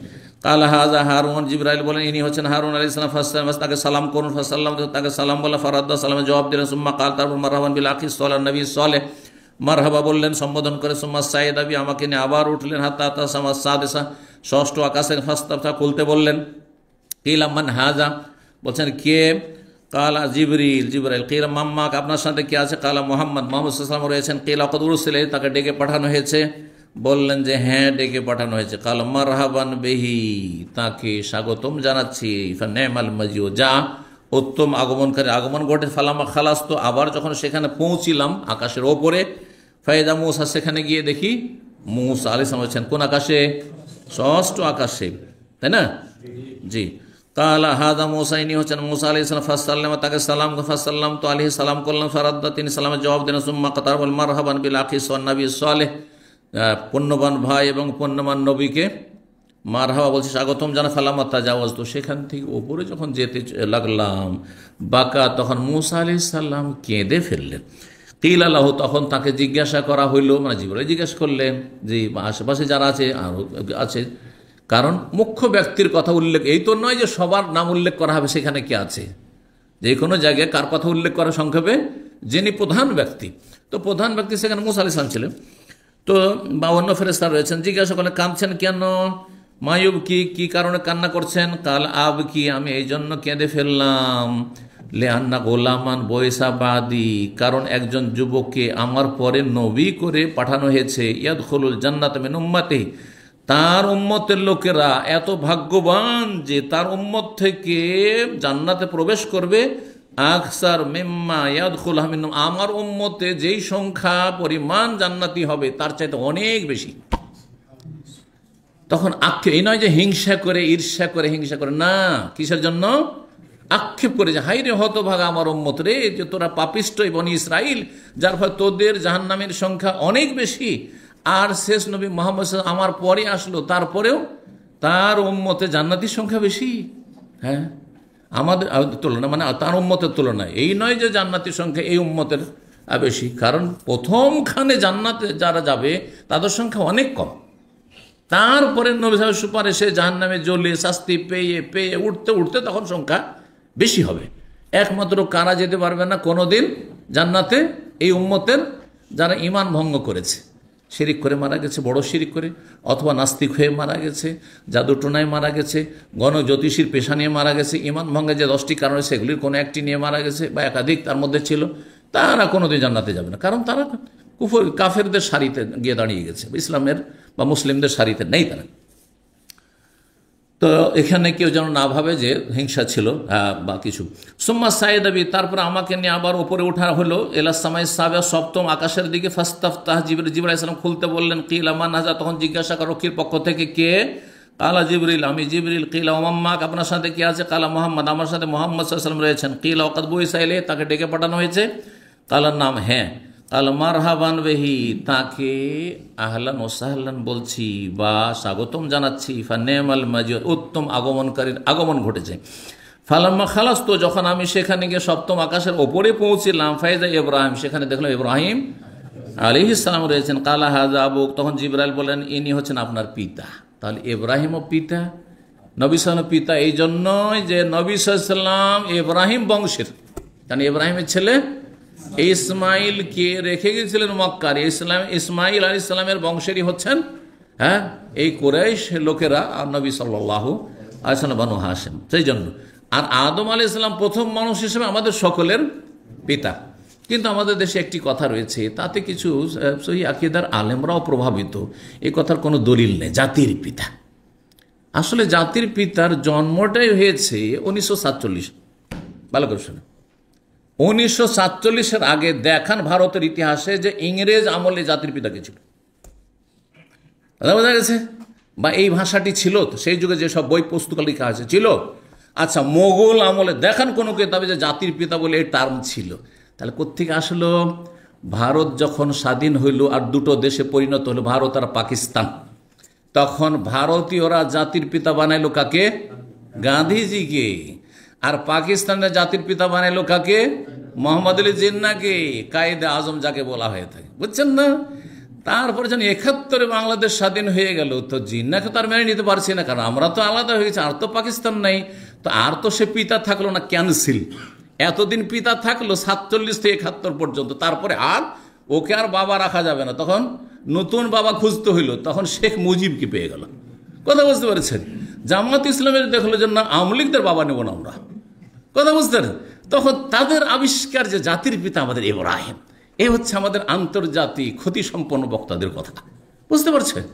কাল হাজা হারুন, জিবরাইল বলেন ইনি হচ্ছেন হারুন আলাইহিস সালাম। ফাসাল্লাম তাকে সালাম করুন, ফাসাল্লাম তাকে সালাম বলা। ফারাদ্দা সালামের জবাব দিলেন। সুম্মা কাল তারপর মারহাবান বিল আখিস সালেহ নবী সালেহ, মারহাবা বললেন সম্বোধন করে। সুম্মা সাইদাবি আমাকে নিয়ে আবার উঠলেন, হাত্তা আতাসামা সাদেসা ষষ্ঠ আকাশে। ফাস্তাফতা খুলতে বললেন। কিলা মান হাজা বলছেন কে? কালা জিবরিল, জিবরাইল। কিলা মাম্মা আপনার সাথে কে আছে? কালা মোহাম্মদ, মোহাম্মদ সাল্লাল্লাহু আলাইহি ওয়াসাল্লাম রয়েছেন। কিলা ওয়াকাদ উরসিলা ইলাইহি তাকে ডেকে পাঠানো হয়েছে, বললেন যে হ্যাঁ ডেকে পাঠানো হয়েছে। কালা মারহাবান বিহি তাকে স্বাগতম জানাচ্ছি। ফানেমাল মাজিও যা উত্তম আগমনকারী আগমন ঘটে। ফালামা খালাস্তু আবার যখন সেখানে পৌঁছিলাম আকাশের ওপরে, ফাইদা মূসা সেখানে গিয়ে দেখি মূসা আলাইহিস সালাম আছেন। কোন আকাশে? ষষ্ঠ আকাশে, তাই না? জি। কালা হাদা মূসা, ইনি হচ্ছেন মূসা আলাইহিস সালাম। ফাসাল্লাম তাকে সালাম, ফাসাল্লাম তো আলাইহি সালাম করলাম। ফারাদ্দা তিনি সালামের জবাব দেন। সুম্মা কাতার বল মারহাবান বিল আখিস ওয়ান নবী সালেহ, পুণ্যবান ভাই এবং পুণ্যবান নবীকে মারহাবা বলছে স্বাগতম জানা। ফালাম্মা তাজাওয়াজ তো সেখান থেকে ওপরে যখন যেতে লাগলাম, বাকা তখন মূসা আলাইহিস সালাম কেঁদে ফেললেন। কিল আল্লাহ তখন তাকে জিজ্ঞাসা করা হইল, মানে জিবরাইল জিজ্ঞাসা করলেন যে আশেপাশে যারা আছে আরও আছে কারণ মুখ্য ব্যক্তির কথা উল্লেখ, এই তো নয় যে সবার নাম উল্লেখ করা হবে সেখানে কে আছে, যে কোনো জায়গায় কার কথা উল্লেখ করা সংক্ষেপে, যিনি প্রধান ব্যক্তি। তো প্রধান ব্যক্তি সেখানে মুসা আলাইহিস সালাম ছিলেন। তো বা অন্য ফেরেশতা রয়েছেন, জিজ্ঞাসা করলেন কাঁদছেন কেন, মায়ুব কি কারণে কান্না করছেন? কাল আব কি, আমি এই জন্য কেঁদে ফেললাম, লেআন্না গোলামান বয়সা বাদি, কারণ একজন যুবককে আমার পরে নবী করে পাঠানো হয়েছে, ইয়াদখুলুল জান্নাত মিন উম্মতি, তার উম্মতের লোকেরা এত ভাগ্যবান যে তার উম্মত থেকে জান্নাতে প্রবেশ করবে আকসার মিম্মা ইয়াদখুলুহা মিন, আমার উম্মতে যেই সংখ্যা পরিমাণ জান্নাতি হবে তার চাইতে অনেক বেশি। তখন আক্ষেপ, এই নয় যে হিংসা করে ঈর্ষা করে হিংসা করে, না, কিসের জন্য? আক্ষেপ করে যে হাই রে হতভাগা আমার উম্মত রে, যে তোরা পাপিষ্ট বনি ইসরাইল, যার ফলে তোদের জাহান্নামের সংখ্যা অনেক বেশি, আর শেষ নবী মুহাম্মদ আমার পরে আসলো, তারপরেও তার উম্মতে জান্নাতির সংখ্যা বেশি। হ্যাঁ, আমাদের তুলনা মানে তার উম্মতের তুলনায় এই নয় যে জান্নাতির সংখ্যা এই উম্মতের বেশি, কারণ প্রথমখানে জান্নাতে যারা যাবে তাদের সংখ্যা অনেক কম, তারপরে নবী সাহেবের সুপারিশে জাহান্নামে জ্বলে শাস্তি পেয়ে পেয়ে উঠতে উঠতে তখন সংখ্যা বেশি হবে। একমাত্র কারা যেতে পারবে না কোনোদিন জান্নাতে? এই উম্মতের যারা ঈমান ভঙ্গ করেছে, শিরিক করে মারা গেছে, বড় শিরিক করে, অথবা নাস্তিক হয়ে মারা গেছে, জাদুটোনায় মারা গেছে, গণজ্যোতিষীর পেশা নিয়ে মারা গেছে, ঈমান ভঙ্গের যে 10টি কারণ সেগুলির কোনো একটি নিয়ে মারা গেছে বা একাধিক তার মধ্যে ছিল, তারা কোনোদিন জান্নাতে যাবে না, কারণ তারা কুফর কাফেরদের সারিতে গিয়ে দাঁড়িয়ে গেছে, ইসলামের বা মুসলিমদের সারিতে নেই তারা। তো এখানে কেউ যেন না ভাবে যে হিংসা ছিল বা কিছু। সুম্মা সাইদাবি, তারপর আমাকে নিয়ে আবার উপরে ওঠা হলো, এলা সামাই সাবে, সপ্তম আকাশের দিকে, ফাস্তাফতাহ, জিবরাইল আলাইহিস সালাম খুলতে বললেন, কিলা মান হাজা, তখন জিজ্ঞাসা করো রক্ষীর পক্ষ থেকে কে? কালা জিবরিল, আমি জিবরিল। কিলা ওমাম্মাক, আপনার সাথে কে আছে? কালা মোহাম্মদ, আমার সাথে মোহাম্মদ সাল্লাল্লাহু আলাইহি ওয়াসাল্লাম রয়েছেন। কিলা ওয়াকাদ বুইসা ইলাইহি, তাকে ডেকে পাঠানো হয়েছে। কালার নাম, হ্যাঁ। কাল মারহাবান বেহি, তাকে আহলান ও সাহলান বলছি বা স্বাগতম জানাচ্ছি। ফানেমাল মাজিদ, উত্তম আগমনকারীর আগমন ঘটেছে। ফালাম্মা খালাস, তো যখন আমি সেখানে গিয়ে সপ্তম আকাশের ওপরে পৌঁছিলাম, ফাইজা ইব্রাহিম, সেখানে দেখলাম ইব্রাহিম আলাইহিস সালাম রয়েছেন। কালা হাজা আবুক, তখন জিবরাইল বলেন ইনি হচ্ছেন আপনার পিতা। তাহলে ইব্রাহিমও পিতা, নবী সাল্লাল্লাহু পিতা, এই জন্যই যে নবী সাল্লাল্লাহু ইব্রাহিম বংশের, কারণ ইব্রাহিমের ছেলে ইসমাইলকে রেখে গিয়েছিলেন মক্কার, ইসমাইল আলাইহিস সালামের বংশেরই হচ্ছেন এই কুরাইশ লোকেরা, আর নবী সাল্লাল্লাহু আলাইহি ওয়াসাল্লাম বনু হাশিম, সেই জন্য। আর আদম আলাইহিস সালাম প্রথম মানুষ হিসেবে আমাদের সকলের পিতা। কিন্তু আমাদের দেশে একটি কথা রয়েছে, তাতে কিছু সহিহ আকীদার আলেমরাও প্রভাবিত, এই কথার কোনো দলিল নেই, জাতির পিতা। আসলে জাতির পিতার জন্মটাই হয়েছে 1947, ভালো করে শুনে, 1947-এর আগে দেখান ভারতের ইতিহাসে যে ইংরেজ আমলে জাতির পিতা কে ছিল, বোঝা গেছে? বা এই ভাষাটি ছিল সেই যুগে যেসব বই পুস্তক লেখা আছে ছিল। আচ্ছা, মোগল আমলে দেখান কোনো কিতাবে যে জাতির পিতা বলে এই টার্ম ছিল। তাহলে কোত্থেকে আসলো? ভারত যখন স্বাধীন হইল আর দুটো দেশে পরিণত হলো, ভারত আর পাকিস্তান, তখন ভারতীয়রা জাতির পিতা বানাইলো কাকে? গান্ধীজিকে। আর পাকিস্তানের জাতির পিতা বানাইলো কাকে? মোহাম্মদ আলী জিন্নাহকে, কায়েদে আজম যাকে বলা হয়ে থাকে, বুঝছেন না? তারপরে যখন 71-এ বাংলাদেশ স্বাধীন হয়ে গেল, তো জিন্নাহকে তো আর মেনে নিতে পারছি না, কারণ আমরা তো আলাদা হয়ে গেছি, আর তো পাকিস্তান নাই, তো আর তো সে পিতা থাকলো না, ক্যান্সেল। এতদিন পিতা থাকলো 47 থেকে 71 পর্যন্ত, তারপরে আর ওকে আর বাবা রাখা যাবে না, তখন নতুন বাবা খুঁজতে হইল, তখন শেখ মুজিবকে পেয়ে গেল। কথা বুঝতে পেরেছেন? জামাত ইসলামের দেখলো যে না, আওয়ামী লীগদের বাবা নেব না আমরা, কথা বুঝতে পারেন? তখন তাদের আবিষ্কার যে জাতির পিতা আমাদের ইব্রাহিম, এ হচ্ছে আমাদের আন্তর্জাতিক ক্ষতিসম্পন্ন বক্তাদের কথা, বুঝতে পারছেন?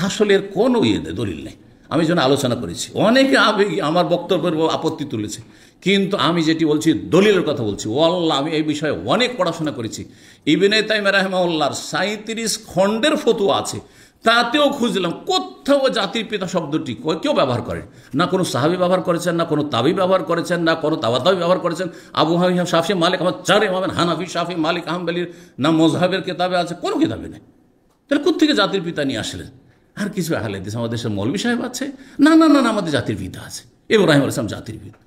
আসলে এর কোনো দলিল নেই। আমি যেন আলোচনা করেছি, অনেকে আবেগী আমার বক্তব্যের আপত্তি তুলেছে, কিন্তু আমি যেটি বলছি দলিলের কথা বলছি। ওয়াল্লাহ, আমি এই বিষয়ে অনেক পড়াশোনা করেছি। ইবনে তাইমিয়া রাহিমাহুল্লাহর 37 খণ্ডের ফতোয়া আছে, তাতেও খুঁজলাম কোথাও জাতির পিতা শব্দটি কেউ ব্যবহার করেন না, কোনো সাহাবী ব্যবহার করেছেন না, কোনো তাবি ব্যবহার করেছেন না, কোনো তাওয়াতাবি ব্যবহার করেছেন। আবু হানিফা, শাফি, মালিক, আমার 4 ইমাম, হানাফি, শাফি, মালিক, হাম্বলির না মযহাবের কিতাবে আছে, কোনো কিতাবে নেই। তাহলে কোত্থেকে জাতির পিতা নিয়ে আসলেন? আর কিছু আহলে হাদিস আমাদের দেশের মৌলভী সাহেব আছে, না না না, আমাদের জাতির পিতা আছে ইব্রাহিম আলাইহিস সালাম, জাতির পিতা।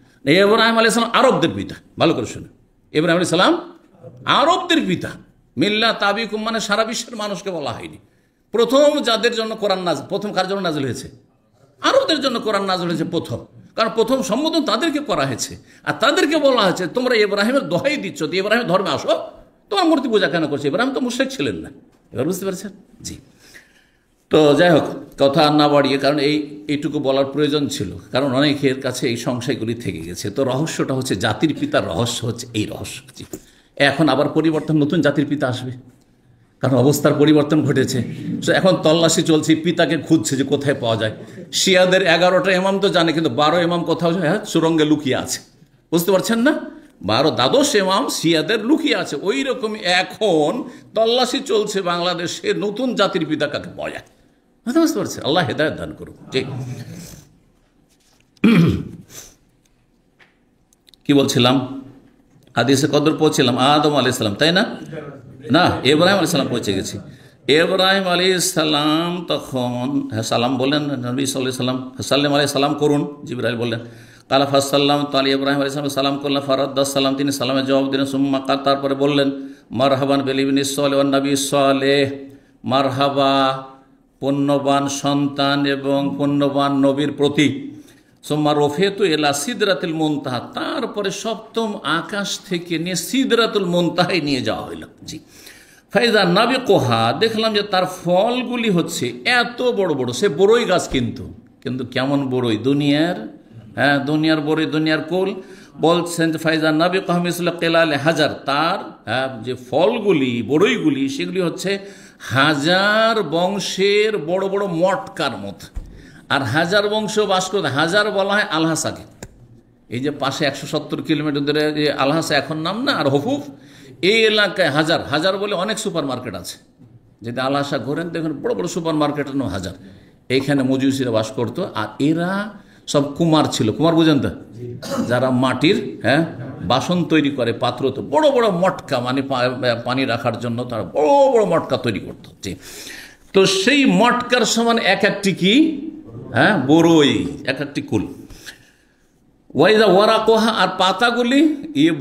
ইব্রাহিম আলাইহিস সালাম আরবদের পিতা, ভালো করে শুনে, ইব্রাহিম আলাইহিস সালাম আরবদের পিতা। মিল্লা তাবিকুম মানে সারা বিশ্বের মানুষকে বলা হয়নি। প্রথম যাদের জন্য কোরআন নাযিল, প্রথম কার জন্য নাযিল হয়েছে? আরবদের জন্য কোরআন নাযিল হয়েছে প্রথম, কারণ প্রথম সম্বোধন তাদেরকে করা হয়েছে। আর তাদেরকে বলা হয়েছে তোমরা ইব্রাহিমের দোহাই দিচ্ছ, তো ইব্রাহিমের ধর্মে আসো, তোমার মূর্তি পূজা কেন করছে? ইব্রাহিম তো মুশরিক ছিলেন না। এবার বুঝতে পারছেন? জি। তো যাই হোক, কথা আর না বাড়িয়ে, কারণ এইটুকু বলার প্রয়োজন ছিল, কারণ অনেকের কাছে এই সংশয়গুলি থেকে গেছে। তো রহস্যটা হচ্ছে, জাতির পিতার রহস্য হচ্ছে এই রহস্য। জি। এখন আবার পরিবর্তন, নতুন জাতির পিতা আসবে, কারণ অবস্থার পরিবর্তন ঘটেছে। এখন তল্লাশি চলছে, পিতাকে খুঁজছে যে কোথায় পাওয়া যায়। শিয়াদের 11টা ইমাম তো জানে, কিন্তু 12 ইমাম কোথাও সুরঙ্গে লুকিয়ে আছে। বুঝতে পারছেন না? 12-দ্বাদশ ইমাম শিয়াদের লুকিয়ে আছে। ওই রকমই এখন তল্লাশি চলছে বাংলাদেশে, নতুন জাতির পিতা কাকে পাওয়া যায়। বুঝতে পারছে? আল্লাহ হেদায়েত দান করুক। ঠিক কি বলছিলাম? হাদিসে কদর পৌঁছলাম আদম আলাইহিস সালাম, তাই না? না, ইব্রাহিম আলাইহিস সালাম পৌঁছে গেছি। ইব্রাহিম আলাইহিস সালাম তখন সালাম বললেন, নবী সাল্লাল্লাহু আলাইহি ওয়াসাল্লাম সাল্লাম আলাইহি সালাম করুন। জিবরাইল বললেন, কালা ফাসাল্লাম, তাহলে ইব্রাহিম আলাইহিস সালাম করলেন। ফারাদ্দাস সালাম, তিনি সালামের জবাব দিলেন। সুম্মা কাল, তারপরে বললেন, মারহাবান বিল ইবনি সালেহ ওয়ান নবী সালেহ, মারহাবা পুণ্যবান সন্তান এবং পুণ্যবান নবীর প্রতি। সুম্মা রফিয়াতু ইলা সিদরাতুল মুনতাহা, তারপরে সপ্তম আকাশ থেকে নিয়ে সিদরাতুল মুনতাহায় নিয়ে যাওয়া হইল। জি। ফাইজা নাবিকুহা, দেখলাম যে তার ফলগুলি হচ্ছে এত বড় বড়, সে বড়ই গাছ, কিন্তু কেমন বড়ই? দুনিয়ার, দুনিয়ার বড়ই, দুনিয়ার কোল। বলছেন ফাইজা নাবিকুহা মিসলা কিলাল হাজার, তার যে ফলগুলি, বড়ইগুলি, সেগুলি হচ্ছে হাজার বংশের বড় বড় মটকার মতো। আর হাজার বংশ বাস করতে, হাজার বলা হয় আলহাসাকে। এই যে পাশে 170 কিলোমিটার দূরে যে আলহাসা এখন নাম না, আর হফুফ, এই এলাকায় হাজার হাজার বলে অনেক সুপার মার্কেট আছে। যদি আলহাসা ঘোরেন দেখুন বড় বড় সুপার মার্কেটের নাম হাজার। এইখানে মজুসিরা বাস করতো। আর এরা সব কুমার ছিল। কুমার বুঝেন তো? যারা মাটির বাসন তৈরি করে, পাত্র, তো বড় বড় মটকা, মানে পানি রাখার জন্য তারা বড় বড় মটকা তৈরি করতো। তো সেই মটকার সমান এক একটি কি বড়ই, এক একটি কুল। ওয়াইদা ওয়ারাকোহা, আর পাতাগুলি,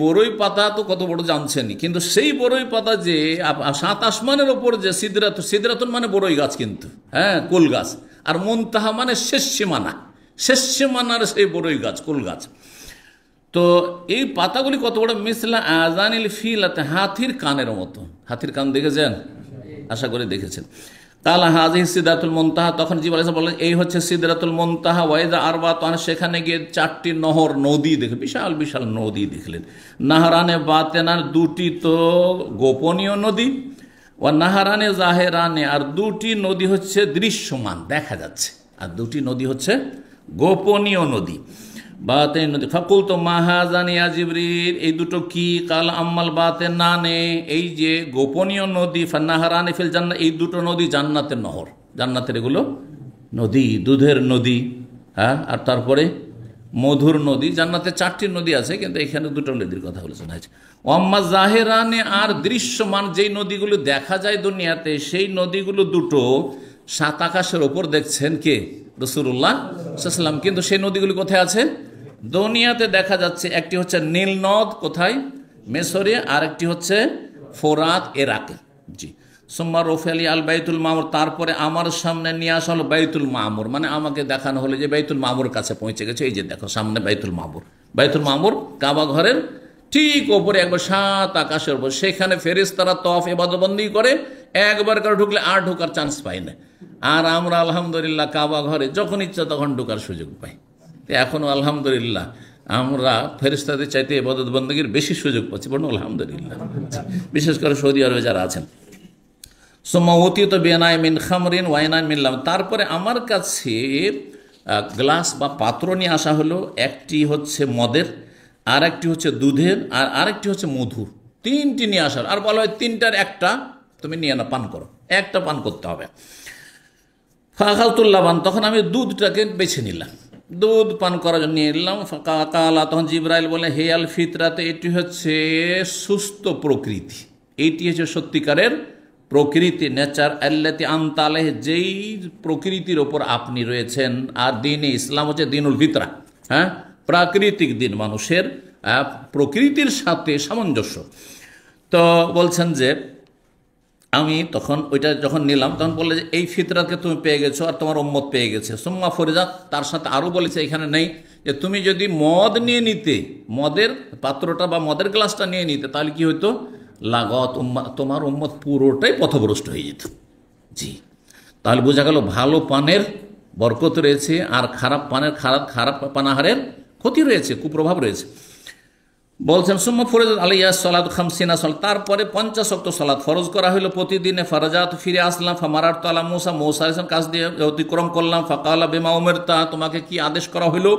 বড়ই পাতা তো কত বড় জানছেনই, কিন্তু সেই বড়ই পাতা যে 7 আসমানের ওপর যে সিদরাতুন মানে বড়ই গাছ, কিন্তু কুল গাছ। আর মুনতাহা মানে শেষ সীমানা, শেষ সীমানার সেই বড়ই গাছ, কুল গাছ। তো এই পাতাগুলি কত বড়? মিসলা আযানিল ফিলাতে, হাতির কানের মতো। হাতির কান দেখেছেন? আশা করে দেখেছেন। কালা হাযিহি সিদরাতুল মুনতাহা, তখন জিবরাইল আলাইহিস সালাম বললেন, এই হচ্ছে সিদরাতুল মুনতাহা। ওয়াইদা আরবাতুন, সেখানে গিয়ে 4টি নহর, নদী দেখে, বিশাল বিশাল নদী দেখলেন। নাহরানে বাতেনান, 2টি তো গোপনীয় নদী। ওয়া নাহরানে জাহেরানে, আর 2টি নদী হচ্ছে দৃশ্যমান, দেখা যাচ্ছে, আর 2টি নদী হচ্ছে গোপনীয় নদী, বাতেন নদী। ফাকুল তো মাহাজানি ইয়া জিবরিল, এই দুটো কি? কাল আম্মাল বাতেনানে, এই যে গোপনীয় নদী, ফান্নাহারানি ফিল জান্নাহ, এই দুটো নদী জান্নাতের নহর, জান্নাতের এগুলো নদী, দুধের নদী, আর তারপরে মধুর নদী। জান্নাতে 4টি নদী আছে, কিন্তু এখানে 2টো নদীর কথা বলেছেন। আম্মা জাহেরানে, আর দৃশ্যমান যেই নদীগুলো দেখা যায় দুনিয়াতে, সেই নদীগুলো 2টো 7 আকাশের ওপর দেখছেন কে? রাসূলুল্লাহ সাল্লাল্লাহু আলাইহি ওয়াসাল্লাম। কিন্তু সেই নদীগুলি কোথায় আছে? দুনিয়াতে দেখা যাচ্ছে। একটি হচ্ছে নীল নদ, কোথায়? মিসরে। আর একটি হচ্ছে ফোরাত, ইরাকে। জি। সুম্মা রফিয়ালি আল বাইতুল মামুর, তারপরে আমার সামনে নিয়ে আসা হলো বাইতুল মামুর, মানে আমাকে দেখানো হলো যে বাইতুল মামুর কাছে পৌঁছে গেছে। এই যে দেখো সামনে বাইতুল মামুর। বাইতুল মামুর কাবা ঘরের ঠিক ওপরে, একবার 7 আকাশের ওপর। সেখানে ফেরেশতারা তওয়াফ ইবাদতবন্দি করে, একবার করে ঢুকলে আর ঢোকার চান্স পাই না। আর আমরা আলহামদুলিল্লাহ কাবা ঘরে যখন ইচ্ছা তখন ঢোকার সুযোগ পাই। এখনও আলহামদুলিল্লাহ আমরা ফেরেশতাদের চাইতে ইবাদত বন্দেগীর বেশি সুযোগ পাচ্ছি, বলুন আলহামদুলিল্লাহ। বিশেষ করে সৌদি আরবে যারা আছেন। সুম্মাউতিত বিনাই মিন খামরিন ওয়াইনান মিন লাম, তারপরে আমার কাছে গ্লাস বা পাত্র নিয়ে আসা হলো। একটি হচ্ছে মদের, আর একটি হচ্ছে দুধের, আর আরেকটি হচ্ছে মধুর। 3টি নিয়ে আসা। আর বলা হয় 3টার একটা তুমি নিয়ে না, পান করো, একটা পান করতে হবে। ফাখালতুল্লাবান, তখন আমি দুধটাকে বেছে নিলাম, দুধ পান করার জন্য নিয়ে এলাম। কালা, তখন জিবরাইল বলে, হে আল ফিতরাতে, এটি হচ্ছে সুস্থ প্রকৃতি, এইটি হচ্ছে সত্যিকারের প্রকৃতি, নেচার। আল্লাতি আনতা আলাইহি, যেই প্রকৃতির ওপর আপনি রয়েছেন। আর দিন ইসলাম হচ্ছে দিনুল ফিতরা, প্রাকৃতিক দিন, মানুষের প্রকৃতির সাথে সামঞ্জস্য। তো বলছেন যে আমি তখন ওইটা যখন নিলাম তখন বললে যে এই ফিতরাকে তুমি পেয়ে গেছো আর তোমার উম্মত পেয়ে গেছে। সুম্মা ফরিজা, তার সাথে আরও বলেছে, এখানে নেই যে তুমি যদি মদ নিয়ে নিতে, মদের পাত্রটা বা মদের গ্লাসটা নিয়ে নিতে, তাহলে কি হতো, লাগত উম্মা, তোমার উম্মত পুরোটাই পথভ্রষ্ট হয়ে যেত। জি, তাহলে বোঝা গেল ভালো পানের বরকত রয়েছে আর খারাপ পানের খারাপ পানাহারের ক্ষতি রয়েছে, কুপ্রভাব রয়েছে। বলছেন সুম্মা ফরজ আলাইয়া সালাত খামসিনা সালাত, তারপরে 50 ওয়াক্ত সালাত ফরজ করা হলো প্রতিদিনে। ফারাজাত, ফিরে আসলাম। ফামারার তালা মুসা, মৌসা আলাইহিস কাছ দিয়ে অতিক্রম করলাম। ফাকালা বিমা উমিরতা, তোমাকে কি আদেশ করা হলো?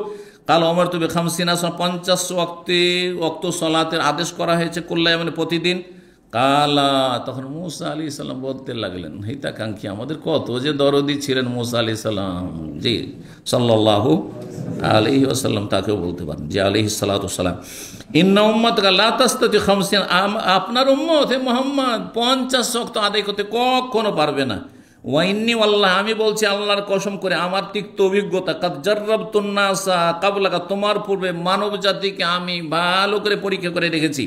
কাল উমিরতু বিখামসিনা সালাত, 50 ওয়াক্ত সালাতের আদেশ করা হয়েছে, কুল্লা মানে প্রতিদিন। কালা, তখন মুসা আলাইহিস সালাম বলতে লাগলেন, হিতাকাঙ্ক্ষী আমাদের কত যে দরদি ছিলেন মুসা আলাইহিস সালাম, জি সাল্লাল্লাহু আলাইহি ওয়াসাল্লাম, তাকেও বলতে পারেন যে আলাইহিস সালাতু ওয়াসসালাম, ইন্না উম্মাতাকা লা তাস্তাতি খামসিন, আপনার উম্মত হে মুহাম্মদ 50 ওয়াক্ত আদায় করতে কখনো পারবে না। ওয়াইন্নি ওয়াল্লাহ, আমি বলছি আল্লাহর কসম করে, আমার তিক্ত অভিজ্ঞতা, কাদ জাররাবতুন নাসা কাবলাকা, তোমার পূর্বে মানব জাতিকে আমি ভালো করে পরীক্ষা করে রেখেছি।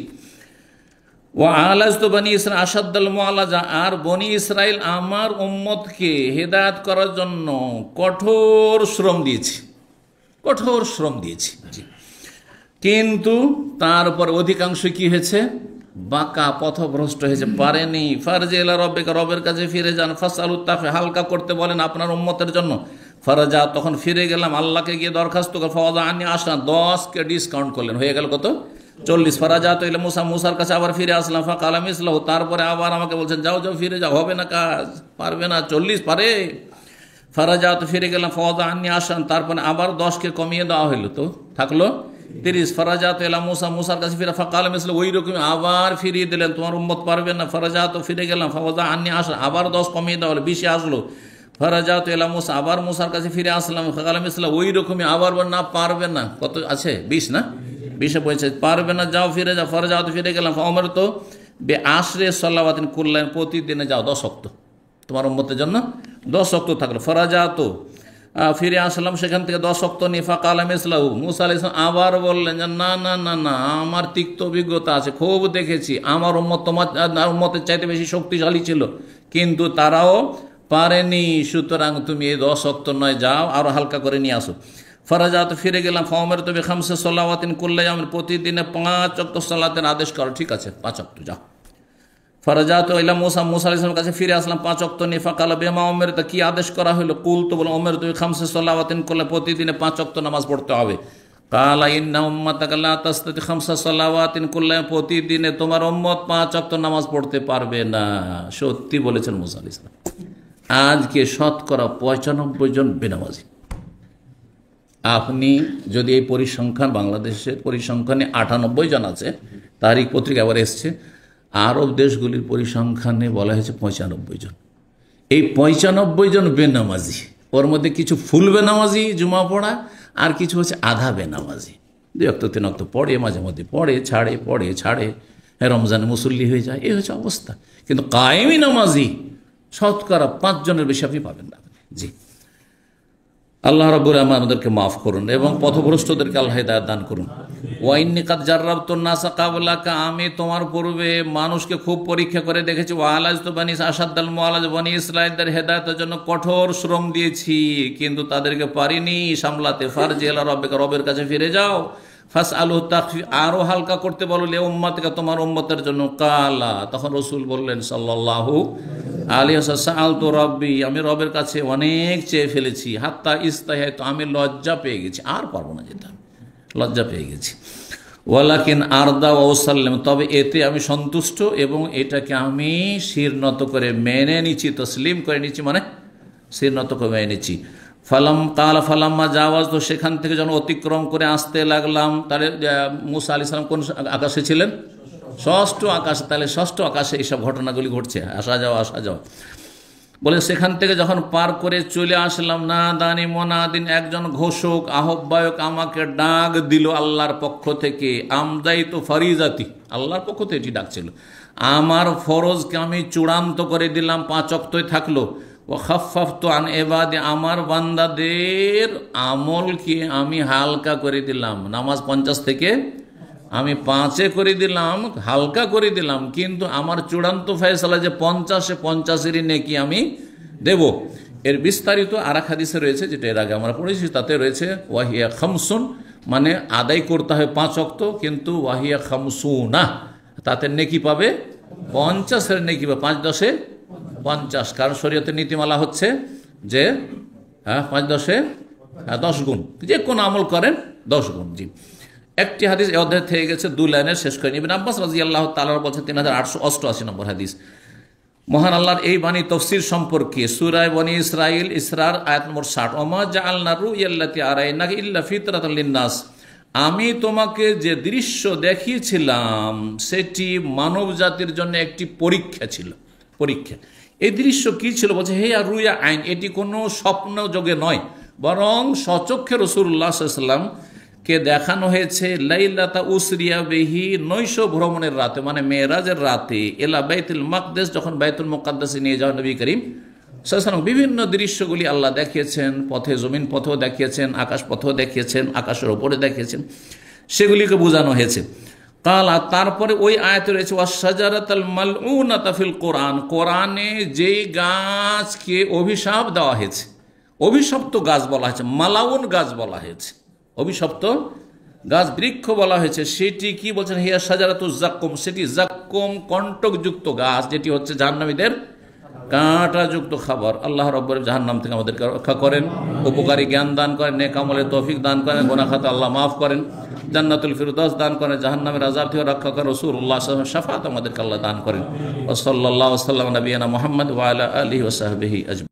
ওয়া আলাজতু বনি ইসরাইল আশাদ্দাল মুআলাজা, আর বনি ইসরাইল আমার উম্মতকে হেদায়েত করার জন্য কঠোর শ্রম দিয়েছি, কঠোর শ্রম দিয়েছি। কিন্তু তারপর অধিকাংশ কি হয়েছে, বাঁকা পথভ্রষ্ট হয়েছে, পারেনি। ফারজি ইলা রব্বিকা, রবের কাছে ফিরে যান। ফাসআলু তাফে, হালকা করতে বলেন আপনার উম্মতের জন্য। ফারাজা, তখন ফিরে গেলাম, আল্লাহকে গিয়ে দরখাস্ত করে। ফাওয়াদা আনি আসা, 10কে ডিসকাউন্ট করলেন, হয়ে গেল কত, 40। ফারাজা তো ইলা মুসা, মুসার কাছে আবার ফিরে আসলাম। ফাকালা মিসলাহু, তারপরে আবার আমাকে বলছেন যাও যাও ফিরে যাও, হবে না কাজ, পারবে না, 40 পারে। ফারাজা তো ফিরে গেলাম। ফাওয়াদা আনি আসান, তারপরে আবার 10কে কমিয়ে দেওয়া হইলো, তো থাকলো 30। ফারাজাত এলা মুসা, মুসার কাছে ফিরে। ফাকাল মিসল, ওই রকম আবার ফিরিয়ে দিলেন, তোমার উম্মত পারবে না। ফারাজাত ফিরে গেলাম। ফাওয়াদা আনি আসা, আবার 10 কমিয়ে দেওয়া হলো, 20 আসলো। ফারাজাত এলা মুসা, আবার মুসার কাছে ফিরে আসলাম। ফাকাল মিসল, ওই রকমই আবার না, পারবে না, কত আছে 20 না, 20 বলছে পারবে না, যাও ফিরে যাও। ফারাজাত ফিরে গেলাম। ফাওমর তো বে আশরে সালাওয়াতিন কুল্লাইন, প্রতিদিনে যাও 10 ওয়াক্ত, তোমার উম্মতের জন্য 10 ওয়াক্ত থাকলো। ফারাজাত ফিরে আসলাম, সেখান থেকে 10 ওয়াক্ত নিয়ে। ফাকাল মিসলাহু, মুসা আলাইহিস সালাম আবার বললেন যে না না না না, আমার তিক্ত অভিজ্ঞতা আছে, খুব দেখেছি আমার উম্মত তোমার উম্মতের চাইতে বেশি শক্তিশালী ছিল, কিন্তু তারাও পারেনি, সুতরাং তুমি এই 10 ওয়াক্ত নয়, যাও আরো হালকা করে নিয়ে আসো। ফারাজাত ফিরে গেলাম। ফাওমের তবে খামসে সালাওয়াতিন কুল্লা ইয়ামিন, প্রতিদিনে 5 ওয়াক্ত সালাতের আদেশ করো, ঠিক আছে 5 ওয়াক্ত যাও। ফারাজাত ইলা মুসা, মুসা আলাইহিস সালামের কাছে ফিরে আসলাম 5 ওয়াক্ত নিয়ে। ফাকালা বিমা উমিরতা, কি আদেশ করা হলো? কুল, তো বলো উমিরতু খামসে সালাওয়াতিন কুল্লা, প্রতিদিনে 5 ওয়াক্ত নামাজ পড়তে হবে। কালা ইন্না উম্মাতাকা লা তাস্তাতি খামসা সালাওয়াতিন কুল্লা, প্রতিদিনে তোমার উম্মত 5 ওয়াক্ত নামাজ পড়তে পারবে না। সত্যি বলেছেন মুসা আলাইহিস সালাম। আজকে শতকরা 95 জন বেনামাজি। আপনি যদি এই পরিসংখ্যান, বাংলাদেশের পরিসংখ্যানে 98 জন আছে, তারিখ পত্রিকা আবার এসছে, আরব দেশগুলির পরিসংখ্যানে বলা হয়েছে 95 জন। এই 95 জন বেনামাজি, ওর মধ্যে কিছু ফুল বেনামাজি জুমা পড়া, আর কিছু হচ্ছে আধা বেনামাজি, 2 ওয়াক্ত 3 ওয়াক্ত পড়ে, মাঝে মধ্যে পড়ে ছাড়ে, রমজানে মুসল্লি হয়ে যায়, এই হচ্ছে অবস্থা। কিন্তু কায়েমি নামাজি শতকরা 5 জনের বেশি আপনি পাবেন না। জি, আল্লাহ রাব্বুল আলামিন আমাদেরকে মাফ করুন এবং পথভ্রষ্টদেরকে আল্লাহ হিদায়াত দান করুন। ওয়াইন্নি কাদ জাররাবতুন নাসা কাবলাকা, আমি তোমার পূর্বে মানুষকে খুব পরীক্ষা করে দেখেছি। ওয়ালাজতু বনি আশাদ্দাল মুআলাজ, বনি ইসরাঈলদের হেদায়েতের জন্য কঠোর শ্রম দিয়েছি, কিন্তু তাদেরকে পারিনি সামলাতে। ফারজি ইলা রব্বিকা, রবের কাছে ফিরে যাও। ফাসআলু তাখফিফ, আরো হালকা করতে বলো, লে উম্মতকে, তোমার উম্মতের জন্য। কালা, তখন রাসূল বললেন সাল্লাল্লাহু আলাইহি ওয়াসাল্লাম, সাআলতু রাব্বি, আমি রবের কাছে অনেক চেয়ে ফেলেছি। হাত্তা ইস্তাহাইতু, আমি লজ্জা পেয়ে গেছি, আর পারবো না যেতে, লজ্জা পেয়ে গেছি। ওয়ালাকিন আরদা ওয়াসাল্লাম, তবে এতে আমি সন্তুষ্ট এবং এটাকে আমি শির নত করে মেনে নিচ্ছি, তসলিম করে নিচ্ছি, মানে শির নত করে মেনে নিচ্ছি। ফালাম্মা জাওয়াজ, তো সেখান থেকে যখন অতিক্রম করে আসতে লাগলাম, তাহলে মুসা আলাইহিস সালাম কোন আকাশে ছিলেন? 6ষ্ঠ আকাশে। তাহলে 6ষ্ঠ আকাশে এইসব ঘটনাগুলি ঘটছে, আসা যাওয়া। বলে সেখান থেকে যখন পার করে চলে আসলাম, না দানি মোনাদিন, একজন ঘোষক আহ্বায়ক আমাকে ডাক দিল আল্লাহর পক্ষ থেকে। আমদাই তো ফারিজাতি, আল্লাহর পক্ষ থেকে এটি ডাকছিল। আমার ফরজকে আমি চূড়ান্ত করে দিলাম, 5 ওয়াক্তই থাকলো। ও খাফফাফতু আন ইবাদি, আমার বান্দাদের আমলকে আমি হালকা করে দিলাম। নামাজ 50 থেকে আমি 5-এ করে দিলাম, হালকা করে দিলাম, কিন্তু আমার চূড়ান্ত ফয়সালা যে 50-এ 50-এরই নেকি আমি দেব। এর বিস্তারিত আর এক হাদিসে রয়েছে, যেটা এর আগে আমরা পড়েছি, তাতে রয়েছে ওয়াহিয়া খামসুন, মানে আদায় করতে হয় 5 ওয়াক্ত, কিন্তু ওয়াহিয়া খামসুনা, তাতে নেকি পাবে 50-এর নেকি পাবে, 5-10-এ 50। কারণ শরীয়তের নীতিমালা হচ্ছে যে 5-10-এ 10 গুণ, যে কোনো আমল করেন 10 গুণ। জি, একটি হাদিস এ অধ্যায় থেকে গেছে, 2 লাইনের শেষ করেনি। ইবনে আব্বাস রাদিয়াল্লাহু তাআলা বলছেন 3888 নম্বর হাদিস, মহান আল্লাহর এই বাণী তফসির সম্পর্কে সূরা বনী ইসরাইল ইসরার আয়াত নম্বর 60, ওমা জাআলনা রুয়াল্লাতি আরাইনাকা ইল্লা ফিতরাতাল লিন্নাস, আমি তোমাকে যে দৃশ্য দেখিয়েছিলাম সেটি মানব জাতির জন্য একটি পরীক্ষা ছিল। পরীক্ষা, এই দৃশ্য কি ছিল? বলছে হে আর রুয়া আইন, এটি কোনো স্বপ্ন যোগে নয়, বরং সচক্ষে রাসূলুল্লাহ সাল্লাল্লাহু আলাইহি ওয়াসাল্লাম কে দেখানো হয়েছে লাইলাতা উসরিয়া বিহি, নৈশ ভ্রমণের রাতে, মানে মেরাজের রাতে, এলা বাইতুল মাকদেস, যখন বাইতুল মুকাদ্দাসে নিয়ে যাওয়া নবী করিম সাল্লাল্লাহু আলাইহি ওয়াসাল্লাম, বিভিন্ন দৃশ্যগুলি আল্লাহ দেখিয়েছেন, পথে জমিন পথেও দেখিয়েছেন, আকাশ পথেও দেখিয়েছেন, আকাশের ওপরে দেখিয়েছেন, সেগুলিকে বোঝানো হয়েছে। কালা, তারপরে ওই আয়াতে রয়েছে ওয়াশজারাতাল মালউনাতা ফিল কোরআন, কোরআনে যেই গাছকে অভিশাপ দেওয়া হয়েছে, অভিশপ্ত গাছ বলা হয়েছে, মালাউন গাছ বলা হয়েছে, অভিশপ্ত গাছ বৃক্ষ বলা হয়েছে, সেটি কি বলছেন? হিয়া শাজারাতুজ জাক্কুম, সেটি জাক্কুম কণ্টকযুক্ত গাছ, যেটি হচ্ছে জাহান্নামীদের কাঁটাযুক্ত খাবার। আল্লাহ রাব্বুল জাহান্নাম থেকে আমাদেরকে রক্ষা করেন, উপকারী জ্ঞান দান করেন, নেক আমলের তৌফিক দান করেন, গুনাহ খাতা আল্লাহ মাফ করেন, জান্নাতুল ফিরদাউস দান করেন, জাহান্নামের আযাব থেকে রক্ষা করেন, রাসূলুল্লাহ সাল্লাল্লাহু আলাইহি ওয়াসাল্লাম শাফাআত আমাদেরকে আল্লাহ দান করেন। ওয়া সাল্লাল্লাহু আলা নবিয়িনা মুহাম্মদ ওয়া আলা আলিহি ওয়া সাহবিহি আজমাইন।